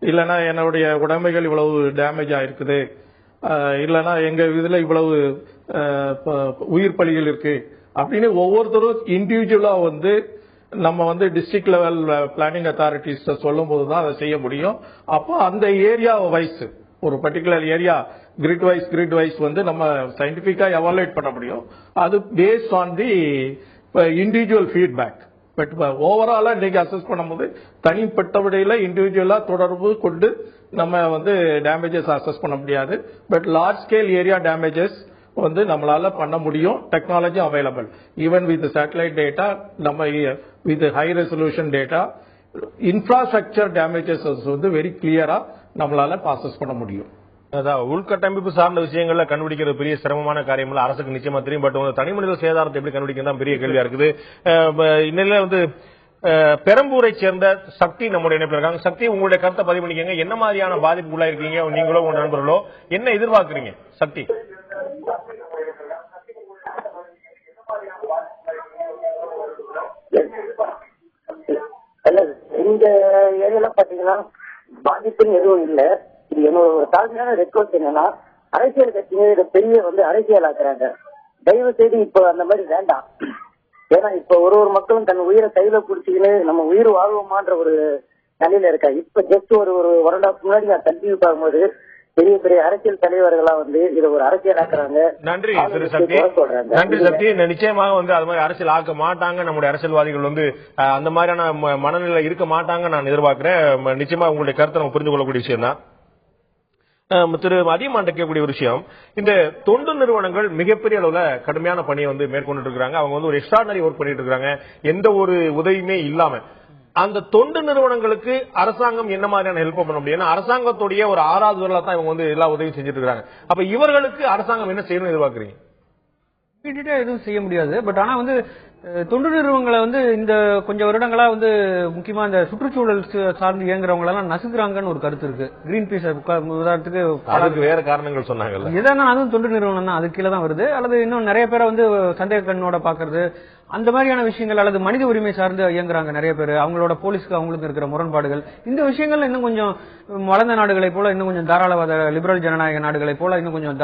இல்லைன்னா என்னுடைய உடைமைகள் இவ்வளவு டேமேஜ் ஆயிருக்குது, இல்லைன்னா எங்க இதுல இவ்வளவு உயிர் பலிகள் இருக்கு அப்படின்னு ஒவ்வொருத்தரும் இண்டிவிஜுவலா வந்து நம்ம வந்து டிஸ்ட்ரிக்ட் லெவல் பிளானிங் அத்தாரிட்டிஸ் சொல்லும் போதுதான் அதை செய்ய முடியும். அப்போ அந்த ஏரியா வைஸ் ஒரு பர்டிகுலர் ஏரியா கிரிட் வைஸ் வந்து நம்ம சயின்டிபிக்கா எவாலுவேட் பண்ண முடியும். அது based on the individual feedback. But ஓவராலா இன்னைக்கு அசஸ் பண்ணும்போது தனிப்பட்ட விடையில இண்டிவிஜுவலா தொடர்பு கொண்டு நம்ம வந்து டேமேஜஸ் அசஸ் பண்ண முடியாது. But large scale area damages வந்து நம்மளால பண்ண முடியும். Technology available. Even with satellite data, நம்ம with high resolution data, infrastructure damages வந்து வெரி கிளியரா நம்மளால ப்ராசஸ் பண்ண முடியும். அதான் உள்கட்டமைப்பு சார்ந்த விஷயங்கள்ல கண்டுபிடிக்கிறது பெரிய சிரமமான காரியம் இல்ல, அரசுக்கு நிச்சயமா தெரியும். பட் தனி மனித சேதாரத்தை எப்படி கண்டுபிடிக்கிறது தான் பெரிய கேள்வியா இருக்குது. இன்னையில வந்து பெரம்பூரை சேர்ந்த சக்தி நம்முடைய இணைப்பில் இருக்காங்க. சக்தி, உங்களுடைய கருத்தை பதிவு பண்ணிக்கங்க. என்ன மாதிரியான பாதிப்புக்குள்ளா இருக்கீங்க நீங்களோ உங்க நண்பர்களோ, என்ன எதிர்பார்க்கிறீங்க? சக்தி. எங்க ஏரியால பாத்தீங்கன்னா பாதிப்புன்னு எதுவும் இல்ல. இது என்னோட ஒரு தாழ்மையான ரெக்வஸ்ட் என்னன்னா, அரசியல் கட்சிங்க இதை பெரிய அரசியல் ஆக்குறாங்க. தயவு செய்து இப்ப அந்த மாதிரி வேண்டாம். ஏன்னா இப்ப ஒரு மக்களும் தன் உயிரை கையில குடிச்சுக்கின்னு நம்ம உயிர் வாழ்வோமான்ற ஒரு நிலையில இருக்கா. இப்ப ஜஸ்ட் ஒரு 1.5 முன்னாடி நான் கண்டினியூ பார்க்கும்போது பெரிய பெரிய அரசியல் தலைவர்களா இதை ஒரு அரசியல் ஆக்குறாங்க. நன்றி திரு சக்தி, நன்றி சக்தி. நிச்சயமாக அது மாதிரி அரசியல் ஆக்க மாட்டாங்க. நம்முடைய அரசியல்வாதிகள் அந்த மாதிரியான மனநிலை இருக்க மாட்டாங்க நான் எதிர்பார்க்கிறேன். நிச்சயமா உங்களுடைய கருத்தை நம்ம புரிந்து கொள்ளக்கூடிய விஷயம் தான். திரு அதிகமான் கேட்கக்கூடிய ஒரு விஷயம், இந்த தொண்டு நிறுவனங்கள் மிகப்பெரிய அளவுல கடுமையான பணியை மேற்கொண்டு இருக்காங்க. அவங்க ஒரு எக்ஸ்ட்ராடனரி ஒர்க் பண்ணிட்டு இருக்காங்க, எந்த ஒரு உதவியுமே இல்லாம. அந்த தொண்டு நிறுவனங்களுக்கு அரசாங்கம் என்ன மாதிரியான ஹெல்ப் பண்ண முடியும்? ஏன்னா அரசாங்கத்துடைய ஒரு 6வது விரலா தான் இவங்க எல்லா உதவியும் செஞ்சுட்டு இருக்காங்க. அப்ப இவர்களுக்கு அரசாங்கம் என்ன செய்யணும்னு எதிர்பார்க்கறீங்க? எதுவும் செய்ய முடியாது. பட் ஆனா தொண்டு நிறுவனங்களை இந்த கொஞ்சம் வருடங்களா முக்கியமா இந்த சுற்றுச்சூழல் சார்ந்து இயங்குறவங்க எல்லாம் நசுக்குறாங்கன்னு ஒரு கருத்து இருக்கு. கிரீன் பீஸ் உதாரணத்துக்கு அதுக்கு வேற காரணங்கள் சொன்னாங்கல்ல, எதனா அதுவும் தொண்டு நிறுவனம் தான், அது கீழே தான் வருது. அல்லது இன்னும் நிறைய பேரை சந்தேக கண்ணோட பாக்குறது, அந்த மாதிரியான விஷயங்கள், அல்லது மனித உரிமை சார்ந்து இயங்குறாங்க நிறைய பேர். அவங்களோட போலீஸ்க்கு அவங்களுக்கு இருக்கிற முரண்பாடுகள், இந்த விஷயங்கள் இன்னும் கொஞ்சம் வளர்ந்த நாடுகளை போல, இன்னும் கொஞ்சம் தாராளவாத லிபரல் ஜனநாயக நாடுகளை போல இன்னும் கொஞ்சம்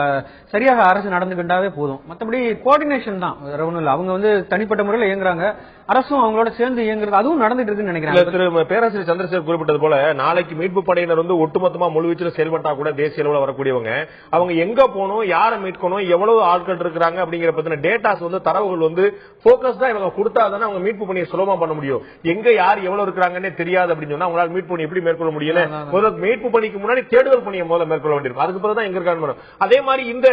சரியாக அரசு நடந்துகிட்டாவே போதும். மற்றபடி கோஆர்டினேஷன் தான், வேற ஒண்ணும் இல்ல. அவங்க தனிப்பட்ட முறையில் இயங்குறாங்க, அரசும் அவங்களோட சேர்ந்து இயங்குறது, அதுவும் நடந்துட்டு இருக்குன்னு நினைக்கிறேன். திரு பேராசிரியர் சந்திரசேகர் குறிப்பிட்டது போல, நாளைக்கு மீட்பு படையினர் ஒட்டுமொத்தமா முழுவீச்சில் செயல்பட்டா கூட தேசிய அளவில் வரக்கூடியவங்க, அவங்க எங்க போகணும், யாரை மீட்கணும், எவ்வளவு ஆட்கள் இருக்கிறாங்க அப்படிங்கிற பத்தின டேட்டாஸ் தரவுகள் போக்கஸ் தான் இவங்க கொடுத்தாதானே அவங்க மீட்பு பணியை சுலபமா பண்ண முடியும். எங்க யார் எவ்வளவு இருக்கிறாங்கன்னே தெரியாது அப்படின்னு சொன்னா அவங்களால மீட்பு பணி எப்படி மேற்கொள்ள முடியல? மீட்பு பணிக்கு முன்னாடி தேடுதல் பணியை முதல்ல மேற்கொள்ள வேண்டியிருக்கும். அதுக்கு பிறகுதான் எங்க இருக்காங்க. அதே மாதிரி இந்த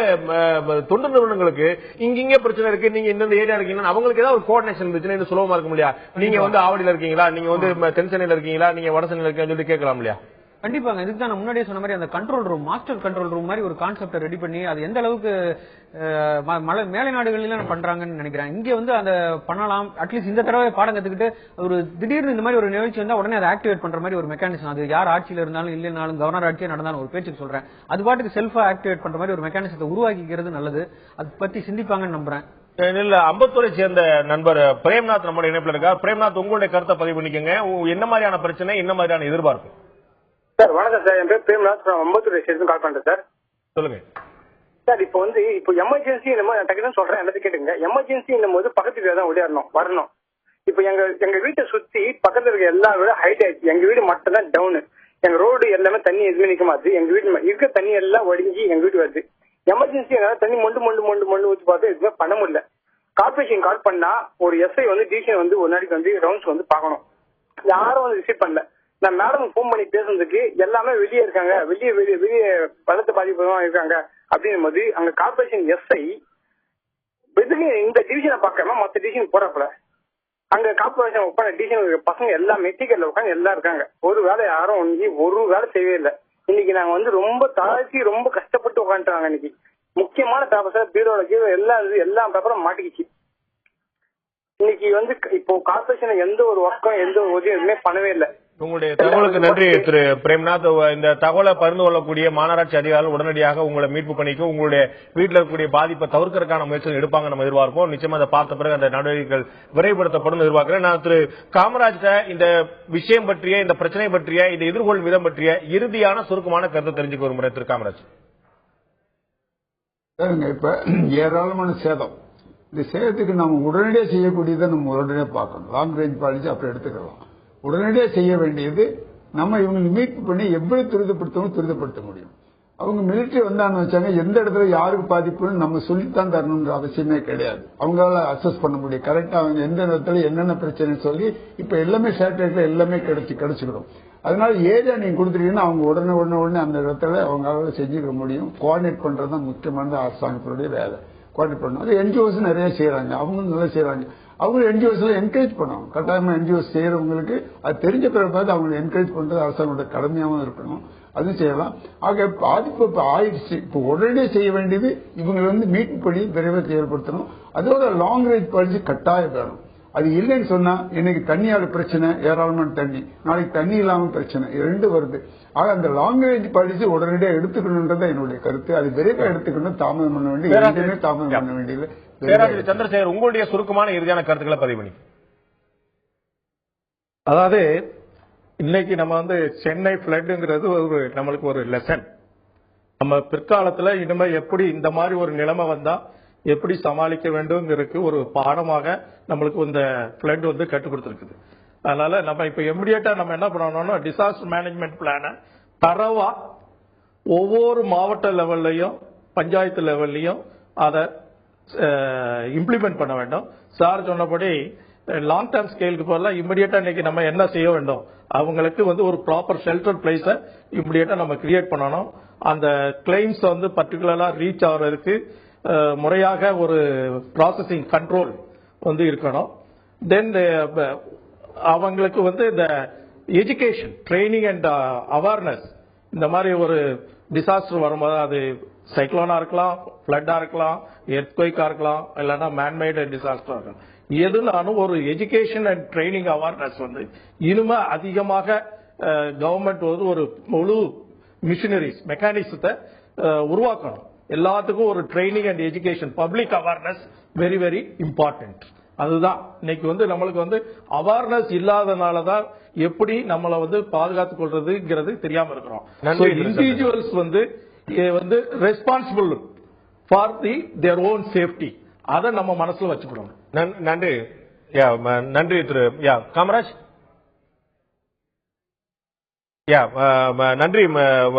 தொண்டு நிறுவனங்களுக்கு இங்க பிரச்சனை இருக்கு, நீங்க இந்த ஏரியா இருக்கீங்கன்னா அவங்களுக்கு ஏதாவது ஒரு கோஆர்டினேஷன் இருந்துச்சுன்னா சுலபமா இருக்கும் இல்லையா? நீங்க ஆவடியில இருக்கீங்களா, நீங்க தென்சென்னையில இருக்கீங்களா, நீங்க வடசென்னையில இருக்கீங்கன்னு சொல்லி கேட்கலாம் இல்லையா? கண்டிப்பாங்க. இதுக்கு தான் நான் முன்னாடியே சொன்ன மாதிரி அந்த control room, master control room மாதிரி ஒரு கான்செப்டை ரெடி பண்ணி அது எந்த அளவுக்கு மேலை நாடுகளில் பண்றாங்கன்னு நினைக்கிறேன். இங்க அந்த பண்ணலாம். அட்லீஸ்ட் இந்த தடவை பாடம் கத்துக்கிட்டு ஒரு திடீர்னு இந்த மாதிரி ஒரு நிகழ்ச்சி வந்தா உடனே அதை ஆக்டிவேட் பண்ற மாதிரி ஒரு மெக்கானிசம், அது யார் ஆட்சியில இருந்தாலும் இல்லைனாலும் கவர்னர் ஆட்சியே நடந்தாலும் ஒரு பேச்சுக்கு சொல்றேன், அது பாட்டுக்கு செல்ஃபா ஆக்டிவேட் பண்ற மாதிரி ஒரு மெக்கானிசத்தை உருவாக்கிக்கிறது நல்லது. அது பத்தி சிந்திப்பாங்கன்னு நம்புறேன். அம்பத்தூரை சேர்ந்த நண்பர் பிரேம்நாத் நம்முடைய இணைப்பில் இருக்கார். பிரேம்நாத், உங்களுடைய கருத்தை பதிவு பண்ணிக்கங்க. என்ன மாதிரியான பிரச்சனை, என்ன மாதிரியான எதிர்பார்ப்பு? சார் வணக்கம் சார், என் பேர் பிரேம்நாத், அம்பத்தூரை சேர்ந்து கால் பண்றேன் சார். சொல்லுங்க சார். இப்போ எமர்ஜென்சி டக்குனு சொல்றேன், எல்லாத்தையும் கேட்டுங்க. எமர்ஜென்சி போது பக்கத்து தான் ஓடிடணும் வரணும். இப்ப எங்க வீட்டை சுத்தி பக்கத்துல இருக்க எல்லா வீடு ஹைட் ஆயிடுச்சு, எங்க வீடு மட்டும் தான் டவுனு. எங்க ரோடு எல்லாமே தண்ணி எதுவுமே நிக்க மாட்டுது, எங்க வீட்டு இருக்க தண்ணி எல்லாம் ஒடுங்கி எங்க வீட்டு வருது. எமர்ஜென்சி எங்களால தண்ணி மொண்டு ஊற்றி பார்த்து எதுவுமே பண்ண முடியல. கார்பரேஷன் கால் பண்ணா ஒரு எஸ்ஐ டிசிஷன் ஒரு நாளைக்கு ரவுண்ட்ஸ் பார்க்கணும், யாரும் விசிட் பண்ணல. நான் மேடம் போன் பண்ணி பேசுறதுக்கு எல்லாமே வெளியே இருக்காங்க, வெளியே பலத்த பாதிப்பு இருக்காங்க அப்படின்னும் போது அங்க கார்பரேஷன் எஸ்ஐ இந்த டிவிஷனை பார்க்காம மத்த டிவிஷன் போறப்பல அங்க கார்பரேஷன் உட்காந்து டிவிஷன் பசங்க எல்லாம் மெட்டிக்கல்ல உட்காந்து எல்லாம் இருக்காங்க. ஒரு வேலை யாரும் ஒரு வேலை செய்யவே இல்லை. இன்னைக்கு நாங்க ரொம்ப தாழ்த்தி ரொம்ப கஷ்டப்பட்டு உட்காந்துட்டாங்க. இன்னைக்கு முக்கியமான பேப்பர் பீரோட கீழே எல்லா பேப்பரும் மாட்டிக்கிச்சு. இன்னைக்கு இப்போ கார்பரேஷன் எந்த ஒரு ஒர்க்கும் எந்த ஒரு உதவியும் எதுவுமே பண்ணவே இல்லை. உங்களுடைய தகவலுக்கு நன்றி திரு பிரேம்நாத். இந்த தகவலை பகிர்ந்து கொள்ளக்கூடிய மாநகராட்சி அதிகாரிகள் உடனடியாக உங்களை மீட்பு பணிக்கு உங்களுடைய வீட்டில் இருக்கக்கூடிய பாதிப்பை தவிர்க்கிறதுக்கான முயற்சிகள் எடுப்பாங்க நம்ம எதிர்பார்ப்போம். நிச்சயமா அதை பார்த்த பிறகு அந்த நடவடிக்கைகள் விரைவுபடுத்தப்படும் எதிர்பார்க்கிறேன். நான் திரு காமராஜ் இந்த விஷயம் பற்றிய, இந்த பிரச்சனை பற்றிய, இந்த எதிர்கொள் விதம் பற்றிய இறுதியான சுருக்கமான கருத்தை தெரிஞ்சுக்க ஒரு முறை திரு காமராஜ். இப்ப ஏராளமான சேதம், இந்த சேதத்துக்கு நம்ம உடனடியாக செய்யக்கூடியதை நம்ம உடனடியாக பார்க்கணும். லாங் ரேஞ்ச் பாலிசி அப்படி எடுத்துக்கலாம். உடனடியாக செய்ய வேண்டியது நம்ம இவங்களுக்கு மீட்பு பண்ணி எப்படி துரிதப்படுத்த முடியும். அவங்க மிலிட்டரி வந்தான்னு வச்சாங்க, எந்த இடத்துல யாருக்கு பாதிப்புன்னு நம்ம சொல்லித்தான் தரணுன்ற அவசியமே கிடையாது. அவங்களால அசஸ் பண்ண முடியும் கரெக்டா, அவங்க எந்த இடத்துல என்னென்ன பிரச்சனை சொல்லி இப்ப எல்லாமே சேட்டலைட்ல எல்லாமே கிடைச்சிடும். அதனால ஏரியா நீங்க கொடுத்துட்டீங்கன்னா அவங்க உடனே அந்த இடத்துல அவங்களால செஞ்சுக்க முடியும். கோஆர்டினேட் பண்றதுதான் முக்கியமான அரசாங்கத்தினுடைய வேலை. கோஆர்டினேட் பண்ணணும். அது என்ஜிஓஸ் நிறைய செய்யறாங்க, அவங்களும் நல்லா செய்யறாங்க. அவங்க என்ஜிஓஸ்ல என்கரேஜ் பண்ணணும். கட்டாயமா என்ஜிஓஸ் செய்யறவங்களுக்கு அது தெரிஞ்ச பிறகு அவங்களை என்கரேஜ் பண்றது அரசாங்கோட கடமையாவும் இருக்கணும். அதுவும் செய்யலாம். ஆக பாதிப்பு இப்ப ஆயிடுச்சு, இப்ப உடனடியே செய்ய வேண்டியது இவங்களை மீட்பு பணி விரைவாக செயல்படுத்தணும். அதோட லாங் ரேஞ்ச் பாலிசி கட்டாயம் வேணும். அது இல்லைன்னு சொன்னா இன்னைக்கு தண்ணியால பிரச்சனை, ஏராளமான தண்ணி, நாளைக்கு தண்ணி இல்லாம பிரச்சனை, இரண்டு வருது. ஆக அந்த லாங் ரேஞ்ச் பாலிசி உடனடியாக எடுத்துக்கணும்ன்றத என்னுடைய கருத்து. அது விரைவாக எடுத்துக்கணும், தாமதம் பண்ண வேண்டிய தாமதம் பண்ண வேண்டியது. பேராசிரியர் சந்திரசேகர், உங்களுடைய சுருக்கமான இறுதியான கருத்துக்களை பதிவு பண்ணி. அதாவது இன்னைக்கு நம்ம வந்து சென்னை ஃபிளட்ங்கிறது ஒரு நம்மளுக்கு ஒரு லெசன். நம்ம பிற்காலத்துல இனிமே எப்படி இந்த மாதிரி ஒரு நிலைமை வந்தா எப்படி சமாளிக்க வேண்டும்ங்கிறதுக்கு ஒரு பாடமாக நம்மளுக்கு இந்த ஃபிளட் வந்து கற்றுக் கொடுத்துருக்குது. அதனால நம்ம இப்ப இமிடியேட்டா நம்ம என்ன பண்ணணும்னா டிசாஸ்டர் மேனேஜ்மெண்ட் பிளான தரவா ஒவ்வொரு மாவட்ட லெவல்லையும் பஞ்சாயத்து லெவல்லையும் அதை இம்ப்ளிமெண்ட் பண்ண வேண்டும். சார் சொன்னபடி லாங் டர்ம் ஸ்கேலுக்கு போல இமிடியேட்டா இன்னைக்கு நம்ம என்ன செய்ய வேண்டும், அவங்களுக்கு வந்து ஒரு ப்ராப்பர் ஷெல்டர் பிளேஸ இமிடியேட்டா நம்ம கிரியேட் பண்ணணும். அந்த கிளைம்ஸ் வந்து பர்டிகுலரா ரீச் ஆகிறதுக்கு முறையாக ஒரு ப்ராசஸிங் கண்ட்ரோல் வந்து இருக்கணும். தென் அவங்களுக்கு வந்து இந்த எஜுகேஷன் ட்ரைனிங் அண்ட் அவேர்னஸ், இந்த மாதிரி ஒரு டிசாஸ்டர் வரும்போது அது சைக்ளோனா இருக்கலாம், பிளட்டா இருக்கலாம், எர்த்குவேக்கா இருக்கலாம், இல்லைன்னா மேன்மேட் டிசாஸ்டரா இருக்கலாம், எதுனாலும் ஒரு எஜுகேஷன் அண்ட் ட்ரைனிங் அவேர்னஸ் வந்து இனிமே அதிகமாக கவர்மெண்ட் வந்து ஒரு முழு மிஷினரிஸ் மெக்கானிசத்தை உருவாக்கணும். எல்லாத்துக்கும் ஒரு training and education public awareness very very important. அதுதான் இன்னைக்கு வந்து நம்மளுக்கு வந்து அவேர்னஸ் இல்லாதனாலதான் எப்படி நம்மளை வந்து பாதுகாத்துக் கொள்றதுங்கிறது தெரியாம இருக்கிறோம். இண்டிவிஜுவல்ஸ் வந்து responsible for their own safety, அதை நம்ம மனசுல வச்சுக்கணும். நன்றி. நன்றி திரு காமராஜ். நன்றி,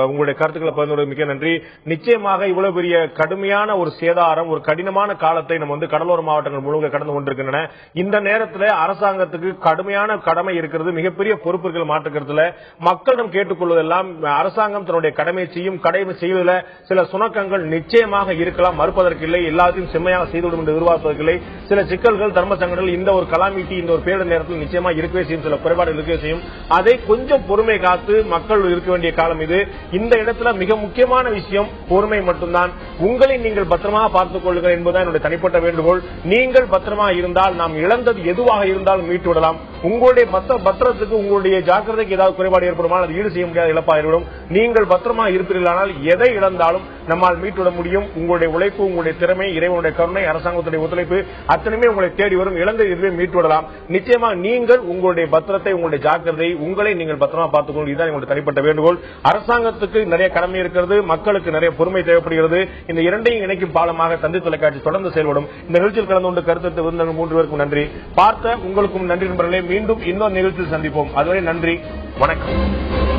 உங்களுடைய கருத்துக்களை பகிர்ந்து மிக்க நன்றி. நிச்சயமாக இவ்வளவு பெரிய கடுமையான ஒரு சேதாரம், ஒரு கடினமான காலத்தை நம்ம வந்து கடலோர மாவட்டங்கள் முழுக்க கடந்து கொண்டிருக்கின்றன. இந்த நேரத்தில் அரசாங்கத்துக்கு கடுமையான கடமை இருக்கிறது, மிகப்பெரிய பொறுப்புகள் மாற்றுக்கிறதுல மக்களிடம் கேட்டுக்கொள்வதெல்லாம் அரசாங்கம் தன்னுடைய கடமை செய்யும். கடமை செய்வதில் சில சுணக்கங்கள் நிச்சயமாக இருக்கலாம், மறுப்பதற்கில்லை. எல்லாத்தையும் செம்மையாக செய்துவிடும் என்று எதிர்பார்ப்பதற்கில்லை. சில சிக்கல்கள், தர்ம சங்கடங்கள் இந்த ஒரு கலாமிட்டி, இந்த ஒரு பேரிடர் நேரத்தில் நிச்சயமாக இருக்கவே செய்யும், சில குறைபாடுகள் இருக்கவே செய்யும். அதை கொஞ்சம் பொறுமை காத்து மக்கள் இருக்க வேண்டிய காலம் இது. இந்த இடத்துல மிக முக்கியமான விஷயம் பொறுமை மட்டும்தான். உங்களை நீங்கள் பத்திரமாக பார்த்துக் கொள்ளுங்கள் என்பதுதான் என்னுடைய தனிப்பட்ட வேண்டுகோள். நீங்கள் பத்திரமாக இருந்தால் நாம் இழந்தது எதுவாக இருந்தாலும் மீட்டு விடலாம். உங்களுடைய பத்திரத்துக்கு, உங்களுடைய ஜாக்கிரதைக்கு ஏதாவது குறைபாடு ஏற்படுமானால் அது ஈடு செய்ய முடியாத இழப்பாகிவிடும். நீங்கள் பத்திரமாக இருப்பீர்களானால் எதை இழந்தாலும் நம்மால் மீட்டுவிட முடியும். உங்களுடைய உழைப்பு, உங்களுடைய திறமை, இறைவனுடைய கருணை, அரசாங்கத்துடைய ஒத்துழைப்பு அத்தனையுமே உங்களை தேடி வரும். இழந்த இதுவே மீட்டுவிடலாம். நிச்சயமாக நீங்கள் உங்களுடைய பத்திரத்தை, உங்களுடைய ஜாக்கிரதை, உங்களை நீங்கள் பத்திரமா பார்த்துக் கொள்ளுங்கள். உங்களுடைய தனிப்பட்ட வேண்டுகோள். அரசாங்கத்துக்கு நிறைய கடமை இருக்கிறது, மக்களுக்கு நிறைய பொறுமை தேவைப்படுகிறது. இந்த இரண்டையும் இணைக்கும் பாலமாக தந்தை தொலைக்காட்சி தொடர்ந்து செயல்படும். இந்த நிகழ்ச்சியில் கலந்து கொண்டு கருத்து விருந்தினர் 3 பேருக்கும் நன்றி. பார்த்த உங்களுக்கும் நன்றி நண்பர்களே. மீண்டும் இன்னொரு நிகழ்ச்சியில் சந்திப்போம். அதுவரை நன்றி, வணக்கம்.